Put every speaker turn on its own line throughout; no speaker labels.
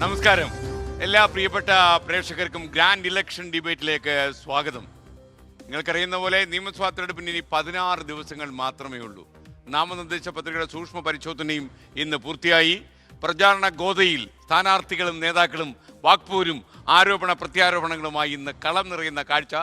നമസ്കാരം. എല്ലാ പ്രിയപ്പെട്ട പ്രേക്ഷകർക്കും ഗ്രാൻഡ് ഇലക്ഷൻ ഡിബേറ്റിലേക്ക് സ്വാഗതം. നിങ്ങൾക്കറിയുന്ന പോലെ നിയമസഭാ തെരഞ്ഞെടുപ്പിന് ഇനി 16 ദിവസങ്ങൾ മാത്രമേ ഉള്ളൂ. നാമനിർദ്ദേശ പത്രികയുടെ സൂക്ഷ്മ പരിശോധനയും ഇന്ന് പൂർത്തിയായി. പ്രചാരണ ഗോതയിൽ സ്ഥാനാർത്ഥികളും നേതാക്കളും വാക്പോരും ആരോപണ പ്രത്യാരോപണങ്ങളുമായി ഇന്ന് കളം നിറയുന്ന കാഴ്ച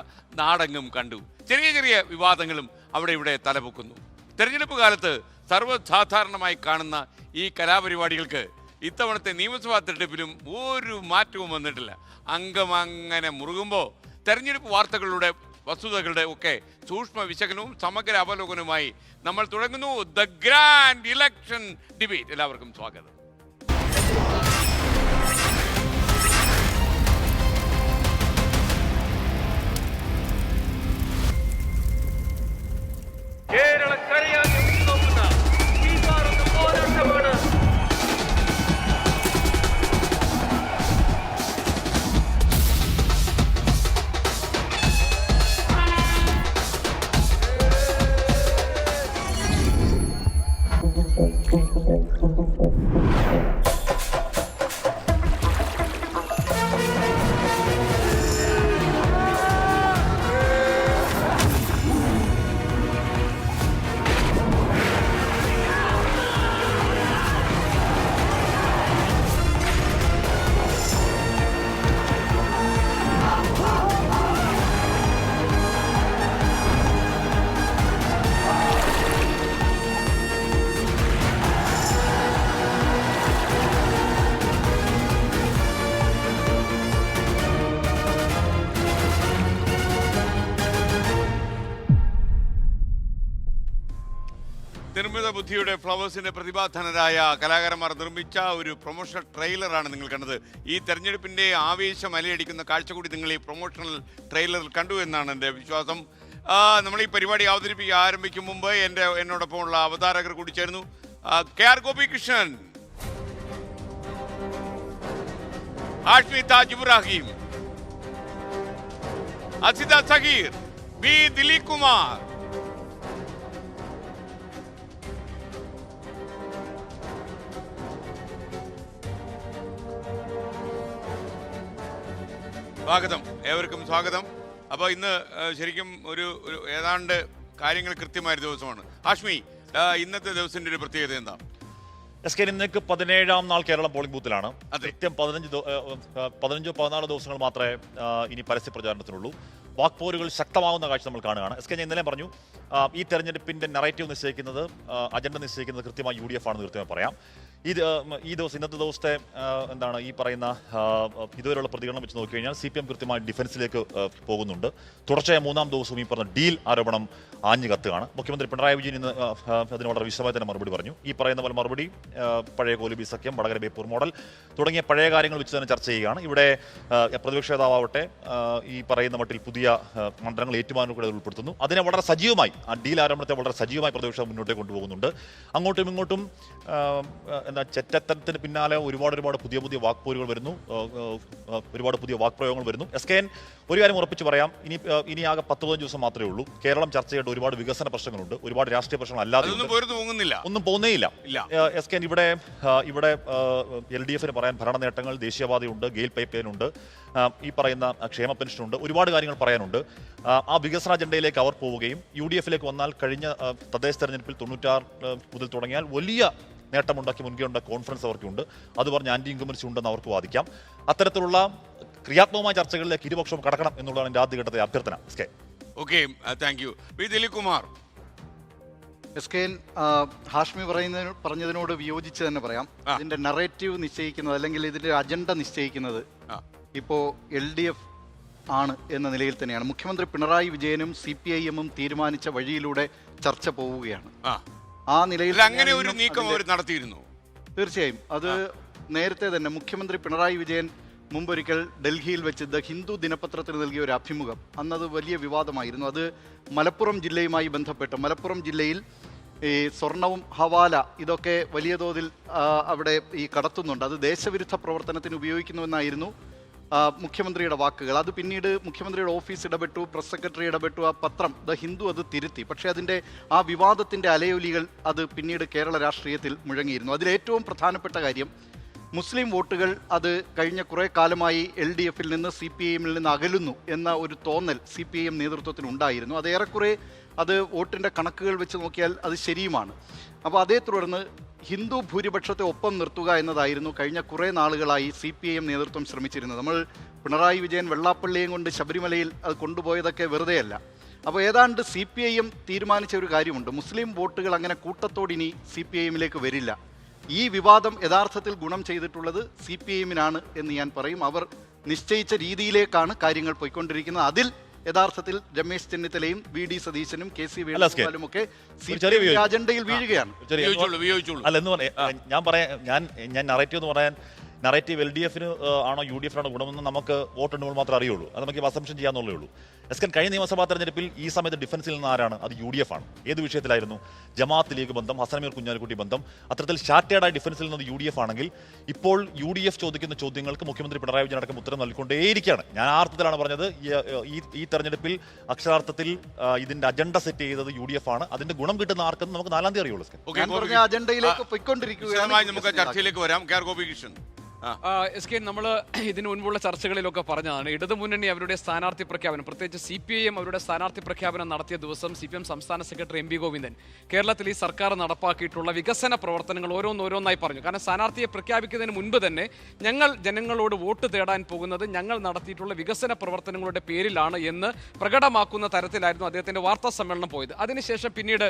നാടെങ്ങും കണ്ടു. ചെറിയ ചെറിയ വിവാദങ്ങളും അവിടെ ഇവിടെ തലപൊക്കുന്നു. തെരഞ്ഞെടുപ്പ് കാലത്ത് സർവ്വസാധാരണമായി കാണുന്ന ഈ കലാപരിപാടികൾക്ക് ഇത്തവണത്തെ നിയമസഭാ തെരഞ്ഞെടുപ്പിലും ഒരു മാറ്റവും വന്നിട്ടില്ല. അംഗം അങ്ങനെ മുറുകുമ്പോൾ തെരഞ്ഞെടുപ്പ് വാർത്തകളുടെ വസ്തുതകളുടെ ഒക്കെ സൂക്ഷ്മ വിശകലനവും സമഗ്ര അവലോകനവുമായി നമ്മൾ തുടങ്ങുന്നു ദ ഗ്രാൻഡ് ഇലക്ഷൻ ഡിബേറ്റ്. എല്ലാവർക്കും സ്വാഗതം. നിർമ്മിത ബുദ്ധിയുടെ ഫ്ലവേഴ്സിന്റെ പ്രതിഭാധനരായ കലാകാരന്മാർ നിർമ്മിച്ച ഒരു പ്രൊമോഷണൽ ട്രെയിലറാണ് നിങ്ങൾ കണ്ടത്. ഈ തെരഞ്ഞെടുപ്പിന്റെ ആവേശം അലയടിക്കുന്ന കാഴ്ച കൂടി നിങ്ങൾ ഈ പ്രൊമോഷണൽ ട്രെയിലറിൽ കണ്ടു എന്നാണ് എൻ്റെ വിശ്വാസം. നമ്മൾ ഈ പരിപാടി ആരംഭിക്കും മുമ്പ് എന്നോടൊപ്പമുള്ള അവതാരകർ കൂടി ചേർന്നു. KR ഗോപികൃഷ്ണൻ, ഹാഷ്മി താജ് ഇബ്രാഹിം, അസിത സഗീർ, ബി ദിലീപ് കുമാർ, സ്വാഗതം. ഏവർക്കും സ്വാഗതം. അപ്പോൾ ഇന്ന് ശരിക്കും ഒരു ഏതാണ്ട് കാര്യങ്ങൾ കൃത്യമായ ദിവസമാണ്. ഹാഷ്മി, ഇന്നത്തെ ദിവസത്തിന്റെ ഒരു പ്രത്യേകത എന്താ?
ഇന്നേക്ക് 17-ാം നാൾ കേരളം പോളിംഗ് ബൂത്തിലാണ്. കൃത്യം 15-14 ദിവസങ്ങൾ മാത്രമേ ഇനി പരസ്യ പ്രചാരണത്തിനുള്ളൂ. വാക്പോരുകൾ ശക്തമാകുന്ന കാഴ്ച നമ്മൾ കാണുകയാണ്. ഞാൻ ഇന്നലെ പറഞ്ഞു, ഈ തെരഞ്ഞെടുപ്പിന്റെ നറേറ്റീവ് നിശ്ചയിക്കുന്നത്, അജണ്ട നിശ്ചയിക്കുന്നത് കൃത്യമായി UDF ആണെന്ന് കൃത്യമായി പറയാം. ഇന്നത്തെ ദിവസത്തെ എന്താണ് ഈ പറയുന്ന ഇതുവരെയുള്ള പ്രതികരണം വെച്ച് നോക്കിക്കഴിഞ്ഞാൽ CPM കൃത്യമായി ഡിഫൻസിലേക്ക് പോകുന്നുണ്ട്. തുടർച്ചയായ 3-ാം ദിവസവും ഈ പറഞ്ഞ ഡീൽ ആരോപണം ആഞ്ഞു കത്തുകയാണ്. മുഖ്യമന്ത്രി പിണറായി വിജയൻ ഇന്ന് അതിന് വളരെ വിശദമായി തന്നെ മറുപടി പറഞ്ഞു. ഈ പറയുന്ന പോലെ മറുപടി പഴയ കോലിബി സഖ്യം, വടകര ബേപ്പൂർ മോഡൽ തുടങ്ങിയ പഴയ കാര്യങ്ങൾ വെച്ച് തന്നെ ചർച്ച ചെയ്യുകയാണ്. ഇവിടെ പ്രതിപക്ഷ നേതാവട്ടെ ഈ പറയുന്ന മട്ടിൽ പുതിയ മണ്ഡലങ്ങൾ ഏറ്റുമാനൂർ ഉൾപ്പെടുത്തുന്നു. അതിനെ വളരെ സജീവമായി, ആ ഡീൽ ആരോപണത്തെ വളരെ സജീവമായി പ്രതിപക്ഷം മുന്നോട്ട് കൊണ്ടുപോകുന്നുണ്ട്. അങ്ങോട്ടും ഇങ്ങോട്ടും ചെറ്റത്തരത്തിന് പിന്നാലെ ഒരുപാട് പുതിയ വാക്പോരുകൾ വരുന്നു, ഒരുപാട് പുതിയ വാക്പ്രയോഗങ്ങൾ വരുന്നു. ഒരു കാര്യം ഉറപ്പിച്ച് പറയാം, ഇനി ആകെ 10-15 ദിവസം മാത്രമേ ഉള്ളൂ. കേരളം ചർച്ച ചെയ്യേണ്ട ഒരുപാട് വികസന പ്രശ്നങ്ങളുണ്ട്, ഒരുപാട് രാഷ്ട്രീയ പ്രശ്നങ്ങൾ അല്ലാതെ ഒന്നും പോകുന്നേയില്ല. ഇവിടെ LDF-ന് പറയാൻ ഭരണ നേട്ടങ്ങൾ, ദേശീയപാതയുണ്ട്, ഗെയിൽ പൈപ്പ് ലൈൻ ഉണ്ട്, ഈ പറയുന്ന ക്ഷേമ പെൻഷനുണ്ട്, ഒരുപാട് കാര്യങ്ങൾ പറയാനുണ്ട്. ആ വികസന അജണ്ടയിലേക്ക് അവർ പോവുകയും UDF-ലേക്ക് വന്നാൽ കഴിഞ്ഞ തദ്ദേശ തെരഞ്ഞെടുപ്പിൽ 96 മുതൽ തുടങ്ങിയാൽ വലിയ നേട്ടമുണ്ടാക്കി മുൻകൈ ഉണ്ടാക്കിയ കോൺഫറൻസ് അവർക്കുണ്ട്. അത് പറഞ്ഞ് ആന്റി ഇൻകംബൻസി ഉണ്ടെന്ന് അവർക്ക് വാദിക്കാം. അത്തരത്തിലുള്ള ക്രിയാത്മകമായ ചർച്ചകളിലേക്ക് ഇരുപക്ഷവും കടക്കണം എന്നുള്ളതാണ് എൻ്റെ ആദ്യഘട്ടത്തെ അഭ്യർത്ഥന.
ദിലീപ് കുമാർ,
ഹാഷ്മി പറഞ്ഞതിനോട് വിയോജിച്ച് തന്നെ പറയാം. ഇതിന്റെ നറേറ്റീവ് നിശ്ചയിക്കുന്നത്, അല്ലെങ്കിൽ ഇതിന്റെ അജണ്ട നിശ്ചയിക്കുന്നത് ഇപ്പോ LDF ആണ് എന്ന നിലയിൽ തന്നെയാണ്. മുഖ്യമന്ത്രി പിണറായി വിജയനും CPIM-ഉം തീരുമാനിച്ച വഴിയിലൂടെ ചർച്ച പോവുകയാണ്. ആ നിലയിൽ
അങ്ങനെ ഒരു നീക്കം അവർ നടത്തിയിരുന്നു.
തീർച്ചയായും അത് നേരത്തെ തന്നെ മുഖ്യമന്ത്രി പിണറായി വിജയൻ മുമ്പൊരിക്കൽ ഡൽഹിയിൽ വെച്ച് ദ ഹിന്ദു ദിനപത്രത്തിന് നൽകിയ ഒരു അഭിമുഖം, അന്നത് വലിയ വിവാദമായിരുന്നു. അത് മലപ്പുറം ജില്ലയുമായി ബന്ധപ്പെട്ട്, മലപ്പുറം ജില്ലയിൽ ഈ സ്വർണവും ഹവാല ഇതൊക്കെ വലിയ തോതിൽ അവിടെ ഈ കടത്തുന്നുണ്ട്, അത് ദേശവിരുദ്ധ പ്രവർത്തനത്തിന് ഉപയോഗിക്കുന്നുവെന്നായിരുന്നു മുഖ്യമന്ത്രിയുടെ വാക്കുകൾ. അത് പിന്നീട് മുഖ്യമന്ത്രിയുടെ ഓഫീസ് ഇടപെട്ടു, പ്രസ് സെക്രട്ടറി ഇടപെട്ടു, ആ പത്രം ദ ഹിന്ദു അത് തിരുത്തി. പക്ഷേ അതിൻ്റെ ആ വിവാദത്തിൻ്റെ അലയൊലികൾ അത് പിന്നീട് കേരള രാഷ്ട്രീയത്തിൽ മുഴങ്ങിയിരുന്നു. അതിലേറ്റവും പ്രധാനപ്പെട്ട കാര്യം മുസ്ലിം വോട്ടുകൾ അത് കഴിഞ്ഞ കുറേ കാലമായി LDF-ൽ നിന്ന് CPI-ൽ നിന്ന് അകലുന്നു എന്ന ഒരു തോന്നൽ CPIM നേതൃത്വത്തിനുണ്ടായിരുന്നു. അത് ഏറെക്കുറെ അത് വോട്ടിൻ്റെ കണക്കുകൾ വെച്ച് നോക്കിയാൽ അത് ശരിയുമാണ്. അപ്പോൾ അതേ തുടർന്ന് ഹിന്ദു ഭൂരിപക്ഷത്തെ ഒപ്പം നിർത്തുക എന്നതായിരുന്നു കഴിഞ്ഞ കുറേ നാളുകളായി CPIM നേതൃത്വം ശ്രമിച്ചിരുന്നത്. നമ്മൾ പിണറായി വിജയൻ വെള്ളാപ്പള്ളിയും കൊണ്ട് ശബരിമലയിൽ അത് കൊണ്ടുപോയതൊക്കെ വെറുതെയല്ല. അപ്പോൾ ഏതാണ്ട് CPIM തീരുമാനിച്ച ഒരു കാര്യമുണ്ട്, മുസ്ലിം വോട്ടുകൾ അങ്ങനെ കൂട്ടത്തോടിനി CPIM-ലേക്ക് വരില്ല. ഈ വിവാദം യഥാർത്ഥത്തിൽ ഗുണം ചെയ്തിട്ടുള്ളത് CPIM-നാണ് എന്ന് ഞാൻ പറയും. അവർ നിശ്ചയിച്ച രീതിയിലേക്കാണ് കാര്യങ്ങൾ പോയിക്കൊണ്ടിരിക്കുന്നത്. അതിൽ യഥാർത്ഥത്തിൽ രമേശ് ചെന്നിത്തലയും VD സതീശനും KC വേണുഗോപാലും ഒക്കെ CPIM അജണ്ടയിൽ വീഴുകയാണ്.
അല്ല എന്ന് പറയാം, ഞാൻ നറേറ്റീവ് എന്ന് പറയാൻ നറേറ്റീവ് LDF-ന് ആണോ UDF-നാണോ ഗുണമെന്ന് നമുക്ക് വോട്ടെണ്ണുമ്പോൾ മാത്രമേ അറിയുള്ളൂ. അത് നമുക്ക് അസംഷൻ ചെയ്യാന്നുള്ളേ ഉള്ളൂ. എസ്കൻ കഴിഞ്ഞ നിയമസഭാ തെരഞ്ഞെടുപ്പിൽ ഈ സമയത്ത് ഡിഫൻസിൽ നിന്ന് ആരാണ്? അത് UDF ആണ്. ഏത് വിഷയത്തിലായിരുന്നു? ജമാഅത്ത് ലീഗ് ബന്ധം, ഹസനമീർ കുഞ്ഞാലിക്കുട്ടി ബന്ധം, അത്തരത്തിൽ ഷാറ്റേഡായി ഡിഫൻസിൽ നിന്ന് UDF ആണെങ്കിൽ ഇപ്പോൾ UDF ചോദിക്കുന്ന ചോദ്യങ്ങൾക്ക് മുഖ്യമന്ത്രി പിണറായി വിജയൻ അടക്കം ഉത്തരം നൽകിക്കൊണ്ടേയിരിക്കുകയാണ്. ഞാൻ ആ അർത്ഥത്തിലാണ് പറഞ്ഞത്, ഈ തെരഞ്ഞെടുപ്പിൽ അക്ഷരാർത്ഥത്തിൽ ഇതിന്റെ അജണ്ട സെറ്റ് ചെയ്തത് UDF ആണ്. അതിന്റെ ഗുണം കിട്ടുന്ന ആർക്കെന്ന് നമുക്ക് 4-ാം തീയതി അറിയുള്ളൂ.
അജണ്ടയിലേക്ക് പോയിക്കൊണ്ടിരിക്കുകയാണ്.
നമുക്ക് ചർച്ചയിലേക്ക് വരാം. ഗോപികൃഷ്ണൻ,
SK, നമ്മൾ ഇതിനു മുൻപുള്ള ചർച്ചകളിലൊക്കെ പറഞ്ഞതാണ് ഇടതുമുന്നണി അവരുടെ സ്ഥാനാർത്ഥി പ്രഖ്യാപനം, പ്രത്യേകിച്ച് CPIM അവരുടെ സ്ഥാനാർത്ഥി പ്രഖ്യാപനം നടത്തിയ ദിവസം CPM സംസ്ഥാന സെക്രട്ടറി MV ഗോവിന്ദൻ കേരളത്തിൽ ഈ സർക്കാർ നടപ്പാക്കിയിട്ടുള്ള വികസന പ്രവർത്തനങ്ങൾ ഓരോന്നോരോന്നായി പറഞ്ഞു. കാരണം സ്ഥാനാർത്ഥിയെ പ്രഖ്യാപിക്കുന്നതിന് മുൻപ് തന്നെ ഞങ്ങൾ ജനങ്ങളോട് വോട്ട് തേടാൻ പോകുന്നത് ഞങ്ങൾ നടത്തിയിട്ടുള്ള വികസന പ്രവർത്തനങ്ങളുടെ പേരിലാണ് എന്ന് പ്രകടമാക്കുന്ന തരത്തിലായിരുന്നു അദ്ദേഹത്തിന്റെ വാർത്താ സമ്മേളനം പോയത്. അതിനുശേഷം പിന്നീട്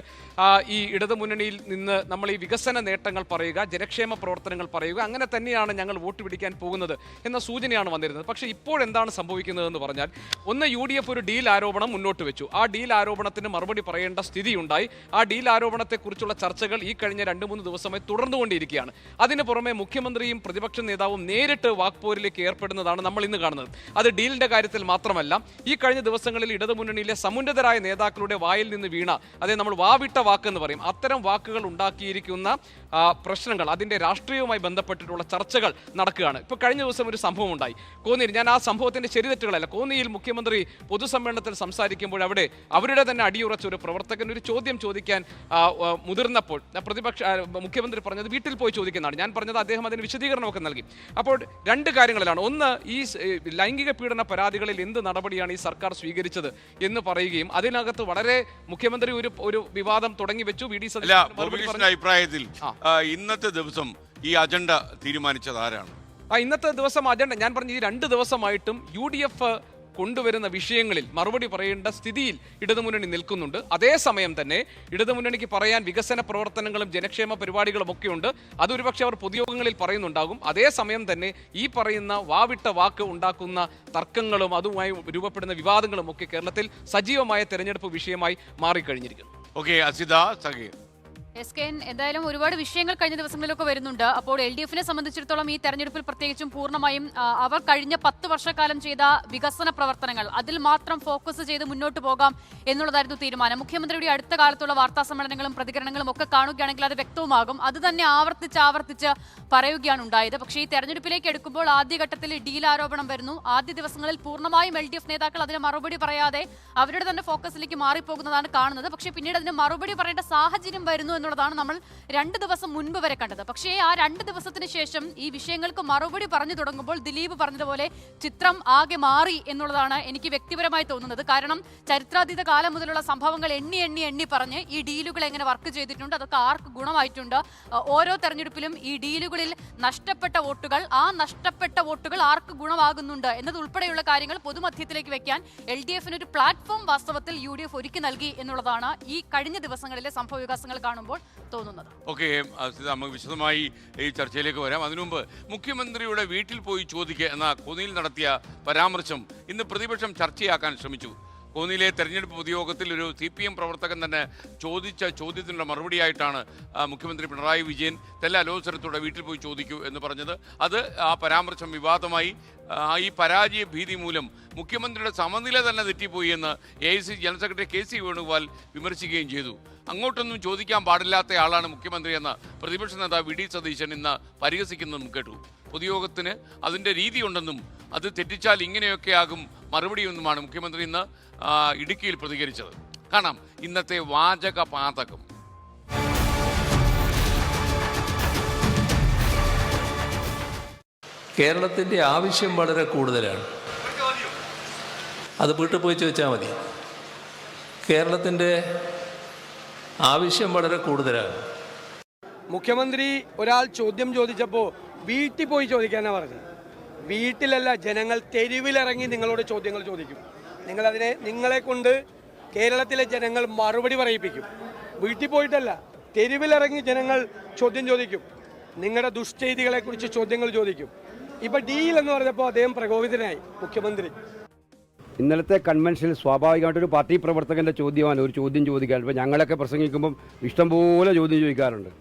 ഈ ഇടതുമുന്നണിയിൽ നിന്ന് നമ്മൾ ഈ വികസന നേട്ടങ്ങൾ പറയുക, ജനക്ഷേമ പ്രവർത്തനങ്ങൾ പറയുക, അങ്ങനെ തന്നെയാണ് ഞങ്ങൾ വോട്ട് പിടിക്കാൻ പോകുന്നത് എന്ന സൂചനയാണ് വന്നിരുന്നത്. പക്ഷേ ഇപ്പോഴെന്താണ് സംഭവിക്കുന്നതെന്ന് പറഞ്ഞാൽ, ഒന്ന് UDF ഒരു ഡീൽ ആരോപണം മുന്നോട്ട് വെച്ചു. ആ ഡീൽ ആരോപണത്തിന് മറുപടി പറയേണ്ട സ്ഥിതിയുണ്ടായി. ആ ഡീൽ ആരോപണത്തെക്കുറിച്ചുള്ള ചർച്ചകൾ ഈ കഴിഞ്ഞ 2-3 ദിവസമായി തുടർന്നുകൊണ്ടിരിക്കുകയാണ്. അതിന് പുറമെ മുഖ്യമന്ത്രിയും പ്രതിപക്ഷ നേതാവും നേരിട്ട് വാക്പോരിലേക്ക് ഏർപ്പെടുന്നതാണ് നമ്മൾ ഇന്ന് കാണുന്നത്. അത് ഡീലിന്റെ കാര്യത്തിൽ മാത്രമല്ല, ഈ കഴിഞ്ഞ ദിവസങ്ങളിൽ ഇടതുമുന്നണിയിലെ സമുന്നതരായ നേതാക്കളുടെ വായിൽ നിന്ന് വീണ, അതെ നമ്മൾ വാവിട്ട വാക്കെന്ന് പറയും, അത്തരം വാക്കുകൾ ഉണ്ടാക്കിയിരിക്കുന്ന പ്രശ്നങ്ങൾ, അതിന്റെ രാഷ്ട്രീയവുമായി ബന്ധപ്പെട്ടിട്ടുള്ള ചർച്ചകൾ നടക്കുകയാണ്. ഇപ്പോൾ കഴിഞ്ഞ ദിവസം ഒരു സംഭവം ഉണ്ടായി കോന്നിയിൽ. ഞാൻ ആ സംഭവത്തിന്റെ ശരിതെറ്റുകളല്ല, കോന്നിയിൽ മുഖ്യമന്ത്രി പൊതുസമ്മേളനത്തിൽ സംസാരിക്കുമ്പോൾ അവിടെ അവരുടെ തന്നെ അടിയുറച്ച ഒരു പ്രവർത്തകൻ ഒരു ചോദ്യം ചോദിക്കാൻ മുതിർന്നപ്പോൾ മുഖ്യമന്ത്രി പറഞ്ഞത് വീട്ടിൽ പോയി ചോദിക്കുന്നതാണ്. ഞാൻ പറഞ്ഞത് അദ്ദേഹം അതിന് വിശദീകരണമൊക്കെ നൽകി. അപ്പോൾ 2 കാര്യങ്ങളിലാണ്. ഒന്ന്, ഈ ലൈംഗിക പീഡന പരാതികളിൽ എന്ത് നടപടിയാണ് ഈ സർക്കാർ സ്വീകരിച്ചത് എന്ന് പറയുകയും അതിനകത്ത് വളരെ മുഖ്യമന്ത്രി ഒരു വിവാദം തുടങ്ങി വെച്ചു. VD
സതീശന്റെ അഭിപ്രായത്തിൽ ഇന്നത്തെ ദിവസം ഈ അജണ്ട തീരുമാനിച്ചത് ആരാണ്?
ഇന്നത്തെ ദിവസം അജണ്ട ഞാൻ പറഞ്ഞു, ഈ 2 ദിവസമായിട്ടും UDF കൊണ്ടുവരുന്ന വിഷയങ്ങളിൽ മറുപടി പറയേണ്ട സ്ഥിതിയിൽ ഇടതുമുന്നണി നിൽക്കുന്നുണ്ട്. അതേസമയം തന്നെ ഇടതുമുന്നണിക്ക് പറയാൻ വികസന പ്രവർത്തനങ്ങളും ജനക്ഷേമ പരിപാടികളും ഒക്കെ ഉണ്ട്. അതൊരുപക്ഷെ അവർ പൊതുയോഗങ്ങളിൽ പറയുന്നുണ്ടാകും. അതേസമയം തന്നെ ഈ പറയുന്ന വാവിട്ട വാക്ക് ഉണ്ടാക്കുന്ന തർക്കങ്ങളും അതുമായി രൂപപ്പെടുന്ന വിവാദങ്ങളും ഒക്കെ കേരളത്തിൽ സജീവമായ തെരഞ്ഞെടുപ്പ് വിഷയമായി മാറിക്കഴിഞ്ഞിരിക്കുന്നു.
എന്തായാലും ഒരുപാട് വിഷയങ്ങൾ കഴിഞ്ഞ ദിവസങ്ങളിലൊക്കെ വരുന്നുണ്ട്. അപ്പോൾ LDF-നെ സംബന്ധിച്ചിടത്തോളം ഈ തെരഞ്ഞെടുപ്പിൽ പ്രത്യേകിച്ചും പൂർണ്ണമായും അവർ കഴിഞ്ഞ 10 വർഷക്കാലം ചെയ്ത വികസന പ്രവർത്തനങ്ങൾ അതിൽ മാത്രം ഫോക്കസ് ചെയ്ത് മുന്നോട്ട് പോകാം എന്നുള്ളതായിരുന്നു തീരുമാനം. മുഖ്യമന്ത്രിയുടെ അടുത്ത കാലത്തുള്ള വാർത്താ സമ്മേളനങ്ങളും പ്രതികരണങ്ങളും ഒക്കെ കാണുകയാണെങ്കിൽ അത് വ്യക്തവുമാകും. അത് തന്നെ ആവർത്തിച്ച് പറയുകയാണ് ഉണ്ടായത്. പക്ഷേ ഈ തെരഞ്ഞെടുപ്പിലേക്ക് എടുക്കുമ്പോൾ ആദ്യഘട്ടത്തിൽ ഡീൽ ആരോപണം വരുന്നു. ആദ്യ ദിവസങ്ങളിൽ പൂർണ്ണമായും LDF നേതാക്കൾ അതിന് മറുപടി പറയാതെ അവരുടെ തന്നെ ഫോക്കസിലേക്ക് മാറിപ്പോകുന്നതാണ് കാണുന്നത്. പക്ഷേ പിന്നീട് അതിന് മറുപടി പറയേണ്ട സാഹചര്യം വരുന്നു എന്നുള്ളതാണ് നമ്മൾ 2 ദിവസം മുൻപ് വരെ കണ്ടത്. പക്ഷേ ആ 2 ദിവസത്തിന് ശേഷം ഈ വിഷയങ്ങൾക്ക് മറുപടി പറഞ്ഞു തുടങ്ങുമ്പോൾ ദിലീപ് പറഞ്ഞതുപോലെ ചിത്രം ആകെ മാറി എന്നുള്ളതാണ് എനിക്ക് വ്യക്തിപരമായി തോന്നുന്നത്. കാരണം ചരിത്രാതീത കാലം മുതലുള്ള സംഭവങ്ങൾ എണ്ണി പറഞ്ഞ് ഈ ഡീലുകൾ എങ്ങനെ വർക്ക് ചെയ്തിട്ടുണ്ട്, അതൊക്കെ ആർക്ക് ഗുണമായിട്ടുണ്ട്, ഓരോ തെരഞ്ഞെടുപ്പിലും ഈ ഡീലുകളിൽ നഷ്ടപ്പെട്ട വോട്ടുകൾ ആർക്ക് ഗുണമാകുന്നുണ്ട് എന്നതുൾപ്പെടെയുള്ള കാര്യങ്ങൾ പൊതുമധ്യത്തിലേക്ക് വെക്കാൻ LDF-ന് ഒരു പ്ലാറ്റ്ഫോം വാസ്തവത്തിൽ UDF ഒരുക്കി നൽകി എന്നുള്ളതാണ് ഈ കഴിഞ്ഞ ദിവസങ്ങളിലെ സംഭവ വികാസങ്ങൾ കാണുമ്പോൾ തോന്നുന്നത്.
ഓക്കെ, നമുക്ക് വിശദമായി ഈ ചർച്ചയിലേക്ക് വരാം. അതിനുമുമ്പ് മുഖ്യമന്ത്രിയുടെ വീട്ടിൽ പോയി ചോദിക്കുക എന്ന കോന്നിയിൽ നടത്തിയ പരാമർശം ഇന്ന് പ്രതിപക്ഷം ചർച്ചയാക്കാൻ ശ്രമിച്ചു. കോന്നിയിലെ തെരഞ്ഞെടുപ്പ് പൊതുയോഗത്തിൽ ഒരു CPM പ്രവർത്തകൻ തന്നെ ചോദിച്ച ചോദ്യത്തിനുള്ള മറുപടിയായിട്ടാണ് മുഖ്യമന്ത്രി പിണറായി വിജയൻ തെല്ല അലോസരത്തോടെ വീട്ടിൽ പോയി ചോദിക്കൂ എന്ന് പറഞ്ഞത്. അത് ആ പരാമർശം വിവാദമായി. ഈ പരാജയ ഭീതി മൂലം മുഖ്യമന്ത്രിയുടെ സമനില തന്നെ തെറ്റിപ്പോയി എന്ന് AIC general secretary KC Venugopal വിമർശിക്കുകയും ചെയ്തു. അങ്ങോട്ടൊന്നും ചോദിക്കാൻ പാടില്ലാത്ത ആളാണ് മുഖ്യമന്ത്രി എന്ന പ്രതിപക്ഷ നേതാവ് VD സതീശൻ ഇന്ന് പരിഹസിക്കുന്നതും കേട്ടു. പൊതുയോഗത്തിന് അതിൻ്റെ രീതിയുണ്ടെന്നും അത് തെറ്റിച്ചാൽ ഇങ്ങനെയൊക്കെയാകും മറുപടിയൊന്നുമാണ് മുഖ്യമന്ത്രി ഇന്ന് ഇടുക്കിയിൽ പ്രതികരിച്ചത്. കാണാം ഇന്നത്തെ വാചക പാതകം.
കേരളത്തിൻ്റെ ആവശ്യം വളരെ കൂടുതലാണ്. അത് വീട്ടിൽ പോയി ചോദിച്ചാൽ മതി. കേരളത്തിൻ്റെ ആവശ്യം വളരെ കൂടുതലാണ്.
മുഖ്യമന്ത്രി ഒരാൾ ചോദ്യം ചോദിച്ചപ്പോൾ വീട്ടിൽ പോയി ചോദിക്കാനാണ് പറഞ്ഞത്. വീട്ടിലല്ല, ജനങ്ങൾ തെരുവിലിറങ്ങി നിങ്ങളോട് ചോദ്യങ്ങൾ ചോദിക്കും. നിങ്ങളെ കൊണ്ട് കേരളത്തിലെ ജനങ്ങൾ മറുപടി പറയിപ്പിക്കും. വീട്ടിൽ പോയിട്ടല്ല, തെരുവിലിറങ്ങി ജനങ്ങൾ ചോദ്യം ചോദിക്കും. നിങ്ങളുടെ ദുഷ്ചെയ്തികളെക്കുറിച്ച് ചോദ്യങ്ങൾ ചോദിക്കും. ഇപ്പം ഡീൽ എന്ന് പറഞ്ഞപ്പോൾ അദ്ദേഹം പ്രകോപിതനായി മുഖ്യമന്ത്രി.
ഇന്നലത്തെ കൺവെൻഷനിൽ സ്വാഭാവികമായിട്ടൊരു പാർട്ടി പ്രവർത്തകൻ്റെ ചോദ്യമാണ് ഒരു ചോദ്യം ചോദിക്കാൻ. ഇപ്പോൾ ഞങ്ങളൊക്കെ പ്രസംഗിക്കുമ്പം ഇഷ്ടംപോലെ ചോദ്യം ചോദിക്കാറുണ്ട്.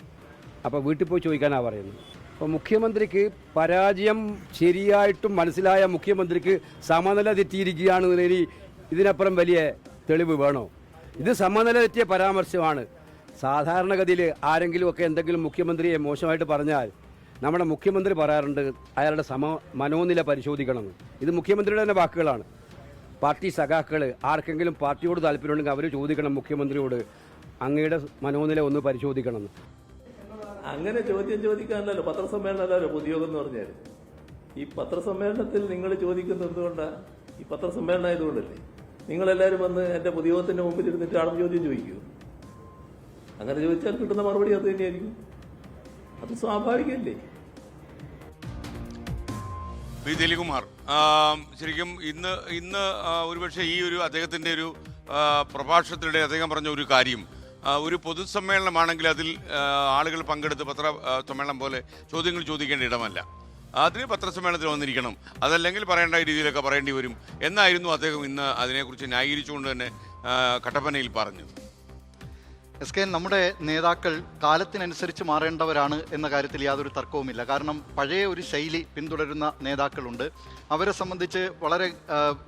അപ്പോൾ വീട്ടിൽ പോയി ചോദിക്കാനാണ് പറയുന്നത്. അപ്പോൾ മുഖ്യമന്ത്രിക്ക് പരാജയം ശരിയായിട്ടും മനസ്സിലായ മുഖ്യമന്ത്രിക്ക് സമനില തെറ്റിയിരിക്കുകയാണെന്നതിന് ഇതിനപ്പുറം വലിയ തെളിവ് വേണോ? ഇത് സമനില തെറ്റിയ പരാമർശമാണ്. സാധാരണഗതിയിൽ ആരെങ്കിലുമൊക്കെ എന്തെങ്കിലും മുഖ്യമന്ത്രിയെ മോശമായിട്ട് പറഞ്ഞാൽ നമ്മുടെ മുഖ്യമന്ത്രി പറയാറുണ്ട് അയാളുടെ മനോനില പരിശോധിക്കണമെന്ന്. ഇത് മുഖ്യമന്ത്രിയുടെ തന്നെ വാക്കുകളാണ്. പാർട്ടി സഖാക്കൾ ആർക്കെങ്കിലും പാർട്ടിയോട് താല്പര്യമുണ്ടെങ്കിൽ അവർ ചോദിക്കണം മുഖ്യമന്ത്രിയോട്, അങ്ങയുടെ മനോനില ഒന്ന് പരിശോധിക്കണമെന്ന്.
അങ്ങനെ ചോദ്യം ചോദിക്കാനല്ലോ പത്രസമ്മേളനമല്ലോ പൊതുയോഗം എന്ന് പറഞ്ഞാൽ. ഈ പത്രസമ്മേളനത്തിൽ നിങ്ങൾ ചോദിക്കുന്നത് എന്തുകൊണ്ടാണ്? ഈ പത്രസമ്മേളനം ആയതുകൊണ്ടല്ലേ. നിങ്ങളെല്ലാവരും വന്ന് എൻ്റെ പൊതുയോഗത്തിൻ്റെ മുമ്പിൽ ഇരുന്നിട്ട് ആളും ചോദ്യം ചോദിക്കൂ. അങ്ങനെ ചോദിച്ചാൽ കിട്ടുന്ന മറുപടി അത് തന്നെയായിരിക്കും. അത് സ്വാഭാവികമല്ലേ.
പി ദിലീപ്കുമാർ, ശരിക്കും ഇന്ന് ഒരുപക്ഷെ ഈ ഒരു അദ്ദേഹത്തിൻ്റെ ഒരു പ്രഭാഷണത്തിനിടെ അദ്ദേഹം പറഞ്ഞ ഒരു കാര്യം, ഒരു പൊതുസമ്മേളനമാണെങ്കിൽ അതിൽ ആളുകൾ പങ്കെടുത്ത് സമ്മേളനം പോലെ ചോദ്യങ്ങൾ ചോദിക്കേണ്ട ഇടമല്ല, അതിന് പത്രസമ്മേളനത്തിൽ വന്നിരിക്കണം, അതല്ലെങ്കിൽ പറയേണ്ട രീതിയിലൊക്കെ പറയേണ്ടി വരും എന്നായിരുന്നു അദ്ദേഹം ഇന്ന് അതിനെക്കുറിച്ച് ന്യായീകരിച്ചുകൊണ്ട് തന്നെ കട്ടപ്പനയിൽ പറഞ്ഞത്.
SKN നമ്മുടെ നേതാക്കൾ കാലത്തിനനുസരിച്ച് മാറേണ്ടവരാണ് എന്ന കാര്യത്തിൽ യാതൊരു തർക്കവുമില്ല. കാരണം പഴയ ഒരു ശൈലി പിന്തുടരുന്ന നേതാക്കളുണ്ട്. അവരെ സംബന്ധിച്ച് വളരെ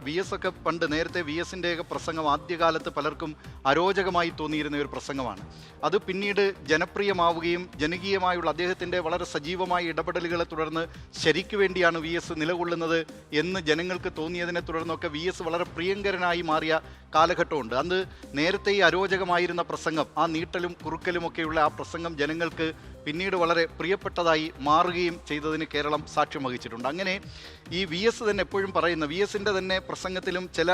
VS ഒക്കെ പണ്ട് നേരത്തെ VSൻ്റെയൊക്കെ പ്രസംഗം ആദ്യകാലത്ത് പലർക്കും അരോചകമായി തോന്നിയിരുന്ന ഒരു പ്രസംഗമാണ്. അത് പിന്നീട് ജനപ്രിയമാവുകയും ജനകീയമായുള്ള അദ്ദേഹത്തിൻ്റെ വളരെ സജീവമായ ഇടപെടലുകളെ തുടർന്ന് ശരിക്കു വേണ്ടിയാണ് VS നിലകൊള്ളുന്നത് എന്ന് ജനങ്ങൾക്ക് തോന്നിയതിനെ തുടർന്നൊക്കെ VS വളരെ പ്രിയങ്കരനായി മാറിയ കാലഘട്ടമുണ്ട്. അന്ന് നേരത്തെ ഈ അരോചകമായിരുന്ന പ്രസംഗം, ആ നീട്ടലും കുറുക്കലുമൊക്കെയുള്ള ആ പ്രസംഗം ജനങ്ങൾക്ക് പിന്നീട് വളരെ പ്രിയപ്പെട്ടതായി മാറുകയും ചെയ്തതിന് കേരളം സാക്ഷ്യം വഹിച്ചിട്ടുണ്ട്. അങ്ങനെ ഈ VS തന്നെ എപ്പോഴും പറയുന്ന VSൻ്റെ തന്നെ പ്രസംഗത്തിലും ചില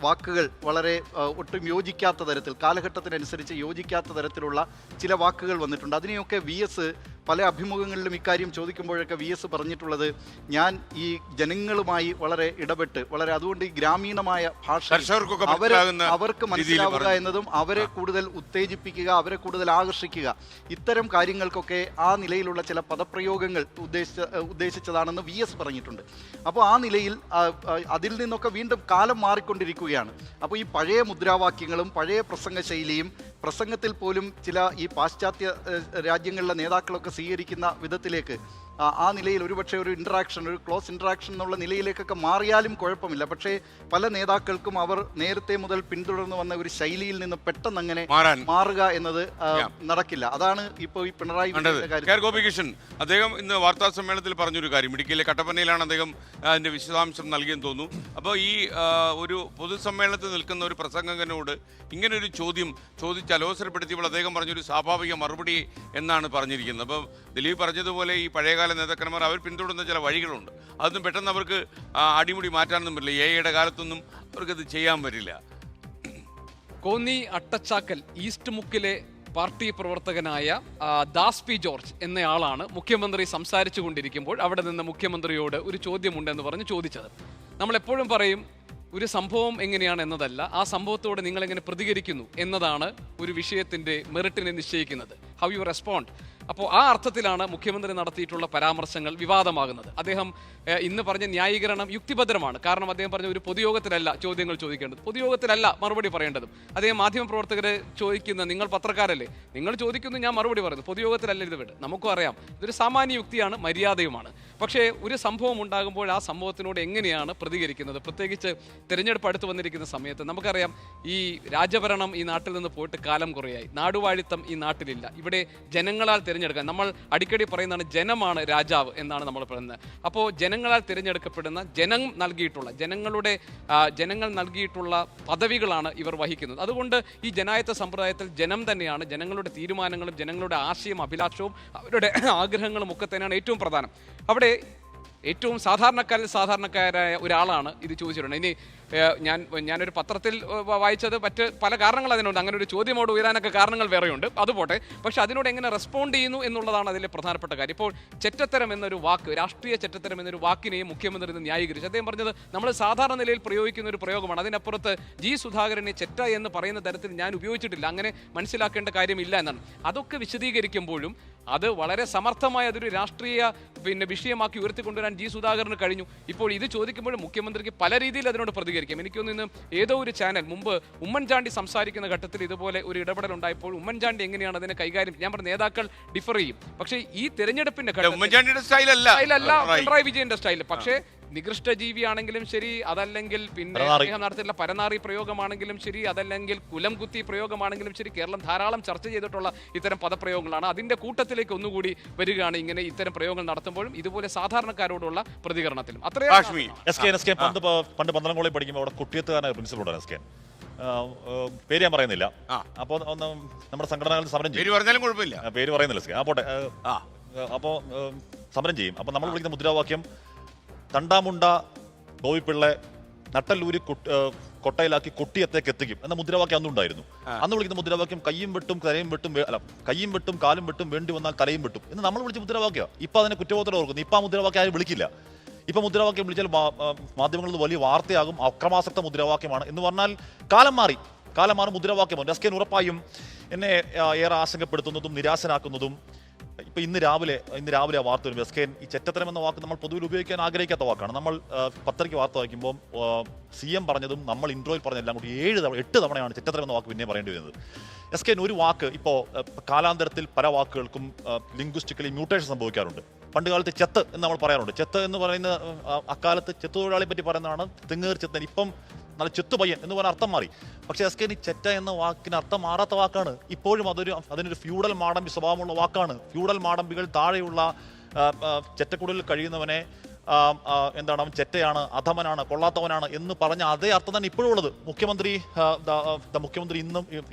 വാക്കുകൾ വളരെ ഒട്ടും യോജിക്കാത്ത തരത്തിൽ, കാലഘട്ടത്തിനനുസരിച്ച് യോജിക്കാത്ത തരത്തിലുള്ള ചില വാക്കുകൾ വന്നിട്ടുണ്ട്. അതിനെയൊക്കെ VS പല അഭിമുഖങ്ങളിലും ഇക്കാര്യം ചോദിക്കുമ്പോഴൊക്കെ VS പറഞ്ഞിട്ടുള്ളത്, ഞാൻ ഈ ജനങ്ങളുമായി വളരെ ഇടപെട്ട് വളരെ അതുകൊണ്ട് ഈ ഗ്രാമീണമായ ഭാഷ അവർക്ക് മനസ്സിലാവുക എന്നതും അവരെ കൂടുതൽ ഉത്തേജിപ്പിക്കുക, അവരെ കൂടുതൽ ആകർഷിക്കുക, ഇത്തരം കാര്യങ്ങൾക്കൊക്കെ ആ നിലയിലുള്ള ചില പദപ്രയോഗങ്ങൾ ഉദ്ദേശിച്ചതാണെന്ന് VS പറഞ്ഞിട്ടുണ്ട്. അപ്പോൾ ആ നിലയിൽ അതിൽ നിന്നൊക്കെ വീണ്ടും കാലം മാറിക്കൊണ്ടിരിക്കുകയാണ്. അപ്പോൾ ഈ പഴയ മുദ്രാവാക്യങ്ങളും പഴയ പ്രസംഗ ശൈലിയും പ്രസംഗത്തിൽ പോലും ചില ഈ പാശ്ചാത്യ രാജ്യങ്ങളിലെ നേതാക്കളൊക്കെ സ്വീകരിക്കുന്ന വിധത്തിലേക്ക് ആ നിലയിൽ ഒരുപക്ഷെ ഒരു ഇൻട്രാക്ഷൻ, ഒരു ക്ലോസ് ഇൻട്രാക്ഷൻ എന്നുള്ള നിലയിലേക്കൊക്കെ മാറിയാലും കുഴപ്പമില്ല. പക്ഷേ പല നേതാക്കൾക്കും അവർ നേരത്തെ മുതൽ പിന്തുടർന്നു വന്ന ഒരു ശൈലിയിൽ നിന്ന് പെട്ടെന്ന് അങ്ങനെ മാറുക എന്നത് നടക്കില്ല. അതാണ് ഇപ്പോൾ ഈ പിണറായി
ഗോപികൃഷ്ണൻ അദ്ദേഹം ഇന്ന് വാർത്താ സമ്മേളനത്തിൽ പറഞ്ഞൊരു കാര്യം, ഇടുക്കിയിലെ കട്ടപ്പനയിലാണ് അദ്ദേഹം അതിന്റെ വിശദാംശം നൽകിയെന്ന് തോന്നുന്നു. അപ്പോൾ ഈ ഒരു പൊതുസമ്മേളനത്തിൽ നിൽക്കുന്ന ഒരു പ്രസംഗകനോട് ഇങ്ങനെ ഒരു ചോദ്യം ചോദിച്ച് അലോസരപ്പെടുത്തിയപ്പോൾ അദ്ദേഹം പറഞ്ഞൊരു സ്വാഭാവിക മറുപടി എന്നാണ് പറഞ്ഞിരിക്കുന്നത്. അപ്പോൾ ദിലീപ് പറഞ്ഞതുപോലെ ഈ പഴയകാല നേതാക്കന്മാർ അവർ പിന്തുടരുന്ന ചില വഴികളുണ്ട്, അതൊന്നും പെട്ടെന്ന് അവർക്ക് അടിമുടി മാറ്റാനൊന്നും പറ്റില്ല. AI കാലത്തൊന്നും അവർക്കത് ചെയ്യാൻ പറ്റില്ല.
കോന്നി അട്ടച്ചാക്കൽ ഈസ്റ്റ് മുക്കിലെ പാർട്ടി പ്രവർത്തകനായ ദാസ് പി ജോർജ് എന്നയാളാണ് മുഖ്യമന്ത്രി സംസാരിച്ചു കൊണ്ടിരിക്കുമ്പോൾ അവിടെ നിന്ന് മുഖ്യമന്ത്രിയോട് ഒരു ചോദ്യമുണ്ടെന്ന് പറഞ്ഞ് ചോദിച്ചത്. നമ്മളെപ്പോഴും പറയും ഒരു സംഭവം എങ്ങനെയാണ് എന്നതല്ല, ആ സംഭവത്തോട് നിങ്ങൾ എങ്ങനെ പ്രതികരിക്കുന്നു എന്നതാണ് ഒരു വിഷയത്തിൻ്റെ മെറിറ്റിനെ നിശ്ചയിക്കുന്നത്. How you respond. അപ്പോൾ ആ അർത്ഥത്തിലാണ് മുഖ്യമന്ത്രി നടത്തിയിട്ടുള്ള പരാമർശങ്ങൾ വിവാദമാകുന്നത്. അദ്ദേഹം ഇന്ന് പറഞ്ഞ ന്യായീകരണം യുക്തിഭദ്രമാണ്. കാരണം അദ്ദേഹം പറഞ്ഞ ഒരു പൊതുയോഗത്തിലല്ല ചോദ്യങ്ങൾ ചോദിക്കേണ്ടത്, പൊതുയോഗത്തിലല്ല മറുപടി പറയേണ്ടതും. അദ്ദേഹം മാധ്യമപ്രവർത്തകരെ ചോദിക്കുന്ന, നിങ്ങൾ പത്രക്കാരല്ലേ, നിങ്ങൾ ചോദിക്കുന്നു, ഞാൻ മറുപടി പറയുന്നു, പൊതുയോഗത്തിലല്ല ഇത് വിട്. നമുക്കും അറിയാം ഇതൊരു സാമാന്യ യുക്തിയാണ്, മര്യാദയുമാണ്. പക്ഷേ ഒരു സംഭവം ഉണ്ടാകുമ്പോൾ ആ സംഭവത്തിനോട് എങ്ങനെയാണ് പ്രതികരിക്കുന്നത്, പ്രത്യേകിച്ച് തിരഞ്ഞെടുപ്പ് അടുത്ത് വന്നിരിക്കുന്ന സമയത്ത് നമുക്കറിയാം ഈ രാജഭരണം ഈ നാട്ടിൽ നിന്ന് പോയിട്ട് കാലം കുറയായി, നാടുവാഴിത്തം ഈ നാട്ടിലില്ല. ഇവിടെ ജനങ്ങളാൽ തിരഞ്ഞെടുക്കാൻ, നമ്മൾ അടിക്കടി പറയുന്നതാണ് ജനമാണ് രാജാവ് എന്നാണ് നമ്മൾ പറയുന്നത്. അപ്പോൾ ജനങ്ങളാൽ തിരഞ്ഞെടുക്കപ്പെടുന്ന, ജനങ്ങൾ നൽകിയിട്ടുള്ള പദവികളാണ് ഇവർ വഹിക്കുന്നത്. അതുകൊണ്ട് ഈ ജനായത്ത സമ്പ്രദായത്തിൽ ജനം തന്നെയാണ്, ജനങ്ങളുടെ തീരുമാനങ്ങളും ജനങ്ങളുടെ ആശയം അഭിലാഷവും അവരുടെ ആഗ്രഹങ്ങളും ഒക്കെ തന്നെയാണ് ഏറ്റവും പ്രധാനം. അവിടെ ഏറ്റവും സാധാരണക്കാരായ ഒരാളാണ് ഇത് ചോദിച്ചിട്ടുണ്ട്. ഇനി ഞാനൊരു പത്രത്തിൽ വായിച്ചത് മറ്റ് പല കാരണങ്ങൾ അതിനുണ്ട്, അങ്ങനെ ഒരു ചോദ്യമോട് ഉയരാനൊക്കെ കാരണങ്ങൾ വേറെയുണ്ട്, അതുപോട്ടെ. പക്ഷെ അതിനോട് എങ്ങനെ റെസ്പോണ്ട് ചെയ്യുന്നു എന്നുള്ളതാണ് അതിലെ പ്രധാനപ്പെട്ട കാര്യം. ഇപ്പോൾ ചെറ്റത്തരം എന്നൊരു വാക്ക്, രാഷ്ട്രീയ ചെറ്റത്തരം എന്നൊരു വാക്കിനെയും മുഖ്യമന്ത്രി ഇന്ന് ന്യായീകരിച്ചു. അദ്ദേഹം പറഞ്ഞത് നമ്മൾ സാധാരണ നിലയിൽ പ്രയോഗിക്കുന്ന ഒരു പ്രയോഗമാണ്, അതിനപ്പുറത്ത് ജി സുധാകരനെ ചെറ്റ എന്ന് പറയുന്ന തരത്തിൽ ഞാൻ ഉപയോഗിച്ചിട്ടില്ല, അങ്ങനെ മനസ്സിലാക്കേണ്ട കാര്യമില്ല എന്നാണ്. അതൊക്കെ വിശദീകരിക്കുമ്പോഴും അത് വളരെ സമർത്ഥമായി അതൊരു രാഷ്ട്രീയ വിഷയമാക്കി ഉയർത്തിക്കൊണ്ടുവരാൻ ജി സുധാകരന് കഴിഞ്ഞു. ഇപ്പോൾ ഇത് ചോദിക്കുമ്പോഴും മുഖ്യമന്ത്രിക്ക് പല രീതിയിൽ അതിനോട് പ്രതികരിക്കാം. എനിക്കൊന്ന് ഇന്ന് ഏതോ ഒരു ചാനൽ മുമ്പ് ഉമ്മൻചാണ്ടി സംസാരിക്കുന്ന ഘട്ടത്തിൽ ഇതുപോലെ ഒരു ഇടപെടൽ ഉണ്ടായപ്പോൾ ഉമ്മൻചാണ്ടി എങ്ങനെയാണ് അതിനെ കൈകാര്യം, ഞാൻ പറഞ്ഞ നേതാക്കൾ ഡിഫർ ചെയ്യും, പക്ഷേ ഈ തെരഞ്ഞെടുപ്പിന്റെ
ഉമ്മൻചാണ്ടിയുടെ സ്റ്റൈലല്ല
പിണറായി വിജയന്റെ സ്റ്റൈൽ. പക്ഷേ നികൃഷ്ട ജീവിയാണെങ്കിലും ശരി, അതല്ലെങ്കിൽ പിന്നെ അദ്ദേഹം നടത്തിയിട്ടുള്ള പരനാറി പ്രയോഗമാണെങ്കിലും ശരി, അതല്ലെങ്കിൽ കുലം കുത്തി പ്രയോഗമാണെങ്കിലും ശരി, കേരളം ധാരാളം ചർച്ച ചെയ്തിട്ടുള്ള ഇത്തരം പദപ്രയോഗങ്ങളാണ്. അതിന്റെ കൂട്ടത്തിലേക്ക് ഒന്നുകൂടി വരികയാണ് ഇങ്ങനെ ഇത്തരം പ്രയോഗങ്ങൾ നടത്തുമ്പോഴും ഇതുപോലെ സാധാരണക്കാരോടുള്ള പ്രതികരണത്തിലും.
പണ്ട് പന്തളംകോളേജിൽ പഠിക്കുമ്പോൾ അവിടെ കുട്ടിയത്തുകാരനായ പ്രിൻസിപ്പൾ ഉണ്ടായിരുന്നു. പേര് ഞാൻ പറയുന്നില്ല, അപ്പോൾ ഒന്ന് നമ്മുടെ സംഘടനകളിൽ സമരം ചെയ്യും, പേര് പറയുന്നില്ല, പോട്ടെ. അപ്പോൾ സമരം ചെയ്യും. അപ്പോൾ നമ്മൾ വിളിക്കുന്ന മുദ്രാവാക്യം തണ്ടാമുണ്ട ഗോപിപ്പിള്ളെ നട്ടല്ലൂരി കൊട്ടയിലാക്കി കൊട്ടിയത്തേക്ക് എത്തിക്കും എന്ന മുദ്രാവാക്യം അന്നുണ്ടായിരുന്നു. അന്ന് വിളിക്കുന്ന മുദ്രാവാക്യം കയ്യും വെട്ടും തലയും വെട്ടും, കയ്യും വെട്ടും കാലും വെട്ടും, വേണ്ടി വന്നാൽ തലയും വെട്ടും എന്ന് നമ്മൾ വിളിച്ച മുദ്രാവാക്യം. ഇപ്പൊ അതിനെ കുറ്റബോധത്തോടെ ഓർക്കുന്നു. ഇപ്പൊ ആ മുദ്രാവാക്യം ആരും വിളിക്കില്ല. ഇപ്പൊ മുദ്രാവാക്യം വിളിച്ചാൽ മാധ്യമങ്ങളിൽ വലിയ വാർത്തയാകും, അക്രമാസക്ത മുദ്രാവാക്യമാണ് എന്ന് പറഞ്ഞാൽ കാലം മാറി മുദ്രാവാക്യമാണ്. എസ്കെൻ ഉറപ്പായും എന്നെ ഏറെ ആശങ്കപ്പെടുത്തുന്നതും നിരാശനാക്കുന്നതും ഇപ്പൊ ഇന്ന് രാവിലെ ആ വാർത്ത വരുമ്പോൾ എസ്കെൻ ഈ ചെറ്റത്തരം എന്ന വാക്ക് നമ്മൾ പൊതുവിൽ ഉപയോഗിക്കാൻ ആഗ്രഹിക്കാത്ത വാക്കാണ്. നമ്മൾ പത്രയ്ക്ക് വാർത്ത വായിക്കുമ്പോൾ CM പറഞ്ഞതും നമ്മൾ ഇൻട്രോയിൽ പറഞ്ഞെല്ലാം കൂടി 8 തവണയാണ് ചെറ്റത്തരം എന്ന വാക്ക് പിന്നെ പറയേണ്ടി വരുന്നത്. എസ്കെൻ ഒരു വാക്ക് ഇപ്പോൾ കാലാന്തരത്തിൽ പല വാക്കുകൾക്കും ലിംഗ്വിസ്റ്റിക്കലി മ്യൂട്ടേഷൻ സംഭവിക്കാറുണ്ട്. പണ്ട് കാലത്ത് ചെത്ത് എന്ന് നമ്മൾ പറയാറുണ്ട്. ചെത്ത് എന്ന് പറയുന്ന അക്കാലത്ത് ചെത്ത് തൊഴിലാളിയെ പറ്റി പറയുന്നതാണ് തെങ്ങേർ ചെത്തൻ. ഇപ്പം നല്ല ചെത്തുപയ്യൻ എന്ന് പറഞ്ഞ അർത്ഥം മാറി. പക്ഷേ എസ്കെൻ ഈ ചെറ്റ എന്ന വാക്കിന് അർത്ഥം മാറാത്ത വാക്കാണ്. ഇപ്പോഴും അതിനൊരു ഫ്യൂഡൽ മാടമ്പി സ്വഭാവമുള്ള വാക്കാണ്. ഫ്യൂഡൽ മാടമ്പികൾ താഴെയുള്ള ചെറ്റക്കുടലിൽ കഴിയുന്നവനെ എന്താണ് അവൻ ചെറ്റയാണ്, അധമനാണ്, കൊള്ളാത്തവനാണ് എന്ന് പറഞ്ഞ അതേ അർത്ഥം തന്നെ ഇപ്പോഴും ഉള്ളത്. മുഖ്യമന്ത്രി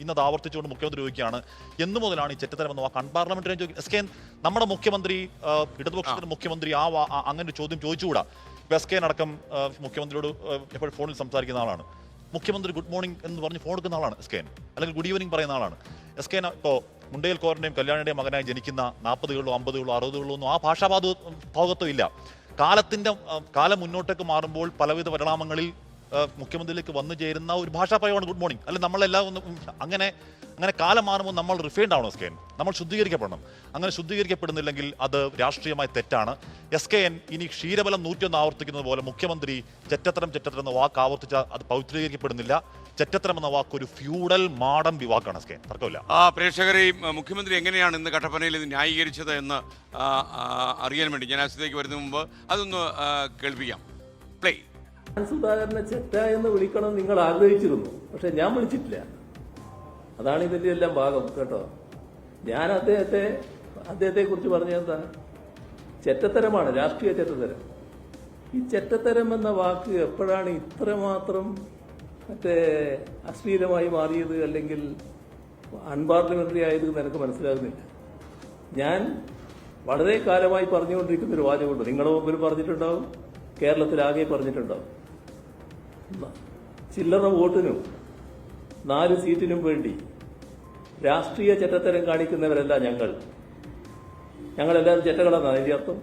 ഇന്നത് ആവർത്തിച്ചുകൊണ്ട് മുഖ്യമന്ത്രി ചോദിക്കുകയാണ് എന്നു മുതലാണ് ഈ ചെറ്റത്തരം എന്ന വാക്ക് അൺപാർലമെന്ററി ചോദിക്കുന്നത്. എസ്കെൻ നമ്മുടെ മുഖ്യമന്ത്രി, ഇടതുപക്ഷത്തിന്റെ മുഖ്യമന്ത്രി അങ്ങനെ ഒരു ചോദ്യം ചോദിച്ചുകൂടാ. എസ്കെൻ അടക്കം മുഖ്യമന്ത്രിയോട് എപ്പോഴും ഫോണിൽ സംസാരിക്കുന്ന ആളാണ്. മുഖ്യമന്ത്രി ഗുഡ് മോർണിംഗ് എന്ന് പറഞ്ഞ് ഫോൺ എടുക്കുന്ന ആളാണ് എസ്കെൻ, അല്ലെങ്കിൽ ഗുഡ് ഈവനിങ് പറയുന്ന ആളാണ് എസ്കെൻ. ഇപ്പോൾ മുണ്ടയിൽ കോറിന്റെയും കല്യാണിന്റെയും മകനായി ജനിക്കുന്ന 40കളിലോ 50കളിലോ 60കളിലോ ഒന്നും ആ ഭാഷാഭാഗത്വം ഇല്ല. കാലം മുന്നോട്ടേക്ക് മാറുമ്പോൾ പലവിധ പരിണാമങ്ങളിൽ മുഖ്യമന്ത്രിയിലേക്ക് വന്നു ചേരുന്ന ഒരു ഭാഷാപ്രയോഗമാണ് ഗുഡ് മോർണിംഗ്. അല്ലെങ്കിൽ നമ്മളെല്ലാം അങ്ങനെ കാലം മാറുമ്പോൾ നമ്മൾ റിഫൈൻഡ് ആവണം എസ്കെൻ, നമ്മൾ ശുദ്ധീകരിക്കപ്പെടണം. അങ്ങനെ ശുദ്ധീകരിക്കപ്പെടുന്നില്ലെങ്കിൽ അത് രാഷ്ട്രീയമായി തെറ്റാണ്. എസ്കെൻ ഇനി ക്ഷീരബലം 101 ആവർത്തിക്കുന്നത് പോലെ മുഖ്യമന്ത്രി ചെറ്റത്തരം എന്ന വാക്ക് ആവർത്തിച്ചാൽ അത് പൗത്രീകരിക്കപ്പെടുന്നില്ല. ചെറ്റത്തരം എന്ന വാക്ക് ഒരു ഫ്യൂഡൽ മാടമ്പി വാക്കാണ് എസ്കെൻ, തർക്കമില്ല.
പ്രേക്ഷകരെയും മുഖ്യമന്ത്രി എങ്ങനെയാണ് ഇന്ന് കട്ടപ്പനയിൽ ഇത് ന്യായീകരിച്ചത് എന്ന് അറിയാൻ വേണ്ടി ഞാൻ ആശുപത്രിക്ക് വരുന്ന മുമ്പ് അതൊന്ന് കേൾപ്പിക്കാം. പ്ലേ.
സുധാകരനെ ചെറ്റ എന്ന് വിളിക്കണം നിങ്ങൾ ആഗ്രഹിച്ചിരുന്നു, പക്ഷെ ഞാൻ വിളിച്ചിട്ടില്ല. അതാണ് ഇതിന്റെ എല്ലാം ഭാഗം കേട്ടോ. ഞാൻ അദ്ദേഹത്തെ കുറിച്ച് പറഞ്ഞെന്താ, ചെറ്റത്തരമാണ്, രാഷ്ട്രീയ ചെറ്റത്തരം. ഈ ചെറ്റത്തരം എന്ന വാക്ക് എപ്പോഴാണ് ഇത്രമാത്രം അശ്ലീലമായി മാറിയത്, അല്ലെങ്കിൽ അൺപാർലമെന്ററി ആയത് എനിക്ക് മനസ്സിലാകുന്നില്ല. ഞാൻ വളരെ കാലമായി പറഞ്ഞുകൊണ്ടിരിക്കുന്ന ഒരു വാചകമുണ്ട്, നിങ്ങളുടെ മുമ്പിൽ പറഞ്ഞിട്ടുണ്ടാവും, കേരളത്തിലാകെ പറഞ്ഞിട്ടുണ്ടാവും. ചില്ലറ വോട്ടിനും 4 സീറ്റിനും വേണ്ടി രാഷ്ട്രീയ ചെറ്റത്തരം കാണിക്കുന്നവരല്ല ഞങ്ങളെല്ലാവരും ചെറ്റകളെന്നാണ് അതിന്റെ അർത്ഥം.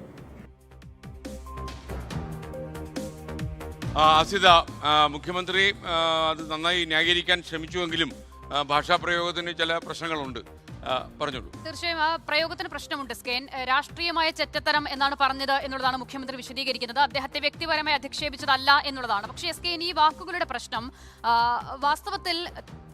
അസിത, മുഖ്യമന്ത്രി അത് നന്നായി ന്യായീകരിക്കാൻ ശ്രമിച്ചുവെങ്കിലും ഭാഷാപ്രയോഗത്തിന് ചില പ്രശ്നങ്ങളുണ്ട്, പറഞ്ഞോളൂ.
തീർച്ചയായും ആ പ്രയോഗത്തിന് പ്രശ്നമുണ്ട് സ്കെൻ. രാഷ്ട്രീയമായ ചെറ്റത്തരം എന്നാണ് പറഞ്ഞത് എന്നുള്ളതാണ് മുഖ്യമന്ത്രി വിശദീകരിക്കുന്നത്. അദ്ദേഹത്തെ വ്യക്തിപരമായി അധിക്ഷേപിച്ചതല്ല എന്നുള്ളതാണ്. പക്ഷേ സ്കെൻ, ഈ വാക്കുകളുടെ പ്രശ്നം വാസ്തവത്തിൽ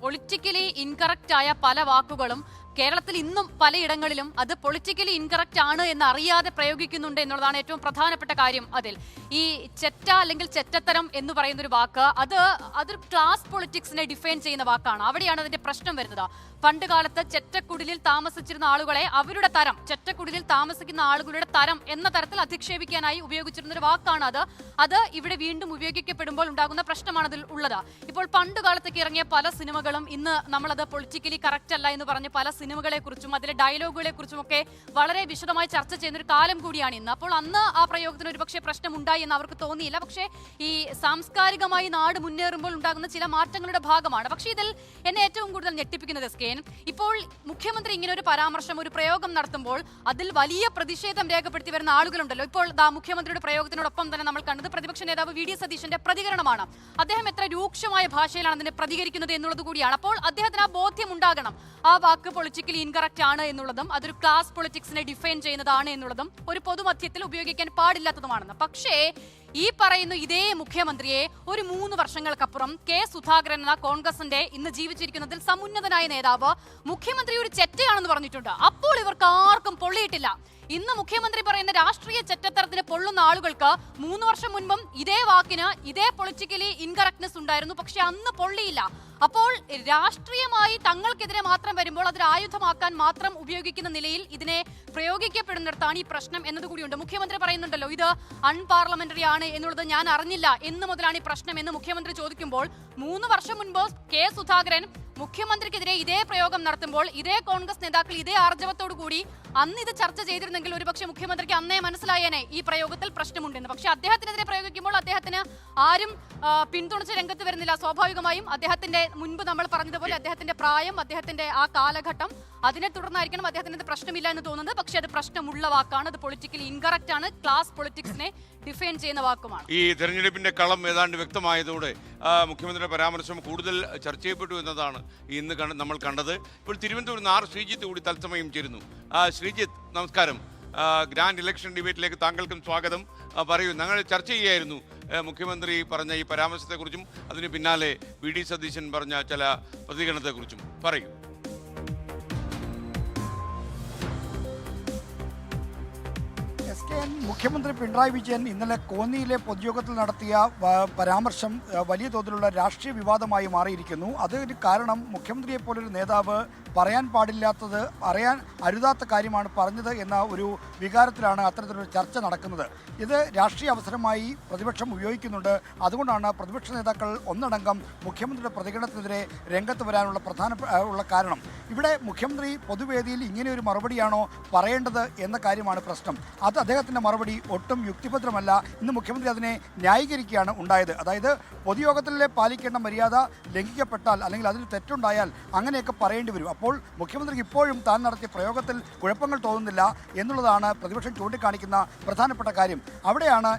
പൊളിറ്റിക്കലി ഇൻകറക്റ്റ് ആയ പല വാക്കുകളും കേരളത്തിൽ ഇന്നും പലയിടങ്ങളിലും അത് പൊളിറ്റിക്കലി ഇൻകറക്റ്റ് ആണ് എന്ന് അറിയാതെ പ്രയോഗിക്കുന്നുണ്ട് എന്നുള്ളതാണ് ഏറ്റവും പ്രധാനപ്പെട്ട കാര്യം. അതിൽ ഈ ചെറ്റ അല്ലെങ്കിൽ ചെറ്റത്തരം എന്ന് പറയുന്ന ഒരു വാക്ക് അതൊരു ക്ലാസ് പൊളിറ്റിക്സിനെ ഡിഫൈൻ ചെയ്യുന്ന വാക്കാണ്. അവിടെയാണ് അതിന്റെ പ്രശ്നം വരുന്നത്. പണ്ട് കാലത്ത് ചെറ്റക്കുടിലിൽ താമസിച്ചിരുന്ന ആളുകളെ അവരുടെ തരം, ചെറ്റക്കുടിലിൽ താമസിക്കുന്ന ആളുകളുടെ തരം എന്ന തരത്തിൽ അധിക്ഷേപിക്കാനായി ഉപയോഗിച്ചിരുന്ന ഒരു വാക്കാണ് അത് ഇവിടെ വീണ്ടും ഉപയോഗിക്കപ്പെടുമ്പോൾ ഉണ്ടാകുന്ന പ്രശ്നമാണ് അതിൽ ഉള്ളത്. ഇപ്പോൾ പണ്ട് കാലത്തേക്ക് ഇറങ്ങിയ പല സിനിമകളും ഇന്ന് നമ്മളത് പൊളിറ്റിക്കലി കറക്റ്റ് അല്ല എന്ന് പറഞ്ഞ് പല സിനിമകളെ കുറിച്ചും അതിലെ ഡയലോഗുകളെ കുറിച്ചും ഒക്കെ വളരെ വിശദമായി ചർച്ച ചെയ്യുന്ന ഒരു കാലം കൂടിയാണ് ഇന്ന്. അപ്പോൾ അന്ന് ആ പ്രയോഗത്തിന് ഒരുപക്ഷെ പ്രശ്നമുണ്ടായി എന്ന് അവർക്ക് തോന്നിയില്ല. പക്ഷേ ഈ സാംസ്കാരികമായി നാട് മുന്നേറുമ്പോൾ ഉണ്ടാകുന്ന ചില മാറ്റങ്ങളുടെ ഭാഗമാണ്. പക്ഷേ ഇതിൽ എന്നെ ഏറ്റവും കൂടുതൽ ഞെട്ടിപ്പിക്കുന്നത് SKN, ഇപ്പോൾ മുഖ്യമന്ത്രി ഇങ്ങനെ ഒരു പരാമർശം, ഒരു പ്രയോഗം നടത്തുമ്പോൾ അതിൽ വലിയ പ്രതിഷേധം രേഖപ്പെടുത്തി വരുന്ന ആളുകളുണ്ടല്ലോ. ഇപ്പോൾ മുഖ്യമന്ത്രിയുടെ പ്രയോഗത്തിനോടൊപ്പം തന്നെ നമ്മൾ കണ്ടത് പ്രതിപക്ഷ നേതാവ് VD സതീശന്റെ പ്രതികരണമാണ്. അദ്ദേഹം എത്ര രൂക്ഷമായ ഭാഷയിലാണ് അതിനെ പ്രതികരിക്കുന്നത് എന്നുള്ളത് കൂടിയാണ്. അപ്പോൾ അദ്ദേഹത്തിന് ആ ബോധ്യം ഉണ്ടാകണം, ആ വാക്ക് പൊളിറ്റിക്കലി ഇൻകറക്റ്റ് ആണ് എന്നുള്ളതും അതൊരു ക്ലാസ് പൊളിറ്റിക്സിനെ ഡിഫൈൻ ചെയ്യുന്നതാണ് എന്നുള്ളതും ഒരു പൊതുമധ്യത്തിൽ ഉപയോഗിക്കാൻ പാടില്ലാത്തതുമാണെന്ന്. പക്ഷേ ഈ പറയുന്ന ഇതേ മുഖ്യമന്ത്രിയെ ഒരു 3 വർഷങ്ങൾക്കപ്പുറം കെ സുധാകരൻ എന്ന കോൺഗ്രസിന്റെ ഇന്ന് ജീവിച്ചിരിക്കുന്നതിൽ സമുന്നതനായ നേതാവ് മുഖ്യമന്ത്രി ഒരു ചെറ്റയാണെന്ന് പറഞ്ഞിട്ടുണ്ട്. അപ്പോൾ ഇവർക്ക് ആർക്കും പൊള്ളിയിട്ടില്ല. ഇന്ന് മുഖ്യമന്ത്രി പറയുന്ന രാഷ്ട്രീയ ചെറ്റത്തരത്തിന് പൊള്ളുന്ന ആളുകൾക്ക് 3 വർഷം മുൻപും ഇതേ വാക്കിന് ഇതേ പൊളിറ്റിക്കലി ഇൻകറക്ട്നെസ് ഉണ്ടായിരുന്നു, പക്ഷെ അന്ന് പൊള്ളിയില്ല. അപ്പോൾ രാഷ്ട്രീയമായി തങ്ങൾക്കെതിരെ മാത്രം വരുമ്പോൾ അതൊരു ആയുധമാക്കാൻ മാത്രം ഉപയോഗിക്കുന്ന നിലയിൽ ഇതിനെ പ്രയോഗിക്കപ്പെടുന്നിടത്താണ് ഈ പ്രശ്നം എന്നതുകൂടിയുണ്ട്. മുഖ്യമന്ത്രി പറയുന്നുണ്ടല്ലോ ഇത് അൺപാർലമെന്ററി ആണ് എന്നുള്ളത് ഞാൻ അറിഞ്ഞില്ല, എന്ന് മുതലാണ് ഈ പ്രശ്നം എന്ന് മുഖ്യമന്ത്രി ചോദിക്കുമ്പോൾ 3 വർഷം മുൻപ് കെ സുധാകരൻ മുഖ്യമന്ത്രിക്കെതിരെ ഇതേ പ്രയോഗം നടത്തുമ്പോൾ ഇതേ കോൺഗ്രസ് നേതാക്കൾ ഇതേ ആർജവത്തോടു കൂടി അന്ന് ഇത് ചർച്ച ചെയ്തിരുന്നെങ്കിൽ ഒരുപക്ഷെ മുഖ്യമന്ത്രിക്ക് അന്നേ മനസ്സിലായേനെ ഈ പ്രയോഗത്തിൽ പ്രശ്നമുണ്ടെന്ന്. പക്ഷെ അദ്ദേഹത്തിനെതിരെ പ്രയോഗിക്കുമ്പോൾ അദ്ദേഹത്തിന് ആരും പിന്തുണച്ച് രംഗത്ത് വരുന്നില്ല. സ്വാഭാവികമായും അദ്ദേഹത്തിന്റെ മുൻപ് നമ്മൾ പറഞ്ഞതുപോലെ അദ്ദേഹത്തിന്റെ പ്രായം, അദ്ദേഹത്തിന്റെ ആ കാലഘട്ടം, അതിനെ തുടർന്നായിരിക്കണം അദ്ദേഹത്തിന് പ്രശ്നമില്ല എന്ന് തോന്നുന്നത്. പക്ഷെ അത് പ്രശ്നമുള്ള വാക്കാണ്, അത് പൊളിറ്റിക്കലി ഇൻകറക്റ്റ് ആണ്, ക്ലാസ് പൊളിറ്റിക്സിനെ ഡിഫൈൻ ചെയ്യുന്ന വാക്കുമാണ്.
ഈ തെരഞ്ഞെടുപ്പിന്റെ കളം ഏതാണ്ട് വ്യക്തമായതോടെ മുഖ്യമന്ത്രിയുടെ പരാമർശം കൂടുതൽ ചർച്ച ചെയ്യപ്പെട്ടു എന്നതാണ് ഇന്ന് നമ്മൾ കണ്ടത്. ഇപ്പോൾ തിരുവനന്തപുരത്ത് നിന്ന് ശ്രീജിത്ത് കൂടി തത്സമയം ചേരുന്നു. ശ്രീജിത്ത്, നമസ്കാരം. ഗ്രാൻഡ് ഇലക്ഷൻ ഡിബേറ്റിലേക്ക് താങ്കൾക്കും സ്വാഗതം. പറയൂ, ഞങ്ങൾ ചർച്ച ചെയ്യായിരുന്നു മുഖ്യമന്ത്രി പറഞ്ഞ ഈ പരാമർശത്തെക്കുറിച്ചും അതിന് പിന്നാലെ VD സതീശൻ പറഞ്ഞ ചില പ്രതികരണത്തെക്കുറിച്ചും പറയൂ.
മുഖ്യമന്ത്രി പിണറായി വിജയൻ ഇന്നലെ കോന്നിയിലെ പൊതുയോഗത്തിൽ നടത്തിയ പരാമർശം വലിയ തോതിലുള്ള രാഷ്ട്രീയ വിവാദമായി മാറിയിരിക്കുന്നു. അതിന് കാരണം മുഖ്യമന്ത്രിയെ പോലൊരു നേതാവ് പറയാൻ പാടില്ലാത്തത്, പറയാൻ അരുതാത്ത കാര്യമാണ് പറഞ്ഞത് എന്ന ഒരു വികാരത്തിലാണ് അത്തരത്തിലൊരു ചർച്ച നടക്കുന്നത്. ഇത് രാഷ്ട്രീയ അവസരമായി പ്രതിപക്ഷം ഉപയോഗിക്കുന്നുണ്ട്. അതുകൊണ്ടാണ് പ്രതിപക്ഷ നേതാക്കൾ ഒന്നടങ്കം മുഖ്യമന്ത്രിയുടെ പ്രതികരണത്തിനെതിരെ രംഗത്ത് വരാനുള്ള ഉള്ള കാരണം. ഇവിടെ മുഖ്യമന്ത്രി പൊതുവേദിയിൽ ഇങ്ങനെ ഒരു മറുപടിയാണോ പറയേണ്ടത് എന്ന കാര്യമാണ് പ്രശ്നം. അത് അദ്ദേഹത്തിൻ്റെ മറുപടി ഒട്ടും യുക്തിഭദ്രമല്ല. ഇന്ന് മുഖ്യമന്ത്രി അതിനെ ന്യായീകരിക്കുകയാണ് ഉണ്ടായത്. അതായത് പൊതുയോഗത്തിലെ പാലിക്കേണ്ട മര്യാദ ലംഘിക്കപ്പെട്ടാൽ അല്ലെങ്കിൽ അതിൽ തെറ്റുണ്ടായാൽ അങ്ങനെയൊക്കെ പറയേണ്ടി വരും. അപ്പോൾ മുഖ്യമന്ത്രിക്ക് ഇപ്പോഴും താൻ നടത്തിയ പ്രയോഗത്തിൽ കുഴപ്പങ്ങൾ തോന്നുന്നില്ല എന്നുള്ളതാണ് പ്രതിപക്ഷം ചൂണ്ടിക്കാണിക്കുന്ന പ്രധാനപ്പെട്ട കാര്യം. അവിടെയാണ്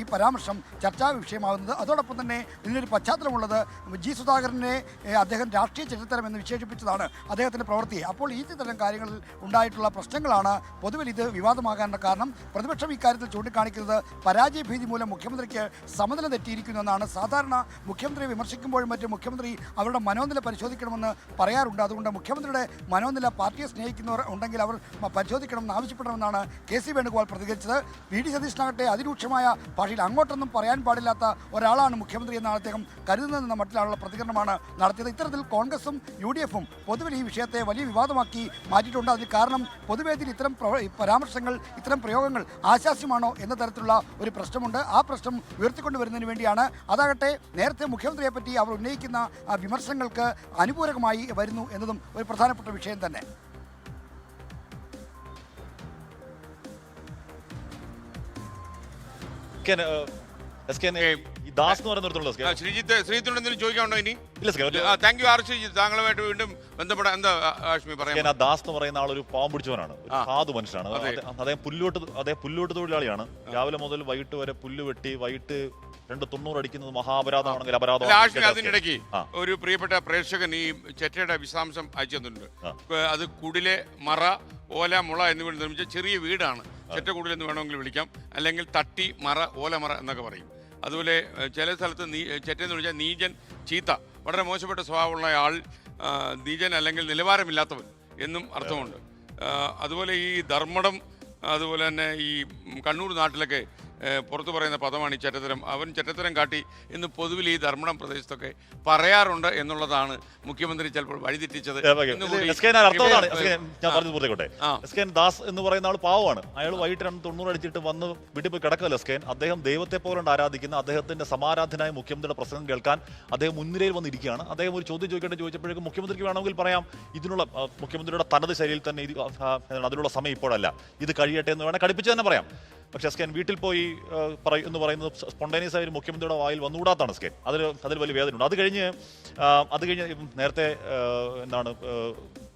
ഈ പരാമർശം ചർച്ചാ വിഷയമാകുന്നത്. അതോടൊപ്പം തന്നെ ഇതിനൊരു പശ്ചാത്തലമുള്ളത് G സുധാകരനെ അദ്ദേഹം രാഷ്ട്രീയ ചരിത്രം എന്ന് വിശേഷിപ്പിച്ചതാണ് അദ്ദേഹത്തിൻ്റെ പ്രവൃത്തിയെ. അപ്പോൾ ഈ തരം കാര്യങ്ങളിൽ ഉണ്ടായിട്ടുള്ള പ്രശ്നങ്ങളാണ് പൊതുവിൽ ഇത് വിവാദമാകാനുള്ള കാരണം. പ്രതിപക്ഷം ഇക്കാര്യത്തിൽ ചൂണ്ടിക്കാണിക്കുന്നത് പരാജയ ഭീതി മൂലം മുഖ്യമന്ത്രിക്ക് സമനില തെറ്റിയിരിക്കുന്നു എന്നാണ്. സാധാരണ മുഖ്യമന്ത്രിയെ വിമർശിക്കുമ്പോഴും മറ്റും മുഖ്യമന്ത്രി അവരുടെ മനോനില പരിശോധിക്കണമെന്ന് പറയാറുണ്ട്. അതുകൊണ്ട് മുഖ്യമന്ത്രിയുടെ മനോനില പാർട്ടിയെ സ്നേഹിക്കുന്നവർ ഉണ്ടെങ്കിൽ അവർ പരിശോധിക്കണമെന്ന് ആവശ്യപ്പെടണമെന്നാണ് KC വേണുഗോപാൽ പ്രതികരിച്ചത്. VD സതീശനാകട്ടെ അതിരൂക്ഷമായ ഭാഷയിൽ അങ്ങോട്ടൊന്നും പറയാൻ പാടില്ലാത്ത ഒരാളാണ് മുഖ്യമന്ത്രി എന്നാണ് അദ്ദേഹം കരുതുന്നതെന്ന മട്ടിലുള്ള പ്രതികരണമാണ് നടത്തിയത്. ഇത്തരത്തിൽ കോൺഗ്രസും UDF-ഉം പൊതുവിൽ ഈ വിഷയത്തെ വലിയ വിവാദമാക്കി മാറ്റിയിട്ടുണ്ട്. അതിന് കാരണം പൊതുവേദിയിൽ ഇത്തരം പരാമർശങ്ങൾ, ഇത്തരം പ്രയോഗങ്ങൾ ആശാസ്യമാണോ എന്ന തരത്തിലുള്ള ഒരു പ്രശ്നമുണ്ട്. ആ പ്രശ്നം ഉയർത്തിക്കൊണ്ടുവരുന്നതിന് വേണ്ടിയാണ്. അതാകട്ടെ നേരത്തെ മുഖ്യമന്ത്രിയെ പറ്റി അവർ ഉന്നയിക്കുന്ന വിമർശനങ്ങൾക്ക് അനുപൂരകമായി വരുന്നു എന്നതും ഒരു പ്രധാനപ്പെട്ട വിഷയം തന്നെ.
ശ്രീജിത്തിനോട് ചോദിക്കാനുണ്ടോ ഇനി? Thank you Sreejith. താങ്കളുമായിട്ട് വീണ്ടും ബന്ധപ്പെടാൻ എന്താ ആഷ്മി പറയാൻ?
ദാസ് എന്ന് പറയുന്ന ആളൊരു പാവം പിടിച്ചവനാണ്, ഒരു സാധു മനുഷ്യനാണ്. അദ്ദേഹം പുല്ലോട്ട് തൊഴിലാളിയാണ്. രാവിലെ മുതൽ വൈകിട്ട് വരെ പുല്ല് വെട്ടി വൈകിട്ട് 290 അടിക്കുന്നത് മഹാപരാധമാണെങ്കിൽ
അപരാധം. അതിനിടയ്ക്ക് ഒരു പ്രിയപ്പെട്ട പ്രേക്ഷകൻ ഈ ചെറ്റയുടെ വിശദാംശം അയച്ചു തന്നിട്ടുണ്ട്. അത് കുടിലെ മറ, ഓല, മുള എന്നിവ നിർമ്മിച്ച ചെറിയ വീടാണ്. ചെറ്റക്കുടിൽ എന്ന് വേണമെങ്കിൽ വിളിക്കാം, അല്ലെങ്കിൽ തട്ടി മറ, ഓലമറ എന്നൊക്കെ പറയും. അതുപോലെ ചില സ്ഥലത്ത് ചെറ്റെന്ന് വിളിച്ചാൽ നീചൻ, ചീത്ത, വളരെ മോശപ്പെട്ട സ്വഭാവമുള്ള ആൾ, നീചൻ അല്ലെങ്കിൽ നിലവാരമില്ലാത്തവൻ എന്നും അർത്ഥമുണ്ട്. അതുപോലെ ഈ ധർമ്മടം, അതുപോലെ തന്നെ ഈ കണ്ണൂർ നാട്ടിലൊക്കെ പുറത്തു പറയുന്ന പദമാണ് ഈ ചെറ്റത്തരം. അവൻ ചെറ്റത്തരം കാട്ടി എന്ന് പൊതുവിൽ ഈ ധർമ്മടം പ്രദേശത്തൊക്കെ പറയാറുണ്ട് എന്നുള്ളതാണ് മുഖ്യമന്ത്രി ചിലപ്പോൾ വഴിതെറ്റിച്ചത്.
ഞാൻ പറഞ്ഞു പൂർത്തിക്കോട്ടെ. എസ്കേൻ ദാസ് എന്ന് പറയുന്ന ആൾ പാവമാണ്. അയാൾ വൈകിട്ട് 90 അടിച്ചിട്ട് വന്ന് വീട്ടിൽ പോയി കിടക്കല്ല എസ്കേൻ. അദ്ദേഹം ദൈവത്തെ പോലെ ആരാധിക്കുന്ന അദ്ദേഹത്തിന്റെ സമാരാധനായ മുഖ്യമന്ത്രിയുടെ പ്രസംഗം കേൾക്കാൻ അദ്ദേഹം മുൻനിരയിൽ വന്നിരിക്കുകയാണ്. അദ്ദേഹം ഒരു ചോദ്യം ചോദിച്ചപ്പോഴേക്കും മുഖ്യമന്ത്രിക്ക് വേണമെങ്കിൽ പറയാം ഇതിനുള്ള മുഖ്യമന്ത്രിയുടെ തനത് ശൈലിയിൽ തന്നെ അതിനുള്ള സമയം ഇപ്പോഴല്ല, ഇത് കഴിയട്ടെ എന്ന് വേണേൽ കടുപ്പിച്ച് തന്നെ പറയാം. പക്ഷേ സ്കേൻ വീട്ടിൽ പോയി എന്ന് പറയുന്നത് സ്പോണ്ടേനിയസ് ആയി മുഖ്യമന്ത്രിയുടെ വായിൽ വന്നുകൂടാത്താണ് സ്കേൻ. അതിൽ വലിയ വേദനയുണ്ട്. അത് കഴിഞ്ഞ് നേരത്തെ എന്താണ്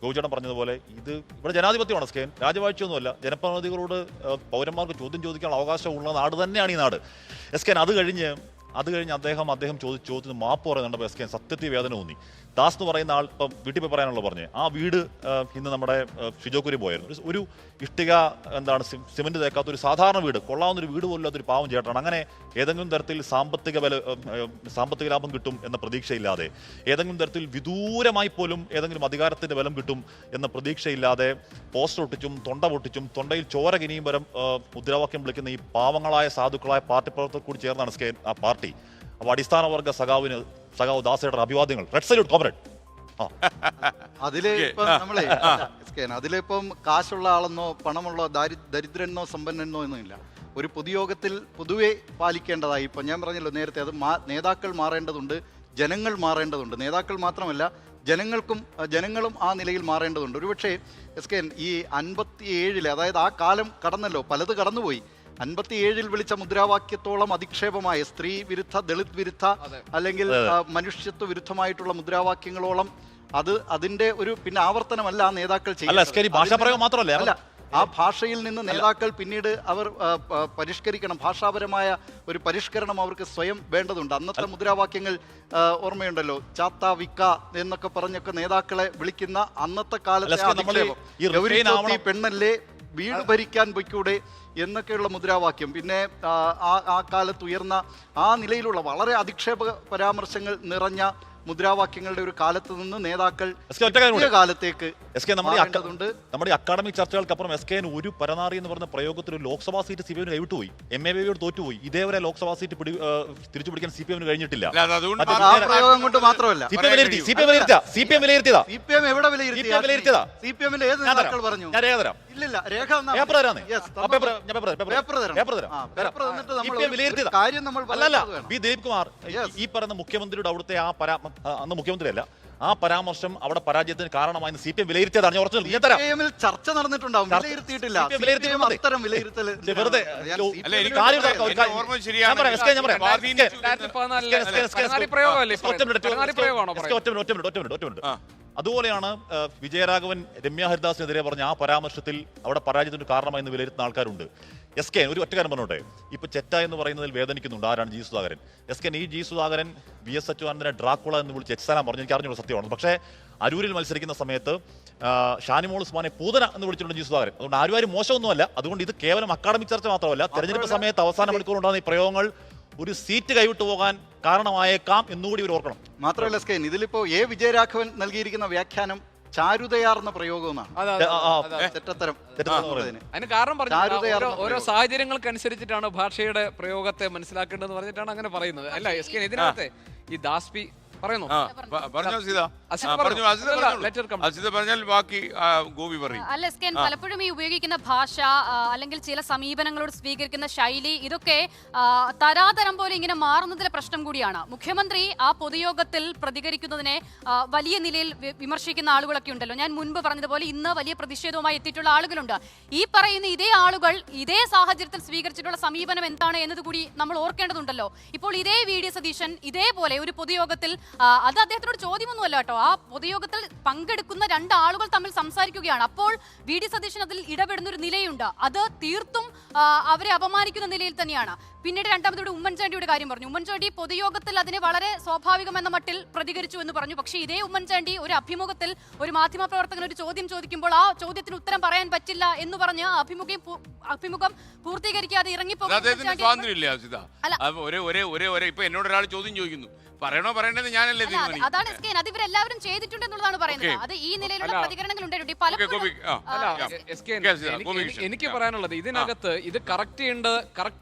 ഗൗചേട്ടൻ പറഞ്ഞതുപോലെ ഇത് ഇവിടെ ജനാധിപത്യമാണ് സ്കേൻ, രാജവാഴ്ചയൊന്നുമല്ല. ജനപ്രതിനിധികളോട് പൗരന്മാർക്ക് ചോദ്യം ചോദിക്കാനുള്ള അവകാശമുള്ള നാട് തന്നെയാണ് ഈ നാട് എസ്കേൻ. അത് കഴിഞ്ഞ് അദ്ദേഹം ചോദിച്ചത് മാപ്പ് പറയുന്നുണ്ട് എസ്കേൻ. സത്യത്തിൽ വേദന തോന്നി. ദാസ് എന്ന് പറയുന്ന ആൾ ഇപ്പം വീട്ടിൽ പോയി പറയാനുള്ള പറഞ്ഞ് ആ വീട് ഇന്ന് നമ്മുടെ ഷിജോക്കുരി പോയായിരുന്നു. ഒരു ഇഷ്ടിക സിമെന്റ് തേക്കാത്ത ഒരു സാധാരണ വീട്, കൊള്ളാവുന്നൊരു വീട് പോലും അതൊരു പാവം ചേട്ടനാണ്. അങ്ങനെ ഏതെങ്കിലും തരത്തിൽ സാമ്പത്തിക ലാഭം കിട്ടും എന്ന പ്രതീക്ഷയില്ലാതെ, ഏതെങ്കിലും തരത്തിൽ വിദൂരമായി പോലും ഏതെങ്കിലും അധികാരത്തിന്റെ ബലം കിട്ടും എന്ന പ്രതീക്ഷയില്ലാതെ പോസ്റ്റർ ഒട്ടിച്ചും തൊണ്ട പൊട്ടിച്ചും തൊണ്ടയിൽ ചോര കിനിയും വരം മുദ്രാവാക്യം വിളിക്കുന്ന ഈ പാവങ്ങളായ സാധുക്കളായ പാർട്ടി പ്രവർത്തകർ കൂടി ചേർന്നാണ് ആ പാർട്ടി. അപ്പോൾ അടിസ്ഥാന വർഗ സഖാവ് ദാസയുടെ അഭിവാദ്യങ്ങൾ. Red salute comrade.
അതിലിപ്പം കാശുള്ള ആളെന്നോ പണമുള്ള ദരിദ്രനെന്നോ സമ്പന്നനോ ഒന്നുമില്ല. ഒരു പൊതുയോഗത്തിൽ പൊതുവെ പാലിക്കേണ്ടതായി ഇപ്പം ഞാൻ പറഞ്ഞല്ലോ നേരത്തെ, അത് നേതാക്കൾ മാറേണ്ടതുണ്ട്, ജനങ്ങൾ മാറേണ്ടതുണ്ട്. നേതാക്കൾ മാത്രമല്ല ജനങ്ങളും ആ നിലയിൽ മാറേണ്ടതുണ്ട്. ഒരുപക്ഷെ എസ്കേൻ ഈ 57 അതായത് ആ കാലം കടന്നല്ലോ, പലത് കടന്നുപോയി. 57 വിളിച്ച മുദ്രാവാക്യത്തോളം അധിക്ഷേപമായ സ്ത്രീ വിരുദ്ധ, ദളിത് വിരുദ്ധ അല്ലെങ്കിൽ മനുഷ്യത്വ വിരുദ്ധമായിട്ടുള്ള മുദ്രാവാക്യങ്ങളോളം അതിന്റെ ഒരു പിന്നെ ആവർത്തനമല്ല ആ നേതാക്കൾ ചെയ്യുന്നത്. ആ ഭാഷയിൽ നിന്ന് നേതാക്കൾ പിന്നീട് അവർ പരിഷ്കരിക്കണം. ഭാഷാപരമായ ഒരു പരിഷ്കരണം അവർക്ക് സ്വയം വേണ്ടതുണ്ട്. അന്നത്തെ മുദ്രാവാക്യങ്ങൾ ഓർമ്മയുണ്ടല്ലോ, ചാത്ത വിക്ക എന്നൊക്കെ പറഞ്ഞൊക്കെ നേതാക്കളെ വിളിക്കുന്ന അന്നത്തെ കാലത്തെ പെണ്ണല്ലേ, വീട് ഭരിക്കാൻ പൊയ്ക്കൂടെ എന്നൊക്കെയുള്ള മുദ്രാവാക്യം. പിന്നെ ആ കാലത്ത് ഉയർന്ന ആ നിലയിലുള്ള വളരെ അധിക്ഷേപ പരാമർശങ്ങൾ നിറഞ്ഞ മുദ്രാവാക്യങ്ങളുടെ ഒരു കാലത്ത് നിന്ന് നേതാക്കൾ കാലത്തേക്ക്
നമ്മുടെ അക്കാഡമിക് ചർച്ചകൾക്കപ്പുറം എസ്കേൻ ഒരു പരനാറി എന്ന് പറഞ്ഞ പ്രയോഗത്തിൽ ഒരു ലോക്സഭാ സീറ്റ് CPM കൈവിട്ടുപോയി. MABയോട് തോറ്റുപോയി. ഇതേവരെ ലോക്സഭാ സീറ്റ് തിരിച്ചു പിടിക്കാൻ CPM കഴിഞ്ഞിട്ടില്ല. ദിലീപ് കുമാർ ഈ പറയുന്ന മുഖ്യമന്ത്രിയുടെ അവിടുത്തെ അന്ന് മുഖ്യമന്ത്രിയല്ല, ആ പരാമർശം അവിടെ പരാജയത്തിന് കാരണമായി CPM വിലയിരുത്തിയതാണ്.
ചർച്ച നടന്നിട്ടുണ്ടാവും,
അതുപോലെയാണ് വിജയരാഘവൻ രമ്യ ഹരിദാസിനെതിരെ പറഞ്ഞ ആ പരാമർശത്തിൽ അവിടെ പരാജയത്തിന് കാരണമായി വിലയിരുത്തുന്ന ആൾക്കാരുണ്ട്. എസ്കേൻ ഒരു ഒറ്റക്കാരൻ പറഞ്ഞോട്ടെ, ഇപ്പൊ ചെറ്റ എന്ന് പറയുന്നതിൽ വേദനിക്കുന്നുണ്ട്. ആരാണ്? ജി സുധാകരൻ. എസ്കേൻ ഈ ജി സുധാകരൻ VS അച്യുതാനന്ദനെ ഡ്രാക്കുള എന്ന് വിളിച്ച് എക്സാലാൻ പറഞ്ഞു. എനിക്ക് അറിഞ്ഞുള്ള സത്യമാണ്. പക്ഷേ അരൂരിൽ മത്സരിക്കുന്ന സമയത്ത് ഷാനിമോൾ ഉസ്മാനെ പൂതന എന്ന് വിളിച്ചിട്ടുണ്ട് ജി സുധാകരൻ. അതുകൊണ്ട് ആരും മോശമൊന്നുമല്ല. അതുകൊണ്ട് ഇത് കേവലം അക്കാഡമിക് ചർച്ച മാത്രമല്ല, തെരഞ്ഞെടുപ്പ് സമയത്ത് അവസാന മണിക്കൂർ ഉണ്ടാകുന്ന ഈ പ്രയോഗങ്ങൾ ഒരു സീറ്റ് കൈവിട്ടു പോകാൻ കാരണമായേക്കാം എന്നുകൂടി ഇവർ ഓർക്കണം.
മാത്രമല്ല എസ്കേൻ, ഇതിലിപ്പോ വിജയരാഘവൻ നൽകിയിരിക്കുന്ന വ്യാഖ്യാനം ചാരുതയാർന്ന പ്രയോഗമാണ്.
അതിന് കാരണം പറഞ്ഞു ഓരോ സാഹചര്യങ്ങൾക്കനുസരിച്ചിട്ടാണ് ഭാഷയുടെ പ്രയോഗത്തെ മനസ്സിലാക്കേണ്ടതെന്ന് പറഞ്ഞിട്ടാണ് അങ്ങനെ പറയുന്നത്. അല്ല എസ്കേൻ, ഇതിനകത്തെ ഈ ദാസ്പി പറയുന്നു.
അല്ല എസ്കേൻ, പലപ്പോഴും ഈ ഉപയോഗിക്കുന്ന ഭാഷ അല്ലെങ്കിൽ ചില സമീപനങ്ങളോട് സ്വീകരിക്കുന്ന ശൈലി ഇതൊക്കെ തരാതരം പോലെ ഇങ്ങനെ മാറുന്നതിലെ പ്രശ്നം കൂടിയാണ്. മുഖ്യമന്ത്രി ആ പൊതുയോഗത്തിൽ പ്രതികരിക്കുന്നതിനെ വലിയ നിലയിൽ വിമർശിക്കുന്ന ആളുകളൊക്കെ ഉണ്ടല്ലോ. ഞാൻ മുൻപ് പറഞ്ഞതുപോലെ ഇന്ന് വലിയ പ്രതിഷേധവുമായി എത്തിയിട്ടുള്ള ആളുകളുണ്ട്. ഈ പറയുന്ന ഇതേ ആളുകൾ ഇതേ സാഹചര്യത്തിൽ സ്വീകരിച്ചിട്ടുള്ള സമീപനം എന്താണ് എന്നത് കൂടി നമ്മൾ ഓർക്കേണ്ടതുണ്ടല്ലോ. ഇപ്പോൾ ഇതേ VD സതീശൻ ഇതേപോലെ ഒരു പൊതുയോഗത്തിൽ, അത് അദ്ദേഹത്തിനോട് ചോദ്യമൊന്നുമല്ല കേട്ടോ, ആ പൊതുയോഗത്തിൽ പങ്കെടുക്കുന്ന 2 ആളുകൾ തമ്മിൽ സംസാരിക്കുകയാണ്. അപ്പോൾ VD സതീശൻ അതിൽ ഇടപെടുന്ന ഒരു നിലയുണ്ട്. അത് തീർത്തും അവരെ അപമാനിക്കുന്ന നിലയിൽ തന്നെയാണ്. പിന്നീട് രണ്ടാമതോടെ ഉമ്മൻചാണ്ടിയുടെ കാര്യം പറഞ്ഞു. ഉമ്മൻചാണ്ടി പൊതുയോഗത്തിൽ അതിന് വളരെ സ്വാഭാവികമെന്ന മട്ടിൽ പ്രതികരിച്ചു എന്ന് പറഞ്ഞു. പക്ഷേ ഇതേ ഉമ്മൻചാണ്ടി ഒരു അഭിമുഖത്തിൽ ഒരു മാധ്യമപ്രവർത്തകൻ ഒരു ചോദ്യം ചോദിക്കുമ്പോൾ ആ ചോദ്യത്തിന് ഉത്തരം പറയാൻ പറ്റില്ല എന്ന് പറഞ്ഞ് അഭിമുഖം പൂർത്തീകരിക്കാതെ
ഇപ്പൊ എന്നോട് ഒരാൾ ചോദ്യം ചോദിക്കുന്നു, പറയണോ പറയണ്ടെന്ന് ഞാനല്ലേ തീരുമാനിക്കും.
അതാണ് സ്കെയിൻ, അത് ഇവരെല്ലാവരും ചെയ്തിട്ടുണ്ട് എന്നുള്ളതാണ് പറയുന്നത്. അത് ഈ നിലയിലുള്ള പ്രതികരണങ്ങൾ ഉണ്ടായിട്ടുണ്ട് പലപ്പോഴും.
എനിക്ക് പറയാനുള്ളത് ഇതിനകത്ത് ഇത് കറക്റ്റ്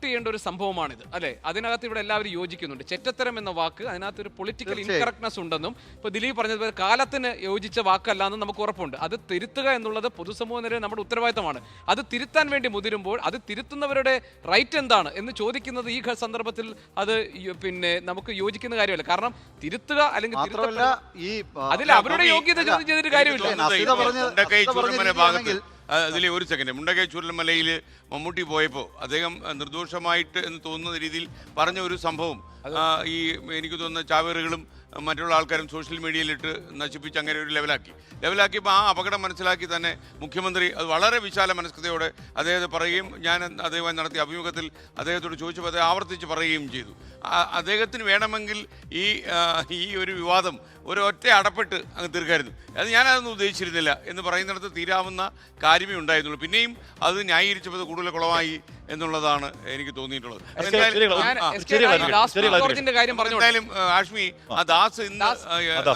ചെയ്യേണ്ട ഒരു സംഭവമാണിത് അല്ലെ. അതിനകത്ത് ഇവിടെ എല്ലാവരും യോജിക്കുന്നുണ്ട്. ചെറ്റത്തരം എന്ന വാക്ക് അതിനകത്ത് ഒരു പൊളിറ്റിക്കൽ ഇൻകറക്ട്നെസ് ഉണ്ടെന്നും ഇപ്പൊ ദിലീപ് പറഞ്ഞതുപോലെ കാലത്തിന് യോജിച്ച വാക്കല്ല എന്നും നമുക്ക് ഉറപ്പുണ്ട്. അത് തിരുത്തുക എന്നുള്ളത് പൊതുസമൂഹത്തിന് നമ്മുടെ ഉത്തരവാദിത്തമാണ്. അത് തിരുത്താൻ വേണ്ടി മുതിരുമ്പോൾ അത് തിരുത്തുന്നവരുടെ റൈറ്റ് എന്താണ് എന്ന് ചോദിക്കുന്നത് ഈ സന്ദർഭത്തിൽ അത് പിന്നെ നമുക്ക് യോജിക്കുന്ന കാര്യമല്ല. കാരണം തിരുത്തുക അല്ലെങ്കിൽ അതിൽ അവരുടെ യോഗ്യത ചോദ്യം ചെയ്തിട്ട് കാര്യമില്ല.
അതിലെ ഒരു സെക്കൻഡ്, മുണ്ടക്കൈ ചൂരൽമലയിൽ മമ്മൂട്ടി പോയപ്പോൾ അദ്ദേഹം നിർദോഷമായിട്ട് എന്ന് തോന്നുന്ന രീതിയിൽ പറഞ്ഞ ഒരു സംഭവം ഈ എനിക്ക് തോന്നുന്ന ചാവേറുകളും മറ്റുള്ള ആൾക്കാരും സോഷ്യൽ മീഡിയയിലിട്ട് നശിപ്പിച്ച് അങ്ങനെ ഒരു ലെവലാക്കിയപ്പോൾ ആ അപകടം മനസ്സിലാക്കി തന്നെ മുഖ്യമന്ത്രി അത് വളരെ വിശാല മനസ്കതയോടെ അദ്ദേഹത്തെ പറയുകയും ഞാൻ അദ്ദേഹമായി നടത്തിയ അഭിമുഖത്തിൽ അദ്ദേഹത്തോട് ചോദിച്ചപ്പോൾ അദ്ദേഹം ആവർത്തിച്ച് പറയുകയും ചെയ്തു. അദ്ദേഹത്തിന് വേണമെങ്കിൽ ഈ ഒരു വിവാദം ഒരൊറ്റ അടപ്പെട്ട് അങ്ങ് തീർക്കായിരുന്നു. അത് ഞാനതൊന്നും ഉദ്ദേശിച്ചിരുന്നില്ല എന്ന് പറയുന്നിടത്ത് തീരാവുന്ന കാര്യമേ ഉണ്ടായിരുന്നുള്ളൂ. പിന്നെയും അത് ന്യായീകരിച്ചപ്പോൾ കൂടുതൽ കുളമായി എന്നുള്ളതാണ് എനിക്ക് തോന്നിയിട്ടുള്ളത്. എന്തായാലും ആഷ്മി, ആ ദാസ് ഇന്ന്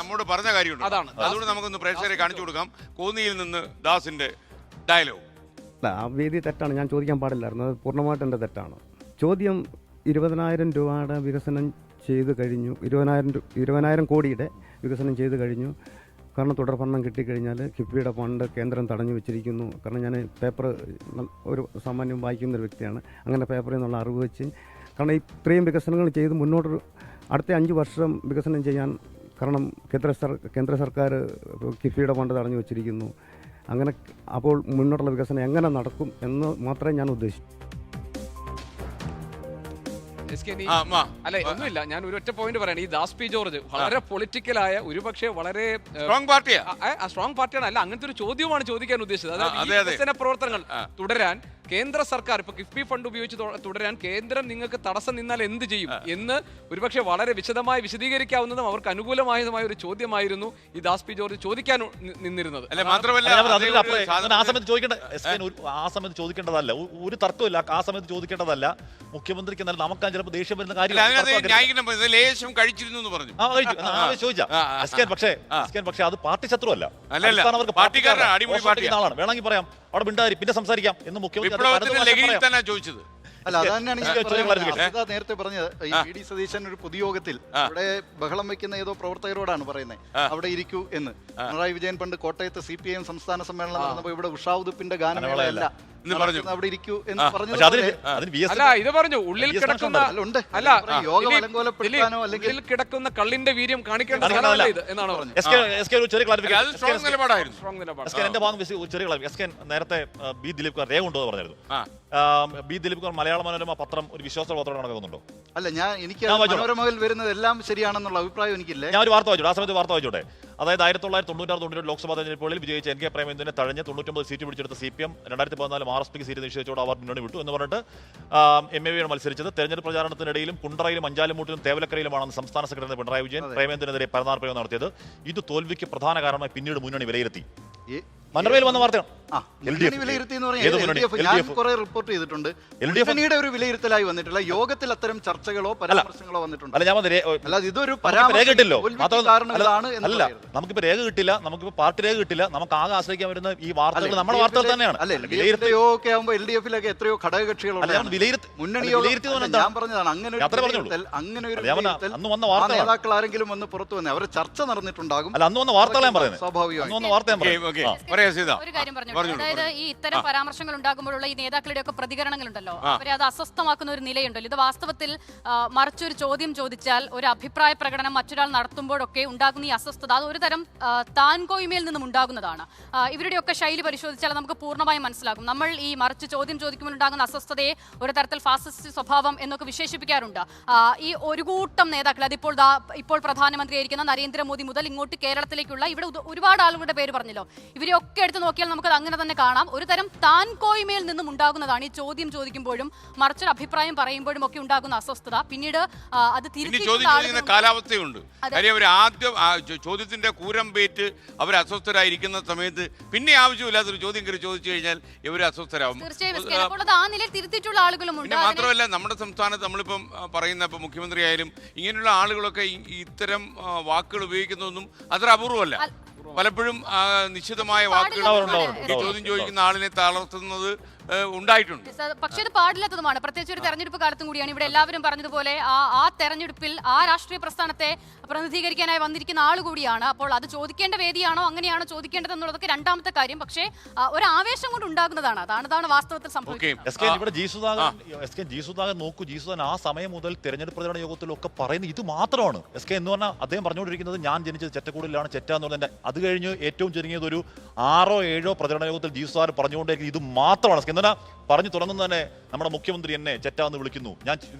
നമ്മോട് പറഞ്ഞ കാര്യമുണ്ട്, അതുകൊണ്ട് നമുക്കൊന്ന് പ്രേക്ഷകരെ കാണിച്ചു കൊടുക്കാം. കോന്നിയിൽ നിന്ന് ദാസിന്റെ ഡയലോഗ്.
ആ വേദി തെറ്റാണ്, ഞാൻ ചോദിക്കാൻ പാടില്ലായിരുന്നു, അത് പൂർണ്ണമായിട്ട് എൻ്റെ തെറ്റാണ്. ചോദ്യം 20,000 രൂപയുടെ വികസനം ചെയ്ത് കഴിഞ്ഞു, 20,000 കോടിയുടെ വികസനം ചെയ്ത് കഴിഞ്ഞു. കാരണം തുടർഭരണം കിട്ടിക്കഴിഞ്ഞാൽ കിഫ്ബിയുടെ ഫണ്ട് കേന്ദ്രം തടഞ്ഞു വെച്ചിരിക്കുന്നു. കാരണം ഞാൻ പേപ്പർ ഒരു സാമാന്യം വായിക്കുന്നൊരു വ്യക്തിയാണ്. അങ്ങനെ പേപ്പറിൽ നിന്നുള്ള അറിവ് വെച്ച്, കാരണം ഇത്രയും വികസനങ്ങൾ ചെയ്ത് മുന്നോട്ട് അടുത്ത 5 വർഷം വികസനം ചെയ്യാൻ, കാരണം കേന്ദ്ര സർക്കാർ കിഫ്ബിയുടെ ഫണ്ട് തടഞ്ഞു വെച്ചിരിക്കുന്നു. അങ്ങനെ അപ്പോൾ മുന്നോട്ടുള്ള വികസനം എങ്ങനെ നടക്കും എന്ന് മാത്രമേ ഞാൻ ഉദ്ദേശിച്ചു.
അല്ലെ ഒന്നുമില്ല, ഞാൻ ഒരു ഒറ്റ പോയിന്റ് പറയണം. ഈ ദാസ് പി ജോർജ് വളരെ പൊളിറ്റിക്കലായ ഒരുപക്ഷെ വളരെ സ്ട്രോങ് പാർട്ടിയാണ്. അല്ല, അങ്ങനത്തെ ഒരു ചോദ്യമാണ് ചോദിക്കാൻ ഉദ്ദേശിച്ചത്. അതായത് വികസന പ്രവർത്തനങ്ങൾ തുടരാൻ കേന്ദ്ര സർക്കാർ ഇപ്പൊ കിഫ്ബി ഫണ്ട് ഉപയോഗിച്ച് തുടരാൻ കേന്ദ്രം നിങ്ങൾക്ക് തടസ്സം നിന്നാൽ എന്ത് ചെയ്യും എന്ന് ഒരുപക്ഷെ വളരെ വിശദമായി വിശദീകരിക്കാവുന്നതും അവർക്ക് അനുകൂലമായതുമായ ഒരു ചോദ്യമായിരുന്നു ഈ ദാസ് പി ജോർജ് ചോദിക്കാൻ നിന്നിരുന്നത്.
ആ സമയത്ത് ചോദിക്കേണ്ടതല്ല, ഒരു തർക്കമില്ല. ആ സമയത്ത് ചോദിക്കേണ്ടതല്ല. മുഖ്യമന്ത്രിക്ക് എന്നാൽ നമുക്ക് ചിലപ്പോൾ ദേഷ്യം വരുന്ന കാര്യം പക്ഷേ അത് പാർട്ടി ശത്രുവല്ല, വേണമെങ്കിൽ പറയാം അവിടെ മിണ്ടാരി പിന്നെ സംസാരിക്കാം എന്ന് മുഖ്യമന്ത്രി
ചോദിച്ചത്.
അല്ല, അത് തന്നെയാണ് നേരത്തെ പറഞ്ഞത്. ഈ വി.ഡി. സതീശൻ ഒരു പൊതുയോഗത്തിൽ അവിടെ ബഹളം വെക്കുന്ന ഏതോ പ്രവർത്തകരോടാണ് പറയുന്നത് അവിടെ ഇരിക്കൂ എന്ന്. പിണറായി വിജയൻ പണ്ട് കോട്ടയത്ത് CPIM സംസ്ഥാന സമ്മേളനം നടന്നപ്പോൾ ഇവിടെ ഉഷാവുദ്ദിന്റെ ഗാനമേളയല്ല അവിടെ ഇരിക്കൂ എന്ന് പറഞ്ഞു.
ഇത് പറഞ്ഞു ഉള്ളിൽ കിടക്കുന്ന ഉള്ളിൽ കിടക്കുന്ന കള്ളിന്റെ വീര്യം കാണിക്കേണ്ട എന്നാണ്
നേരത്തെ ബി ദിലീപ് കുമാർ രേഖ ഉണ്ടോ എന്ന് പറഞ്ഞിരുന്നു. ബി ദിലീപ് കുമാർ മലയാള മനോരമ പത്രം ഒരു വിശ്വാസ പത്രം നടക്കുന്നുണ്ടോ?
അല്ല, എനിക്ക് മനോരമയിൽ വരുന്നതെല്ലാം ശരിയാണെന്നുള്ള അഭിപ്രായം എനിക്കില്ല.
ഞാൻ ഒരു വാർത്ത വായിച്ചോട്ടെ, ആ സമയത്ത് വാർത്ത വായിച്ചോട്ടെ. അതായത് 1996-97 ലോക്സഭാ തെരഞ്ഞെടുപ്പുകളിൽ വിജയിച്ച NK പ്രേമചന്ദ്രനെ തഴഞ്ഞ് 99 സീറ്റ് പിടിച്ചെടുത്ത CPM 2014 RSPക്ക് സീറ്റ് നിശ്ചയിച്ചോട് അവർ മുന്നണി വിട്ടു എന്ന് പറഞ്ഞിട്ട് MAV മത്സരിച്ചത്. തെരഞ്ഞെടുപ്പ് പ്രചാരണത്തിനിടയിലും കുണ്ടറയിലും അഞ്ചാലുമൂട്ടിലും തേവലക്കരയിലുമാണ് സംസ്ഥാന സെക്രട്ടറി പിണറായി വിജയൻ പ്രേമചന്ദ്രനെതിരെ പരനാർ പ്രയോഗം നടത്തിയത്. ഇത് തോൽവിക്ക് പ്രധാന കാരണമായി പിന്നീട് മുന്നണി വിലയിരുത്തി. മനോരമയിൽ വന്ന വാർത്തയാണ്.
റിപ്പോർട്ട് ചെയ്തിട്ടുണ്ട്. മുന്നണിയുടെ ഒരു വിലയിരുത്തലായി വന്നിട്ടില്ല. യോഗത്തിൽ അത്തരം ചർച്ചകളോ പരാമർശങ്ങളോ വന്നിട്ടുണ്ട്. ഇതൊരു
അല്ല, നമുക്കിപ്പോ രേഖ കിട്ടില്ല, നമുക്കിപ്പോ പാർട്ടി രേഖ കിട്ടില്ല, നമുക്ക് ആകെ ആശ്രയിക്കാൻ വരുന്ന ഈ വാർത്തകൾ നമ്മുടെ വാർത്തകൾ തന്നെയാണ്.
LDF-ഒക്കെ ആകുമ്പോൾ LDF-ലൊക്കെ എത്രയോ ഘടകകക്ഷികളുണ്ട്. മുന്നണി ഞാൻ പറഞ്ഞതാണ് അങ്ങനെ നേതാക്കൾ ആരെങ്കിലും വന്ന് പുറത്തു വന്നേ അവരെ ചർച്ച നടന്നിട്ടുണ്ടാകും.
അന്ന് വന്ന വാർത്തകളാണ് പറയുന്നത്.
സ്വാഭാവികമായി
ഒരു കാര്യം പറഞ്ഞു. അതായത് ഈ ഇത്തരം പരാമർശങ്ങൾ ഉണ്ടാകുമ്പോഴുള്ള ഈ നേതാക്കളുടെ ഒക്കെ പ്രതികരണങ്ങൾ ഉണ്ടല്ലോ, അവരെ അത് അസ്വസ്ഥമാക്കുന്ന ഒരു നിലയുണ്ടല്ലോ. ഇത് വാസ്തവത്തിൽ മറിച്ചൊരു ചോദ്യം ചോദിച്ചാൽ ഒരു അഭിപ്രായ പ്രകടനം മറ്റൊരാൾ നടത്തുമ്പോഴൊക്കെ ഉണ്ടാകുന്ന ഈ അസ്വസ്ഥത അത് ഒരു തരം താൻകോയ്മയിൽ നിന്നും ഉണ്ടാകുന്നതാണ്. ഇവരുടെയൊക്കെ ശൈലി പരിശോധിച്ചാൽ നമുക്ക് പൂർണ്ണമായും മനസ്സിലാകും. നമ്മൾ ഈ മറിച്ച് ചോദ്യം ചോദിക്കുമ്പോൾ ഉണ്ടാകുന്ന അസ്വസ്ഥതയെ ഒരു തരത്തിൽ ഫാസിസ്റ്റ് സ്വഭാവം എന്നൊക്കെ വിശേഷിപ്പിക്കാറുണ്ട്. ഈ ഒരു കൂട്ടം നേതാക്കൾ, അതിപ്പോൾ ഇപ്പോൾ പ്രധാനമന്ത്രിയായിരിക്കുന്ന നരേന്ദ്രമോദി മുതൽ ഇങ്ങോട്ട് കേരളത്തിലേക്കുള്ള ഇവിടെ ഒരുപാട് ആളുകളുടെ പേര് പറഞ്ഞല്ലോ, ഇവരെയൊക്കെ എടുത്ത് നോക്കിയാൽ നമുക്ക് അങ്ങനെ തന്നെ കാണാം. ഒരു തരം താൻ കോയ്മയിൽ നിന്നും ഉണ്ടാകുന്നതാണ് ഈ ചോദ്യം ചോദിക്കുമ്പോഴും മറിച്ചൊരു അഭിപ്രായം പറയുമ്പോഴും ഒക്കെ ഉണ്ടാകുന്ന അസ്വസ്ഥത. പിന്നീട് അത്
തിരിച്ചു കാലാവസ്ഥയുണ്ട്. കാര്യം അവർ ആദ്യം ചോദ്യത്തിന്റെ കൂരമ്പേറ്റ് അവർ അസ്വസ്ഥരായിരിക്കുന്ന സമയത്ത് പിന്നെ ആവശ്യമില്ലാത്തൊരു ചോദ്യം കയറി ചോദിച്ചു കഴിഞ്ഞാൽ ഇവർ അസ്വസ്ഥരാകും.
ആ നിലയിൽ തിരുത്തിയിട്ടുള്ള ആളുകളും ഉണ്ട്.
മാത്രമല്ല നമ്മുടെ സംസ്ഥാനത്ത് നമ്മളിപ്പം പറയുന്ന ഇപ്പം മുഖ്യമന്ത്രി ആയാലും ഇങ്ങനെയുള്ള ആളുകളൊക്കെ ഇത്തരം വാക്കുകൾ ഉപയോഗിക്കുന്നതൊന്നും അത്ര അപൂർവമല്ല. പലപ്പോഴും നിശ്ചിതമായ വാക്കുകൾ ചോദ്യം ചോദിക്കുന്ന ആളിനെ തളർത്തുന്നത് ഉണ്ടായിട്ടുണ്ട്.
പക്ഷേ ഇത് പാടില്ലാത്തതുമാണ്. പ്രത്യേകിച്ച് ഒരു തെരഞ്ഞെടുപ്പ് കാലത്തും കൂടിയാണ്. ഇവിടെ എല്ലാവരും പറഞ്ഞതുപോലെ ആ തെരഞ്ഞെടുപ്പിൽ ആ രാഷ്ട്രീയ പ്രസ്ഥാനത്തെ പ്രതിനിധീകരിക്കാനായി വന്നിരിക്കുന്ന ആൾ കൂടിയാണ്. അപ്പോൾ അത് ചോദിക്കേണ്ട വേദിയാണോ അങ്ങനെയാണോ ചോദിക്കേണ്ടത് എന്നുള്ളതൊക്കെ രണ്ടാമത്തെ കാര്യം. പക്ഷേ ഒരു ആവേശം കൊണ്ട് ഉണ്ടാകുന്നതാണ്. അതാണ് വാസ്തവത്തിൽ സംഭവിക്കുന്നത്.
ജി സുധാകരൻ നോക്കൂ, ജി സുധാകരൻ ആ സമയം മുതൽ തെരഞ്ഞെടുപ്പ് പ്രചരണ യോഗത്തിലൊക്കെ പറയുന്നത് ഇത് മാത്രമാണ്. എസ് കെ എന്ന് പറഞ്ഞാൽ അദ്ദേഹം പറഞ്ഞുകൊണ്ടിരിക്കുന്നത് ഞാൻ ജനിച്ചത് ചെറ്റക്കൂടിലാണ്, ചെറ്റ എന്നുള്ളതിന്റെ അത് കഴിഞ്ഞ് ഏറ്റവും ചുരുങ്ങിയത് ഒരു 6 or 7 പ്രചരണ യോഗത്തിൽ ജി സുധാകരൻ പറഞ്ഞുകൊണ്ടിരിക്കുന്നത് ഇത് മാത്രമാണ്. എന്നാൽ പറഞ്ഞു തുടങ്ങുന്നത് തന്നെ നമ്മുടെ മുഖ്യമന്ത്രി എന്നെ ചെറ്റ എന്ന് വിളിക്കുന്നു,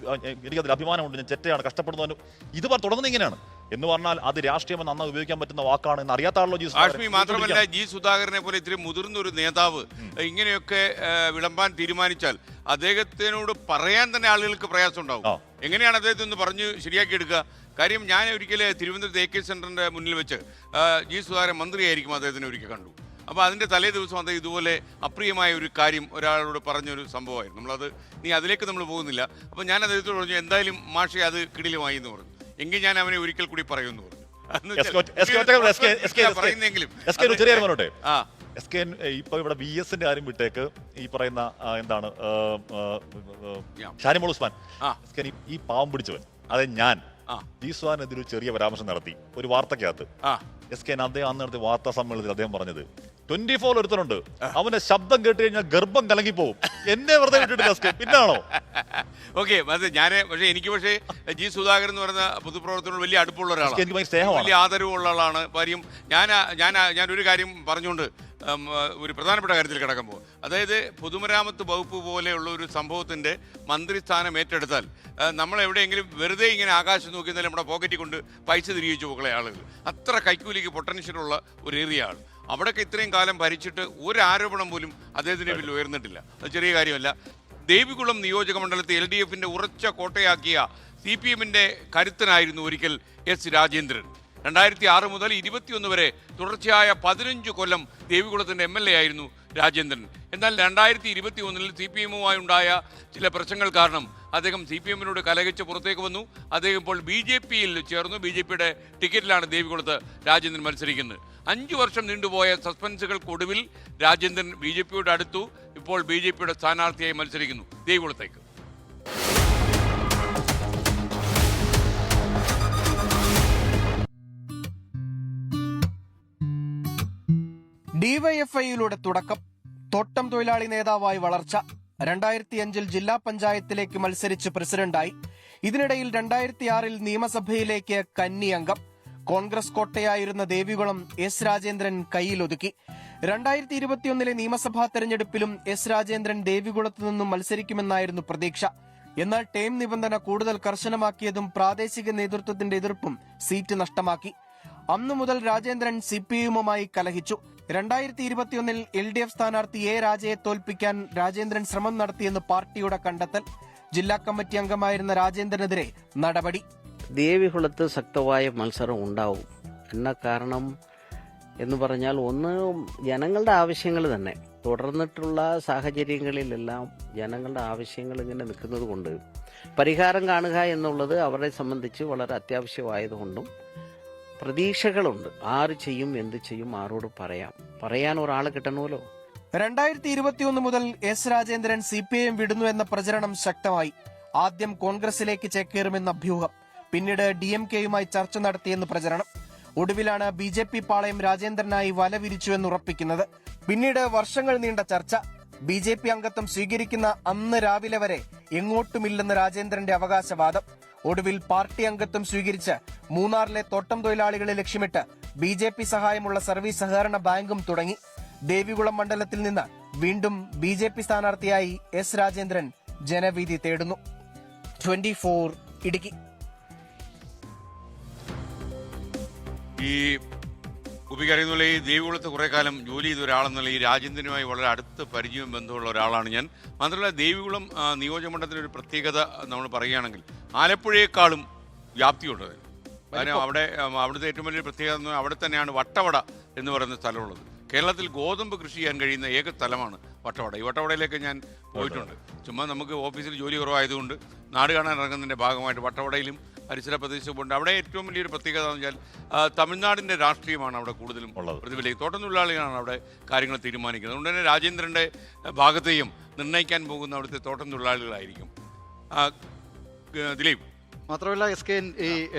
എനിക്കതിൽ അഭിമാനമുണ്ട്, ഞാൻ ചെറ്റയാണ്, കഷ്ടപ്പെടുന്നതിന് ഇത് തുടങ്ങുന്നത് ഇങ്ങനെയാണ് എന്ന് പറഞ്ഞാൽ അത് രാഷ്ട്രീയം നന്നായി ഉപയോഗിക്കാൻ പറ്റുന്ന വാക്കാണ് എന്ന് അറിയാത്താണല്ലോ ജി സുധാകരൻ.
മാത്രമല്ല ജി സുധാകരനെ പോലെ ഇത്രയും മുതിർന്ന ഒരു നേതാവ് ഇങ്ങനെയൊക്കെ വിളമ്പാൻ തീരുമാനിച്ചാൽ അദ്ദേഹത്തിനോട് പറയാൻ തന്നെ ആളുകൾക്ക് പ്രയാസം ഉണ്ടാവും. എങ്ങനെയാണ് അദ്ദേഹത്തെ ഒന്ന് പറഞ്ഞ് ശരിയാക്കി എടുക്കുക? കാര്യം ഞാൻ ഒരിക്കൽ തിരുവനന്തപുരത്ത് AK സെന്ററിന്റെ മുന്നിൽ വെച്ച് ജി സുധാകരൻ മന്ത്രിയായിരിക്കും അദ്ദേഹത്തിനെ ഒരിക്കൽ കണ്ടു. അപ്പോൾ അതിൻ്റെ തലേ ദിവസം അദ്ദേഹം ഇതുപോലെ അപ്രിയമായ ഒരു കാര്യം ഒരാളോട് പറഞ്ഞൊരു സംഭവമായിരുന്നു. നമ്മളത് അതിലേക്ക് നമ്മൾ പോകുന്നില്ല. അപ്പോൾ ഞാൻ അദ്ദേഹത്തോട് പറഞ്ഞു എന്തായാലും മാഷെ അത് കിടിലമായി എന്ന് പറഞ്ഞു. എങ്കിൽ ഞാൻ അവനെ ഒരിക്കൽ കൂടി പറയുമെന്ന് പറഞ്ഞു.
ഇപ്പൊ ഇവിടെ VS-ന്റെ കാര്യം വിട്ടേക്ക്, ഈ പറയുന്ന എന്താണ് ഷാനിമോൾ ഉസ്മാൻ, ഈ പാവം പിടിച്ചവൻ അതെ ഞാൻ ജി സുധാകരനെതിരെ ഒരു ചെറിയ പരാമർശം നടത്തി ഒരു വാർത്തക്കകത്ത്. അദ്ദേഹം അന്ന് നടത്തിയ വാർത്താ സമ്മേളനത്തിൽ അദ്ദേഹം പറഞ്ഞത് 24 ഒരുത്തനുണ്ട്, അവന്റെ ശബ്ദം കേട്ട് കഴിഞ്ഞാൽ ഗർഭം കലങ്ങിപ്പോവും, എന്നെ വെറുതെ വിട്ടിട്ട് പിന്നാണോ?
ഓക്കെ, പക്ഷേ എനിക്ക് ജി സുധാകരൻ എന്ന് പറയുന്ന പൊതുപ്രവർത്തനോട് വലിയ അടുപ്പമുള്ള ഒരാളാണ്, വലിയ ആദരവുള്ള ആളാണ്. കാര്യം ഞാനൊരു കാര്യം പറഞ്ഞുകൊണ്ട് ഒരു പ്രധാനപ്പെട്ട കാര്യത്തിൽ കിടക്കുമ്പോൾ, അതായത് പൊതുമരാമത്ത് വകുപ്പ് പോലെയുള്ള ഒരു സംഭവത്തിൻ്റെ മന്ത്രിസ്ഥാനം ഏറ്റെടുത്താൽ നമ്മൾ എവിടെയെങ്കിലും വെറുതെ ഇങ്ങനെ ആകാശം നോക്കിയാൽ നമ്മുടെ പോക്കറ്റിൽ കൊണ്ട് പൈസ തിരികെ പോകുന്ന ആളുകൾ, അത്ര കൈക്കൂലിക്ക് പൊട്ടൻഷ്യലുള്ള ഒരു ഏരിയ ആണ്. അവിടെയൊക്കെ ഇത്രയും കാലം ഭരിച്ചിട്ട് ഒരു ആരോപണം പോലും അദ്ദേഹത്തിൻ്റെ പേരിൽ ഉയർന്നിട്ടില്ല. അത് ചെറിയ കാര്യമല്ല. ദേവികുളം നിയോജക മണ്ഡലത്തെ LDF-ന്റെ ഉറച്ച കോട്ടയാക്കിയ CPM-ന്റെ കരുത്തനായിരുന്നു ഒരിക്കൽ S. രാജേന്ദ്രൻ. 2006 മുതൽ 2021 വരെ തുടർച്ചയായ 15 കൊല്ലം ദേവികുളത്തിൻ്റെ MLA ആയിരുന്നു രാജേന്ദ്രൻ. എന്നാൽ 2021 CPM-മായി ഉണ്ടായ ചില പ്രശ്നങ്ങൾ കാരണം അദ്ദേഹം CPM-നോട് കലഹിച്ച് പുറത്തേക്ക് വന്നു. അദ്ദേഹം ഇപ്പോൾ BJP-യിൽ ചേർന്നു. BJP-യുടെ ടിക്കറ്റിലാണ് ദേവികുളത്ത് രാജേന്ദ്രൻ മത്സരിക്കുന്നത്. 5 വർഷം നീണ്ടുപോയ സസ്പെൻസുകൾക്കൊടുവിൽ രാജേന്ദ്രൻ BJP-യോട് അടുത്തു. ഇപ്പോൾ BJP-യുടെ സ്ഥാനാർത്ഥിയായി മത്സരിക്കുന്നു ദേവികുളത്തേക്ക്.
DYFI-യിലൂടെ തുടക്കം, തോട്ടം തൊഴിലാളി നേതാവായി വളർച്ച, 2005 ജില്ലാ പഞ്ചായത്തിലേക്ക് മത്സരിച്ച് പ്രസിഡന്റായി. ഇതിനിടയിൽ 2006 നിയമസഭയിലേക്ക് കന്നി അംഗം. കോൺഗ്രസ് കോട്ടയായിരുന്ന ദേവികുളം S. രാജേന്ദ്രൻ കൈയിലൊതുക്കി. 2021 നിയമസഭാ തെരഞ്ഞെടുപ്പിലും S. രാജേന്ദ്രൻ ദേവികുളത്തു നിന്നും മത്സരിക്കുമെന്നായിരുന്നു പ്രതീക്ഷ. എന്നാൽ ടേം നിബന്ധന കൂടുതൽ കർശനമാക്കിയതും പ്രാദേശിക നേതൃത്വത്തിന്റെ എതിർപ്പും സീറ്റ് നഷ്ടമാക്കി. അന്നു മുതൽ രാജേന്ദ്രൻ CPM-യുമായി കലഹിച്ചു. 2021 LDF സ്ഥാനാർത്ഥി A. രാജയെ തോൽപ്പിക്കാൻ രാജേന്ദ്രൻ ശ്രമം നടത്തിയെന്ന് പാർട്ടിയുടെ കണ്ടെത്തൽ. ജില്ലാ കമ്മിറ്റി അംഗമായിരുന്ന രാജേന്ദ്രനെതിരെ നടപടി.
ദേവികുളത്ത് ശക്തമായ മത്സരം ഉണ്ടാവും എന്ന കാരണം എന്ന് പറഞ്ഞാൽ, ഒന്ന് ജനങ്ങളുടെ ആവശ്യങ്ങൾ തന്നെ തുടർന്നിട്ടുള്ള സാഹചര്യങ്ങളിലെല്ലാം ജനങ്ങളുടെ ആവശ്യങ്ങൾ ഇങ്ങനെ നിൽക്കുന്നത് കൊണ്ട് പരിഹാരം കാണുക എന്നുള്ളത് അവരെ സംബന്ധിച്ച് വളരെ അത്യാവശ്യമായതുകൊണ്ടും പ്രതീക്ഷകളുണ്ട്. ആര് ചെയ്യും, എന്ത് ചെയ്യും, ആരോട് പറയാൻ ഒരാൾ കിട്ടണമല്ലോ.
2021 മുതൽ S. രാജേന്ദ്രൻ CPM വിടുന്നു എന്ന പ്രചരണം ശക്തമായി. ആദ്യം കോൺഗ്രസിലേക്ക് ചേക്കേറുമെന്ന അഭ്യൂഹം, പിന്നീട് DMK-യുമായി ചർച്ച നടത്തിയെന്ന് പ്രചരണം. ഒടുവിലാണ് BJP പാളയം രാജേന്ദ്രനായി വല വിരിച്ചുവെന്ന് ഉറപ്പിക്കുന്നത്. പിന്നീട് വർഷങ്ങൾ നീണ്ട ചർച്ച. BJP അംഗത്വം സ്വീകരിക്കുന്ന അന്ന് രാവിലെ വരെ എങ്ങോട്ടുമില്ലെന്ന് രാജേന്ദ്രന്റെ അവകാശവാദം. ഒടുവിൽ പാർട്ടി അംഗത്വം സ്വീകരിച്ച് മൂന്നാറിലെ തോട്ടം തൊഴിലാളികളെ ലക്ഷ്യമിട്ട് BJP സഹായമുള്ള സർവീസ് സഹകരണ ബാങ്കും തുടങ്ങി. ദേവികുളം മണ്ഡലത്തിൽ നിന്ന് വീണ്ടും BJP സ്ഥാനാർത്ഥിയായി S. രാജേന്ദ്രൻ ജനവിധി തേടുന്നു. 24 ഇടുക്കി.
ഈ ഗോപിക്ക് അറിയുന്ന പോലെ ഈ ദേവികുളത്ത് കുറേ കാലം ജോലി ചെയ്ത ഒരാളെന്നുള്ള ഈ രാജേന്ദ്രനുമായി വളരെ അടുത്ത പരിചയവും ബന്ധമുള്ള ഒരാളാണ് ഞാൻ. മാത്രമല്ല ദേവികുളം നിയോജകമണ്ഡലത്തിൻ്റെ ഒരു പ്രത്യേകത നമ്മൾ പറയുകയാണെങ്കിൽ ആലപ്പുഴയെക്കാളും വ്യാപ്തിയുള്ളത്. കാരണം അവിടുത്തെ ഏറ്റവും വലിയൊരു പ്രത്യേകത അവിടെ തന്നെയാണ് വട്ടവട എന്ന് പറയുന്ന സ്ഥലമുള്ളത്. കേരളത്തിൽ ഗോതമ്പ് കൃഷി ചെയ്യാൻ കഴിയുന്ന ഏക സ്ഥലമാണ് വട്ടവട. ഈ വട്ടവടയിലേക്ക് ഞാൻ പോയിട്ടുണ്ട്. ചുമ്മാ നമുക്ക് ഓഫീസിൽ ജോലി കുറവായതുകൊണ്ട് നാട് കാണാൻ ഇറങ്ങുന്നതിൻ്റെ ഭാഗമായിട്ട് വട്ടവടയിലും പരിസര പ്രദേശമുണ്ട്. അവിടെ ഏറ്റവും വലിയൊരു പ്രത്യേകത എന്ന് വെച്ചാൽ തമിഴ്നാടിൻ്റെ രാഷ്ട്രീയമാണ് അവിടെ കൂടുതലും പ്രതിഫലിക്കുന്നത്. തോട്ടം തൊഴിലാളികളാണ് അവിടെ കാര്യങ്ങൾ തീരുമാനിക്കുന്നത്. അതുകൊണ്ട് തന്നെ രാജേന്ദ്രൻ്റെ ഭാഗത്തെയും നിർണ്ണയിക്കാൻ പോകുന്ന അവിടുത്തെ തോട്ടം തൊഴിലാളികളായിരിക്കും. ദിലീപ്,
മാത്രമല്ല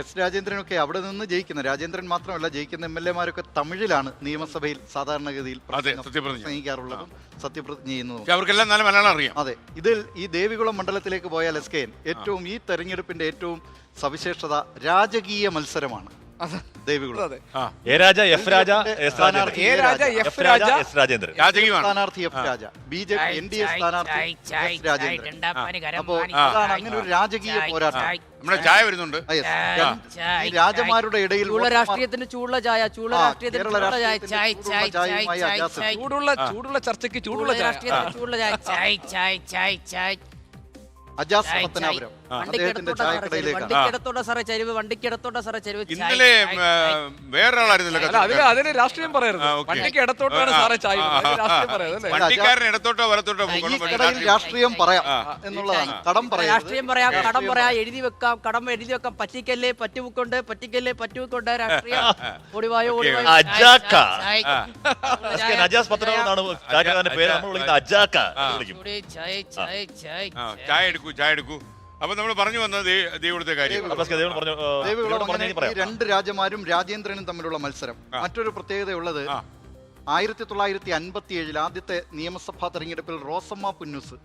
എസ് രാജേന്ദ്രനൊക്കെ അവിടെ നിന്ന് ജയിക്കുന്ന രാജേന്ദ്രൻ മാത്രമല്ല ജയിക്കുന്ന MLA-മാരൊക്കെ തമിഴിലാണ് നിയമസഭയിൽ സാധാരണഗതിയിൽ പ്രസംഗിക്കാറുള്ളതും സത്യപ്രതിജ്ഞ ചെയ്യുന്നതും.
അവർക്കെല്ലാം നല്ല മലയാളം അറിയാം.
അതെ, ഇതിൽ ഈ ദേവികുളം മണ്ഡലത്തിലേക്ക് പോയാൽ ഏറ്റവും ഈ തെരഞ്ഞെടുപ്പിന്റെ ഏറ്റവും സവിശേഷത രാജകീയ മത്സരമാണ്. ദേവികുളം
സ്ഥാനാർത്ഥി എഫ് രാജ,
BJP NDA സ്ഥാനാർത്ഥി എസ് രാജേന്ദ്രൻ. അപ്പോ അതാണ് അങ്ങനെ ഒരു രാജകീയ പോരാട്ടം.
നമ്മുടെ ചായ വരുന്നുണ്ട്.
ഈ രാജമാരുടെ ഇടയിൽ
രാഷ്ട്രീയത്തിന് ചൂടുള്ള ചായ,
ചൂടുള്ള
ചർച്ചയ്ക്ക് ചൂടുള്ള ചായ.
അജാസ് പത്തനാപുരം അദ്ദേഹത്തിന്റെ
ഇന്നലെ വേറൊരാളായിരുന്നല്ലോ.
അതിന് രാഷ്ട്രീയം പറയരുത്. വണ്ടിക്ക് ഇടത്തോട്ടാണ് സാറേ ചായ.
വണ്ടിക്കാരൻ ഇടത്തോട്ടോ വലത്തോട്ടോ
രാഷ്ട്രീയം പറയാം എന്നുള്ളതാണ്.
രാഷ്ട്രീയം പറയാം, കടം പറയാം, എഴുതി വെക്കാം, കടം എഴുതി വെക്കാം. പറ്റിക്കല്ലേ പറ്റുമുക്കൊണ്ട്, പറ്റിക്കല്ലേ പറ്റുമുക്കൊണ്ട് രാഷ്ട്രീയം. ഓടിവായോ
ചായ എടുക്കൂ. അപ്പൊ നമ്മൾ പറഞ്ഞു വന്നത് ദേവികുളത്തെ കാര്യം.
രണ്ട് രാജമാരും രാജേന്ദ്രനും തമ്മിലുള്ള മത്സരം. മറ്റൊരു പ്രത്യേകതയുള്ളത് 1957 ആദ്യത്തെ നിയമസഭാ തെരഞ്ഞെടുപ്പിൽ റോസമ്മ പുന്നൂസ്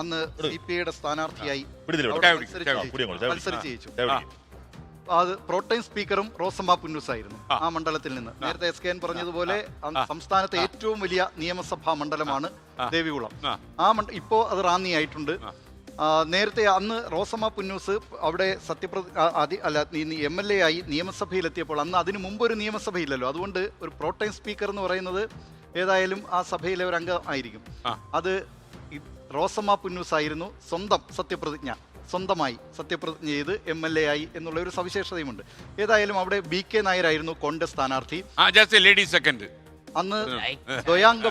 അന്ന് CPI-യുടെ സ്ഥാനാർത്ഥിയായി മത്സരിച്ച് ജയിച്ചു. അത് പ്രോട്ടൈം സ്പീക്കറും റോസമ്മ പുന്നൂസ് ആയിരുന്നു ആ മണ്ഡലത്തിൽ നിന്ന്. നേരത്തെ SKN പറഞ്ഞതുപോലെ സംസ്ഥാനത്തെ ഏറ്റവും വലിയ നിയമസഭാ മണ്ഡലമാണ് ദേവികുളം. ഇപ്പോ അത് റാന്നി ആയിട്ടുണ്ട്. നേരത്തെ അന്ന് റോസമ്മ പുന്നൂസ് അവിടെ MLA ആയി നിയമസഭയിലെത്തിയപ്പോൾ അന്ന് അതിനു മുമ്പ് ഒരു നിയമസഭയില്ലല്ലോ. അതുകൊണ്ട് ഒരു പ്രോട്ടൈം സ്പീക്കർ എന്ന് പറയുന്നത് ഏതായാലും ആ സഭയിലെ ഒരു അംഗം ആയിരിക്കും. അത് റോസമ്മ പുന്നൂസ് ആയിരുന്നു. സ്വന്തമായി സത്യപ്രതിജ്ഞ ചെയ്ത് MLA ആയി എന്നുള്ള ഒരു സവിശേഷതയുമുണ്ട്. ഏതായാലും അവിടെ BK നായർ ആയിരുന്നു കോൺഗ്രസ് സ്ഥാനാർത്ഥി. അന്ന് ദ്വയാംഗ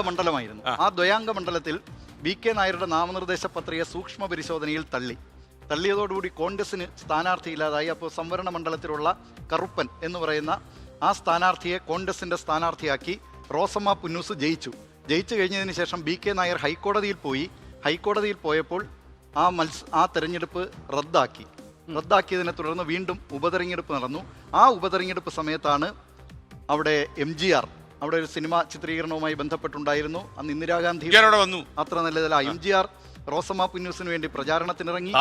മണ്ഡലമായിരുന്നു. ആ ദ്വയാംഗ മണ്ഡലത്തിൽ BK നായരുടെ നാമനിർദ്ദേശ പത്രിക സൂക്ഷ്മ പരിശോധനയിൽ തള്ളിയതോടുകൂടി കോൺഗ്രസിന് സ്ഥാനാർത്ഥിയില്ലാതായി. അപ്പോൾ സംവരണ മണ്ഡലത്തിലുള്ള കറുപ്പൻ എന്ന് പറയുന്ന ആ സ്ഥാനാർത്ഥിയെ കോൺഗ്രസിന്റെ സ്ഥാനാർത്ഥിയാക്കി റോസമ്മ പുന്നൂസ് ജയിച്ചു കഴിഞ്ഞതിന് ശേഷം BK നായർ ഹൈക്കോടതിയിൽ പോയപ്പോൾ ആ തെരഞ്ഞെടുപ്പ് റദ്ദാക്കിയതിനെ തുടർന്ന് വീണ്ടും ഉപതെരഞ്ഞെടുപ്പ് നടന്നു. ആ ഉപതെരഞ്ഞെടുപ്പ് സമയത്താണ് അവിടെ MGR അവിടെ ഒരു സിനിമ ചിത്രീകരണവുമായി ബന്ധപ്പെട്ടുണ്ടായിരുന്നു. അന്ന് ഇന്ദിരാഗാന്ധി അത്ര നല്ലതല്ല. MGR റോസമ്മ പുന്നൂസിന് വേണ്ടി പ്രചാരണത്തിനിറങ്ങി.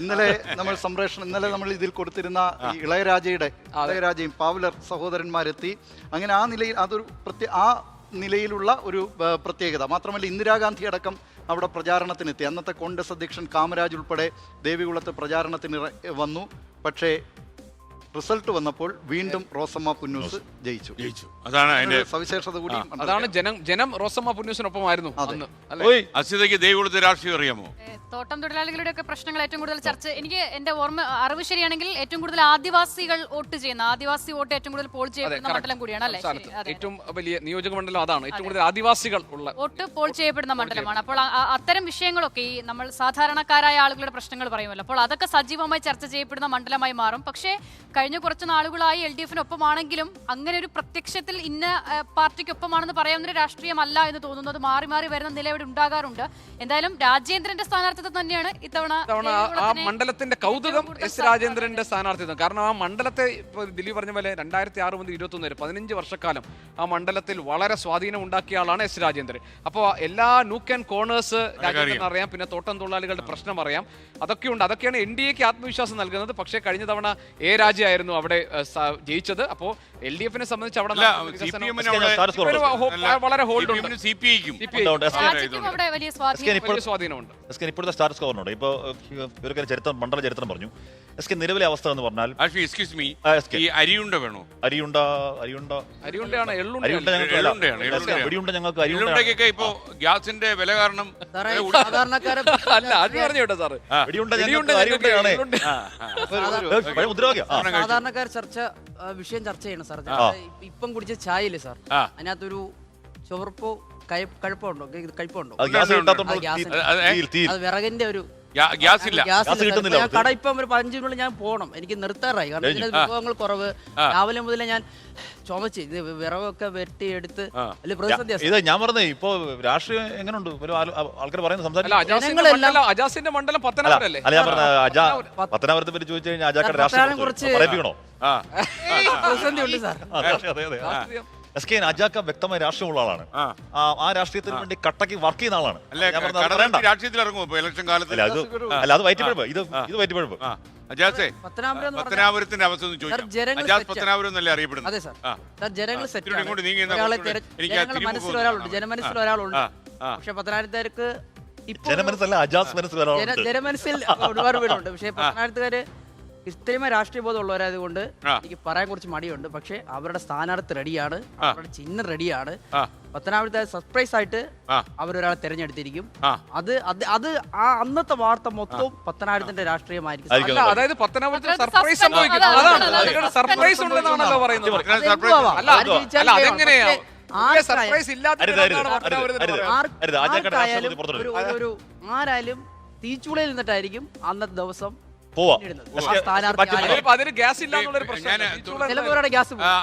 ഇന്നലെ നമ്മൾ ഇതിൽ കൊടുത്തിരുന്ന ഇളയരാജയും പാവലർ സഹോദരന്മാരെത്തി. അങ്ങനെ ആ നിലയിലുള്ള ഒരു പ്രത്യേകത. മാത്രമല്ല ഇന്ദിരാഗാന്ധി അടക്കം അവിടെ പ്രചാരണത്തിനെത്തി. അന്നത്തെ കോൺഗ്രസ് അധ്യക്ഷൻ കാമരാജ് ഉൾപ്പെടെ ദേവികുളത്ത് പ്രചാരണത്തിന് വന്നു. പക്ഷേ റിസൾട്ട് വന്നപ്പോൾ വീണ്ടും റോസമ്മ പുന്നൂസ് ജയിച്ചു.
അതാണ് അതിന്റെ
സവിശേഷത കൂടി.
അതാണ് ജനം റോസമ്മ പുന്നൂസിനൊപ്പമായിരുന്നു.
ദേവികുളത്തെ രാഷ്ട്രീയം അറിയാമോ?
തോട്ടം തൊഴിലാളികളുടെ ഒക്കെ പ്രശ്നങ്ങൾ ഏറ്റവും കൂടുതൽ ചർച്ച, എനിക്ക് എന്റെ അറിവ് ശരിയാണെങ്കിൽ ഏറ്റവും കൂടുതൽ ആദിവാസികൾ വോട്ട് ചെയ്യുന്ന, ആദിവാസി വോട്ട് ഏറ്റവും കൂടുതൽ പോൾ ചെയ്യപ്പെടുന്ന മണ്ഡലം കൂടിയാണ് അല്ലേ?
ഏറ്റവും വലിയ നിയോജക മണ്ഡലം അതാണ്. ഏറ്റവും കൂടുതൽ ആദിവാസികൾ ഉള്ള
വോട്ട് പോൾ ചെയ്യപ്പെടുന്ന മണ്ഡലമാണ്. അപ്പോൾ അത്തരം വിഷയങ്ങളൊക്കെ ഈ നമ്മൾ സാധാരണക്കാരായ ആളുകളുടെ പ്രശ്നങ്ങൾ പറയുമല്ലോ, അപ്പോൾ അതൊക്കെ സജീവമായി ചർച്ച ചെയ്യപ്പെടുന്ന മണ്ഡലമായി മാറും. പക്ഷേ കഴിഞ്ഞ കുറച്ച് നാളുകളായി LDF-നൊപ്പമാണെങ്കിലും അങ്ങനെ ഒരു പ്രത്യക്ഷത്തിൽ ഇന്ന പാർട്ടിക്കൊപ്പമാണെന്ന് പറയാവുന്ന രാഷ്ട്രീയമല്ല എന്ന് തോന്നുന്നത് മാറി മാറി വരുന്ന നില ഇവിടെ ഉണ്ടാകാറുണ്ട്. എന്തായാലും രാജേന്ദ്രന്റെ സ്ഥാനാർത്ഥിത്വം തന്നെയാണ് ഇത്തവണ
ആ മണ്ഡലത്തിന്റെ കൗതുകം. എസ് രാജേന്ദ്രന്റെ സ്ഥാനാർത്ഥിത്വം. കാരണം ആ മണ്ഡലത്തെ ദിലീപ് പറഞ്ഞ പോലെ 2006 മുതൽ 2021 വരെ 15 വർഷക്കാലം ആ മണ്ഡലത്തിൽ വളരെ സ്വാധീനം ഉണ്ടാക്കിയ ആളാണ് എസ് രാജേന്ദ്രൻ. അപ്പോൾ എല്ലാ നൂക്ക് ആൻഡ് കോർണേഴ്സ് രാജേന്ദ്രൻ അറിയാം. പിന്നെ തോട്ടം തൊഴിലാളികളുടെ പ്രശ്നം അറിയാം. അതൊക്കെയുണ്ട്. അതൊക്കെയാണ് NDA-ക്ക് ആത്മവിശ്വാസം നൽകുന്നത്. പക്ഷേ കഴിഞ്ഞ തവണ രാജയായിരുന്നു അവിടെ ജയിച്ചത്. അപ്പോൾ LDF-നെ സംബന്ധിച്ച് അവിടെ
വലിയ സ്വാധീനമുണ്ട്.
ചില സ്റ്റാറ്റസ് കവറിനുണ്ട്. ഇപ്പോൾ ഇവരൊക്കെ ചരിത്രം മണ്ഡല ചരിത്രം പറഞ്ഞു. എസ് കെ നിലവിലെ അവസ്ഥ എന്ന് പറഞ്ഞാൽ
എക്സ്ക്യൂസ് മീ, ഈ അരിയുണ്ട വേണോ?
അരിയുണ്ട
അരിയുണ്ടയാണ്
വെടിയുണ്ട ഞങ്ങൾക്ക്
അരിയുണ്ടൊക്കെ ഇപ്പൊ ഗ്യാസിന്റെ വില കാരണം
സാധാരണക്കാരെ
അല്ല അത് പറഞ്ഞു കേട്ടോ സാറ്.
സാധാരണക്കാർ വിഷയം ചർച്ച ചെയ്യണം സാർ. ഇപ്പം കുടിച്ച ചായയില്ലേ സാർ, അതിനകത്തൊരു ചുവർപ്പോ കഴുപ്പുണ്ടോ കയ്പുണ്ടോ? അത് വിറകിന്റെ ഒരു
ഗ്യാസ് ഇല്ല.
ഞാൻ കട ഇപ്പം ഒരു 15 മിനിറ്റ് ഞാൻ പോകണം, എനിക്ക് നിർത്താറായി. കാരണം ഇതിന്റെ വിഭവങ്ങൾ കുറവ്. രാവിലെ മുതലേ ഞാൻ ചുമച്ച് ഇത് വിറകൊക്കെ വെട്ടിയെടുത്ത് വലിയ പ്രതിസന്ധി.
ഇത് ഞാൻ പറഞ്ഞേ ഇപ്പൊ രാഷ്ട്രീയം എങ്ങനെയുണ്ട് ആൾക്കാർ പറയുന്നത്
അജാസിന്റെ മണ്ഡലം പത്തനാപുരല്ലേ?
അല്ല ഞാൻ പറഞ്ഞ പത്തനാപുരത്തെ പറ്റി ചോദിച്ചു കഴിഞ്ഞാൽ അജാക്കടെ രാഷ്ട്രീയം പറയിപ്പിക്കണോ?
പ്രതിസന്ധി ഉണ്ട് സാർ.
എസ് കെ അജാക്ക വ്യക്തമായ രാഷ്ട്രീയമുള്ള ആളാണ്. ആ രാഷ്ട്രീയത്തിന് വേണ്ടി കട്ടക്ക് വർക്ക് ചെയ്യുന്ന ആളാണ്.
രാഷ്ട്രീയത്തിൽ ഇറങ്ങുമോ ഇലക്ഷൻ കാലത്ത്?
അല്ല അത് വയറ്റിപ്പഴപ്പ്. ഇത് വയറ്റിപ്പഴപ്പ്.
അജാസേ, പത്തനാപുരത്തിന്റെ അവസ്ഥ ഒന്ന് ചോദിക്കാം. അജാസ് പത്തനാപുരം എന്നല്ലേ അറിയപ്പെടുന്നത്?
അതെ സാർ. ജനങ്ങൾ
മനസ്സിൽ
ഒരാളുണ്ട്, ജനമനസ്സിൽ ഒരാളുണ്ട്. പക്ഷെ പത്തനാപുരത്തുകാർക്ക്
ജനമനസ്സല്ല അജാസ് മനസ്സിൽ
ജനമനസ്സിൽ ഒരുപാട് പേരുണ്ട്. പക്ഷെ പത്തനാപുരത്തുകാര് കൃത്യമായ രാഷ്ട്രീയ ബോധം ഉള്ളവരായതുകൊണ്ട് എനിക്ക് പറയാൻ കുറച്ച് മടിയുണ്ട്. പക്ഷെ അവരുടെ സ്ഥാനാർത്ഥി റെഡിയാണ്, അവരുടെ ചിഹ്നം റെഡിയാണ്. പത്തനാപുരത്തെ സർപ്രൈസ് ആയിട്ട് അവരൊരാളെ തെരഞ്ഞെടുത്തിരിക്കും. അത് ആ അന്നത്തെ വാർത്ത മൊത്തം പത്തനാപുരത്തിന്റെ രാഷ്ട്രീയമായിരിക്കും.
അതായത് പത്തനാപുരത്തിന് സർപ്രൈസ് സംഭവിക്കും. സർപ്രൈസ് ഉണ്ടെന്നാണല്ലോ പറയുന്നത്.
ആരായാലും തീച്ചുളയിൽ നിന്നിട്ടായിരിക്കും അന്നത്തെ ദിവസം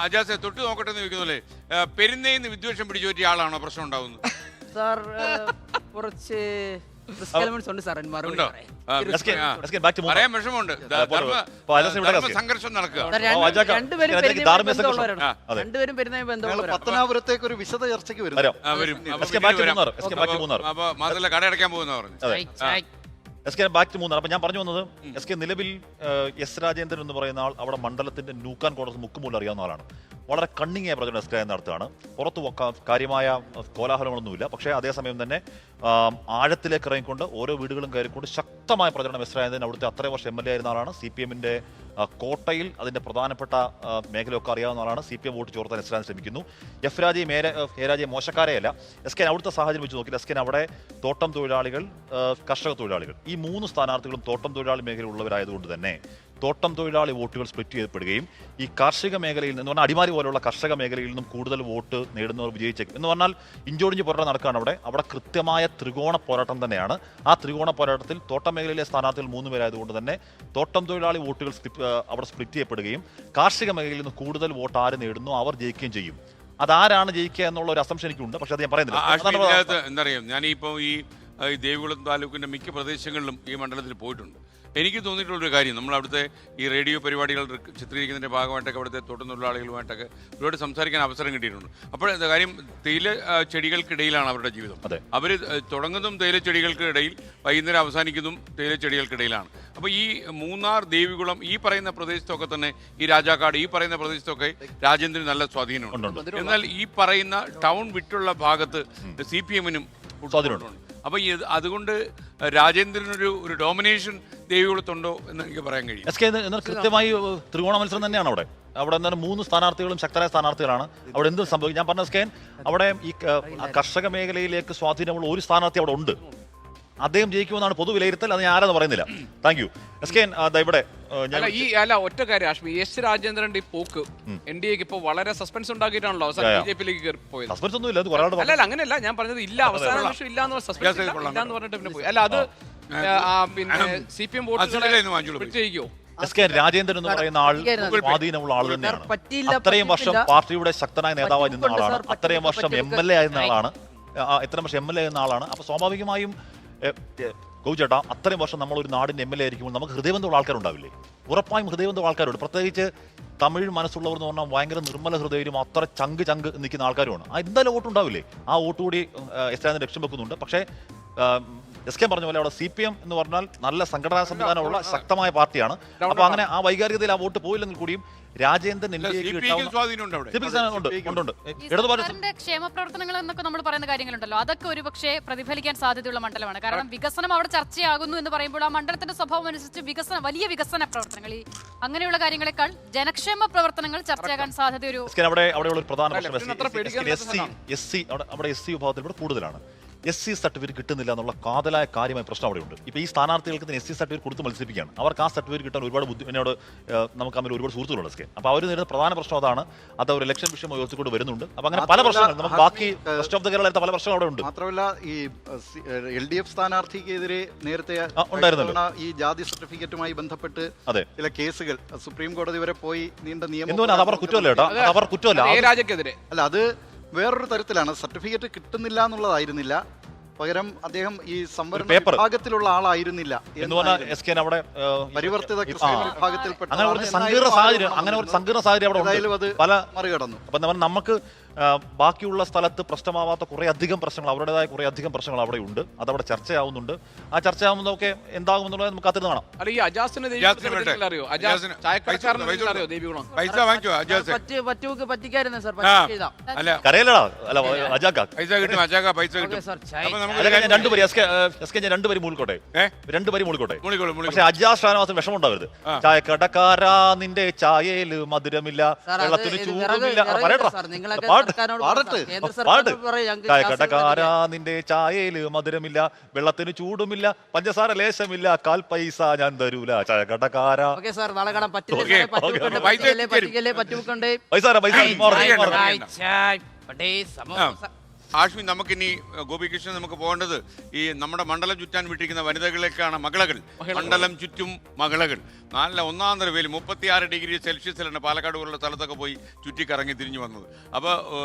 അജാസെ തൊട്ട് നോക്കട്ടെ എന്ന് ചോദിക്കുന്നല്ലേ, പെരുന്നേന്ന് വിദ്വേഷം പിടിച്ചു പറ്റിയ ആളാണോ പ്രശ്നം ഉണ്ടാവുന്നത്?
സാർ കുറച്ച്
പറയാൻ വിഷമമുണ്ട്. സംഘർഷം നടക്കുക.
രണ്ടുപേരും പെരുന്നേ ബന്ധമുള്ളവരാണ്.
പത്തനാപുരത്തേക്ക് ഒരു വിശദ ചർച്ചയ്ക്ക് വരും.
അപ്പൊ മാത്രമല്ല കടയടയ്ക്കാൻ പോകുന്ന പറഞ്ഞു.
S K back to Munnar. അപ്പം ഞാൻ പറഞ്ഞു വന്നത് എസ് കെ നിലവിൽ എസ് രാജേന്ദ്രൻ എന്ന് പറയുന്ന ആൾ അവിടെ മണ്ഡലത്തിന്റെ നൂക്കാൻ കോടതി മുക്കുമൂലം അറിയാവുന്ന ആളാണ്. വളരെ കണ്ണിങ്ങായ പ്രചരണം എസ് കെ നടത്തുകയാണ്. പുറത്ത് കാര്യമായ കോലാഹലങ്ങളൊന്നുമില്ല. പക്ഷേ അതേസമയം തന്നെ ആഴത്തിലേക്ക് ഇറങ്ങിക്കൊണ്ട് ഓരോ വീടുകളും കയറിക്കൊണ്ട് ശക്തമായ പ്രചരണം എസ് രാജേന്ദ്രൻ അവിടുത്തെ അത്രയും വർഷം MLA ആയിരുന്ന ആളാണ്. CPM കോട്ടയിൽ അതിന്റെ പ്രധാനപ്പെട്ട മേഖലയൊക്കെ അറിയാവുന്ന ആളാണ്. CPM വോട്ട് ചോർത്താൻ എസ് രാജൻ ശ്രമിക്കുന്നു. എ രാജയെ മോശക്കാരെയല്ല. എസ് കെ അവിടുത്തെ സാഹചര്യം വെച്ച് നോക്കിയാൽ എസ് കെ അവിടെ തോട്ടം തൊഴിലാളികൾ, കർഷക തൊഴിലാളികൾ ഈ 3 സ്ഥാനാർത്ഥികളും തോട്ടം തൊഴിലാളി മേഖലയുള്ളവരായതുകൊണ്ട് തന്നെ തോട്ടം തൊഴിലാളി വോട്ടുകൾ സ്പ്ലിറ്റ് ചെയ്യപ്പെടുകയും ഈ കാർഷിക മേഖലയിൽ എന്ന് പറഞ്ഞാൽ അടിമാലി പോലുള്ള കർഷക മേഖലയിൽ നിന്നും കൂടുതൽ വോട്ട് നേടുന്നവർ വിജയിച്ചേക്കും എന്ന് പറഞ്ഞാൽ ഇഞ്ചോടിഞ്ച് പോരാട്ടം നടക്കുകയാണ്. അവിടെ കൃത്യമായ ത്രികോണ പോരാട്ടം തന്നെയാണ്. ആ ത്രികോണ പോരാട്ടത്തിൽ തോട്ടം മേഖലയിലെ സ്ഥാനാർത്ഥികൾ 3 പേരായതുകൊണ്ട് തന്നെ തോട്ടം തൊഴിലാളി വോട്ടുകൾ അവിടെ സ്പ്ലിറ്റ് ചെയ്യപ്പെടുകയും കാർഷിക മേഖലയിൽ നിന്ന് കൂടുതൽ വോട്ട് ആര് നേടുന്നു അവർ ജയിക്കുകയും ചെയ്യും. അതാരാണ് ജയിക്കുക എന്നുള്ള ഒരു അസംഷൻ എനിക്കുണ്ട്. പക്ഷെ അത് ഞാൻ പറയുന്നില്ല.
എന്താ അറിയാം, ഞാനിപ്പോൾ ഈ ദേവികുളം താലൂക്കിന്റെ മിക്ക പ്രദേശങ്ങളിലും ഈ മണ്ഡലത്തിൽ പോയിട്ടുണ്ട്. എനിക്ക് തോന്നിയിട്ടുള്ളൊരു കാര്യം, നമ്മൾ അവിടുത്തെ ഈ റേഡിയോ പരിപാടികൾ ചിത്രീകരിക്കുന്നതിൻ്റെ ഭാഗമായിട്ടൊക്കെ അവിടുത്തെ തോട്ടം തൊഴിലാളികളുമായിട്ടൊക്കെ ഒരുപാട് സംസാരിക്കാൻ അവസരം കിട്ടിയിട്ടുണ്ട്. അപ്പോൾ കാര്യം തേയില ചെടികൾക്കിടയിലാണ് അവരുടെ ജീവിതം. അവർ തുടങ്ങുന്നതും തേയില ചെടികൾക്കിടയിൽ, വൈകുന്നേരം അവസാനിക്കുന്നതും തേയില ചെടികൾക്കിടയിലാണ്. അപ്പോൾ ഈ മൂന്നാർ, ദേവികുളം ഈ പറയുന്ന പ്രദേശത്തൊക്കെ തന്നെ, ഈ രാജാക്കാട് ഈ പറയുന്ന പ്രദേശത്തൊക്കെ രാജേന്ദ്രന് നല്ല സ്വാധീനമുണ്ട്. എന്നാൽ ഈ പറയുന്ന ടൗൺ വിട്ടുള്ള ഭാഗത്ത് CPM-നും സ്വാധീനമുണ്ട്. അപ്പൊ അതുകൊണ്ട് രാജേന്ദ്രനൊരു ഡോമിനേഷൻ ദേവികുളത്തുണ്ടോ എന്ന് എനിക്ക് പറയാൻ കഴിയും.
എന്നാൽ കൃത്യമായി ത്രികോണ മത്സരം തന്നെയാണ് അവിടെ. എന്തായാലും 3 സ്ഥാനാർത്ഥികളും ശക്തരായ സ്ഥാനാർത്ഥികളാണ്. അവിടെ എന്തും സംഭവിക്കും. ഞാൻ പറഞ്ഞ സ്കേൻ അവിടെ ഈ കർഷക മേഖലയിലേക്ക് സ്വാധീനമുള്ള ഒരു സ്ഥാനാർത്ഥി അവിടെ ഉണ്ട്. അദ്ദേഹം ജയിക്കുമെന്നാണ് പൊതു വിലയിരുത്തൽ. അത് ഞാൻ ആരെന്ന് പറയുന്നില്ല. Thank you. ഇവിടെ
ഒറ്റ കാര്യം ആഷ്മി, എസ് രാജേന്ദ്രന്റെ ഈ പോക്ക് NDAക്ക് ഇപ്പോൾ വളരെ സസ്പെൻസ് ഉണ്ടാക്കിയിട്ടാണല്ലോ BJP-ലേക്ക് പോയത്.
സസ്പെൻസ് ഒന്നും ഇല്ല.
അല്ല അങ്ങനെയല്ല ഞാൻ പറഞ്ഞത്. ഇല്ല, അവസാന നിമിഷം ഇല്ലാന്ന് സസ്പെൻസ് ഇല്ലാന്ന് പറഞ്ഞിട്ട് പിന്നെ പോയി. അല്ല അത് പിന്നെ CPM വോട്ടുകളെ ജയിക്കോ?
രാജേന്ദ്രൻ എന്ന് പറയുന്ന ആൾ സ്വാധീനമുള്ള ആൾ തന്നെയാണ്. അത്രയും വർഷം പാർട്ടിയുടെ ശക്തനായ നേതാവായി നിന്ന ആളാണ്. അത്രയും വർഷം MLA ആയിരുന്ന ആളാണ്. എത്രയും വർഷം MLA ആയിരുന്ന ആളാണ്. അപ്പൊ സ്വാഭാവികമായും ഗൗചേട്ടാ, അത്രയും വർഷം നമ്മളൊരു നാടിന്റെ MLA ആയിരിക്കുമ്പോൾ നമുക്ക് ഹൃദയബന്ധമുള്ള ആൾക്കാരുണ്ടാവില്ലേ? ഉറപ്പായും ഹൃദയബന്ധമുള്ള ആൾക്കാരുണ്ട്. പ്രത്യേകിച്ച് തമിഴ് മനസ്സുള്ളവർ എന്ന് പറഞ്ഞാൽ ഭയങ്കര നിർമ്മല ഹൃദയരും അത്ര ചങ്ക് നിൽക്കുന്ന ആൾക്കാരുമാണ്. എന്തായാലും വോട്ടുണ്ടാവില്ലേ? ആ വോട്ട് കൂടി എസ് രാജേന്ദ്രൻ ലക്ഷ്യം വെക്കുന്നുണ്ട്. പക്ഷേ എസ് കെ പറഞ്ഞ പോലെ അവിടെ CPM എന്ന് പറഞ്ഞാൽ നല്ല സംഘടനാ സംവിധാനമുള്ള ശക്തമായ പാർട്ടിയാണ്. അപ്പൊ അങ്ങനെ ആ വൈകാരികതയിൽ ആ വോട്ട് പോയില്ലെങ്കിൽ കൂടിയും രാജേന്ദ്രൻ എം
CPI ക്കും സ്വാധീനമുണ്ട് അവിടെ.
ഉണ്ട്.
ഈ
ഇടതുപാട്
സർക്കാരിന്റെ ക്ഷേമ പ്രവർത്തനങ്ങൾ എന്നൊക്കെ നമ്മൾ പറയുന്ന കാര്യങ്ങളുണ്ടല്ലോ, അതൊക്കെ ഒരു പക്ഷേ പ്രതിഫലിക്കാൻ സാധ്യതയുള്ള മണ്ഡലമാണ്. കാരണം വികസനം അവിടെ ചർച്ചയാകുന്നു എന്ന് പറയുമ്പോൾ ആ മണ്ഡലത്തിന്റെ സ്വഭാവം അനുസരിച്ച് വലിയ വികസന പ്രവർത്തനങ്ങൾ, ഈ അങ്ങനെയുള്ള കാര്യങ്ങളെക്കാൾ ജനക്ഷേമ പ്രവർത്തനങ്ങൾ ചർച്ചയാകാൻ സാധ്യത ഒരു
അവിടെയുള്ള ഒരു പ്രധാന പ്രശ്നം SC വിഭാഗത്തിൽ കൂടുതലാണ്. SC സർട്ടിഫിക്കറ്റ് കിട്ടുന്നില്ല എന്നുള്ള കാതലായ കാര്യമായ പ്രശ്നം അവിടെയുണ്ട്. ഇപ്പോൾ ഈ സ്ഥാനാർത്ഥികൾക്ക് SC സർട്ടിഫിക്കറ്റ് കൊടുത്ത് മത്സരിപ്പിക്കുകയാണ്. അവർക്ക് ആ സർട്ടിഫിക്കറ്റ് കിട്ടാൻ ഒരുപാട് എന്നോട് നമുക്ക് തമ്മിൽ ഒരുപാട് സുഹൃത്തുക്കളുണ്ട്. അപ്പോൾ അവർ നേരിടുന്ന പ്രധാന പ്രശ്നം അതാണ്. അത് ഒരു ഇലക്ഷൻ വിഷയം ഉയർത്തിക്കൊണ്ട് വരുന്നുണ്ട്. അപ്പോൾ അങ്ങനെ പല പ്രശ്നങ്ങൾ നമുക്ക് ബാക്കി വെസ്റ്റ് ഓഫ് ദ കേരളത്തെ പല പ്രശ്നങ്ങൾ അവിടെ ഉണ്ട്.
മാത്രമല്ല ഈ LDF സ്ഥാനാർത്ഥിക്കെതിരെ നേരത്തെ
ഉണ്ടായിരുന്നല്ലോ
ഈ ജാതി സർട്ടിഫിക്കറ്റുമായി ബന്ധപ്പെട്ട് ചില കേസുകൾ സുപ്രീം കോടതി വരെ പോയി നീണ്ട നിയമം.
അവർ കുറ്റമല്ല കേട്ടോ, അവർ കുറ്റമല്ല.
അല്ല, അത് വേറൊരു തരത്തിലാണ്. സർട്ടിഫിക്കറ്റ് കിട്ടുന്നില്ല എന്നുള്ളതായിരുന്നില്ല, പകരം അദ്ദേഹം ഈ സംവരണ വിഭാഗത്തിലുള്ള ആളായിരുന്നില്ല.
പരിവർത്തിത
വിഭാഗത്തിൽപ്പെട്ട
അങ്ങനെ ഒരു സങ്കീർണ സാഹചര്യം അവിടെ
മറികടന്നു.
അപ്പൊ നമുക്ക് ബാക്കിയുള്ള സ്ഥലത്ത് പ്രശ്നമാവാത്ത കുറേ അധികം പ്രശ്നങ്ങൾ, അവരുടേതായ കുറേ അധികം പ്രശ്നങ്ങൾ അവിടെ ഉണ്ട്. അതവിടെ ചർച്ചയാവുന്നുണ്ട്. ആ ചർച്ചയാവുന്നതൊക്കെ എന്താകുമെന്നുള്ളത് നമുക്ക് കാത്തിരുന്ന് കാണാം. രണ്ടുപേരും മൂളിക്കോട്ടെ. പക്ഷെ അജാസ് ഷാനവാസിന് വിഷമം ഉണ്ടാവരുത്. ചായക്കടക്കാരാ നിന്റെ ചായയില് മധുരമില്ല, വെള്ളത്തിന് ചൂടുമില്ല. ചായക്കടക്കാരാ നിന്റെ ചായയില് മധുരമില്ല, വെള്ളത്തിന് ചൂടുമില്ല, പഞ്ചസാര ലേശമില്ല, കാൽ പൈസ ഞാൻ തരൂല. ചായക്കടക്കാരാ
ആഷ്മി, നമുക്കിനി ഗോപികൃഷ്ണൻ നമുക്ക് പോകേണ്ടത് ഈ നമ്മുടെ മണ്ഡലം ചുറ്റാൻ വിട്ടിരിക്കുന്ന വനിതകളിലേക്കാണ്. മകളകൾ, മണ്ഡലം ചുറ്റും മകളകൾ. നല്ല ഒന്നാന്തര വെയിൽ, 36 ഡിഗ്രി സെൽഷ്യസിലാണ് പാലക്കാട് പോലുള്ള സ്ഥലത്തൊക്കെ പോയി ചുറ്റിക്കറങ്ങി തിരിഞ്ഞു വന്നത്. അപ്പോൾ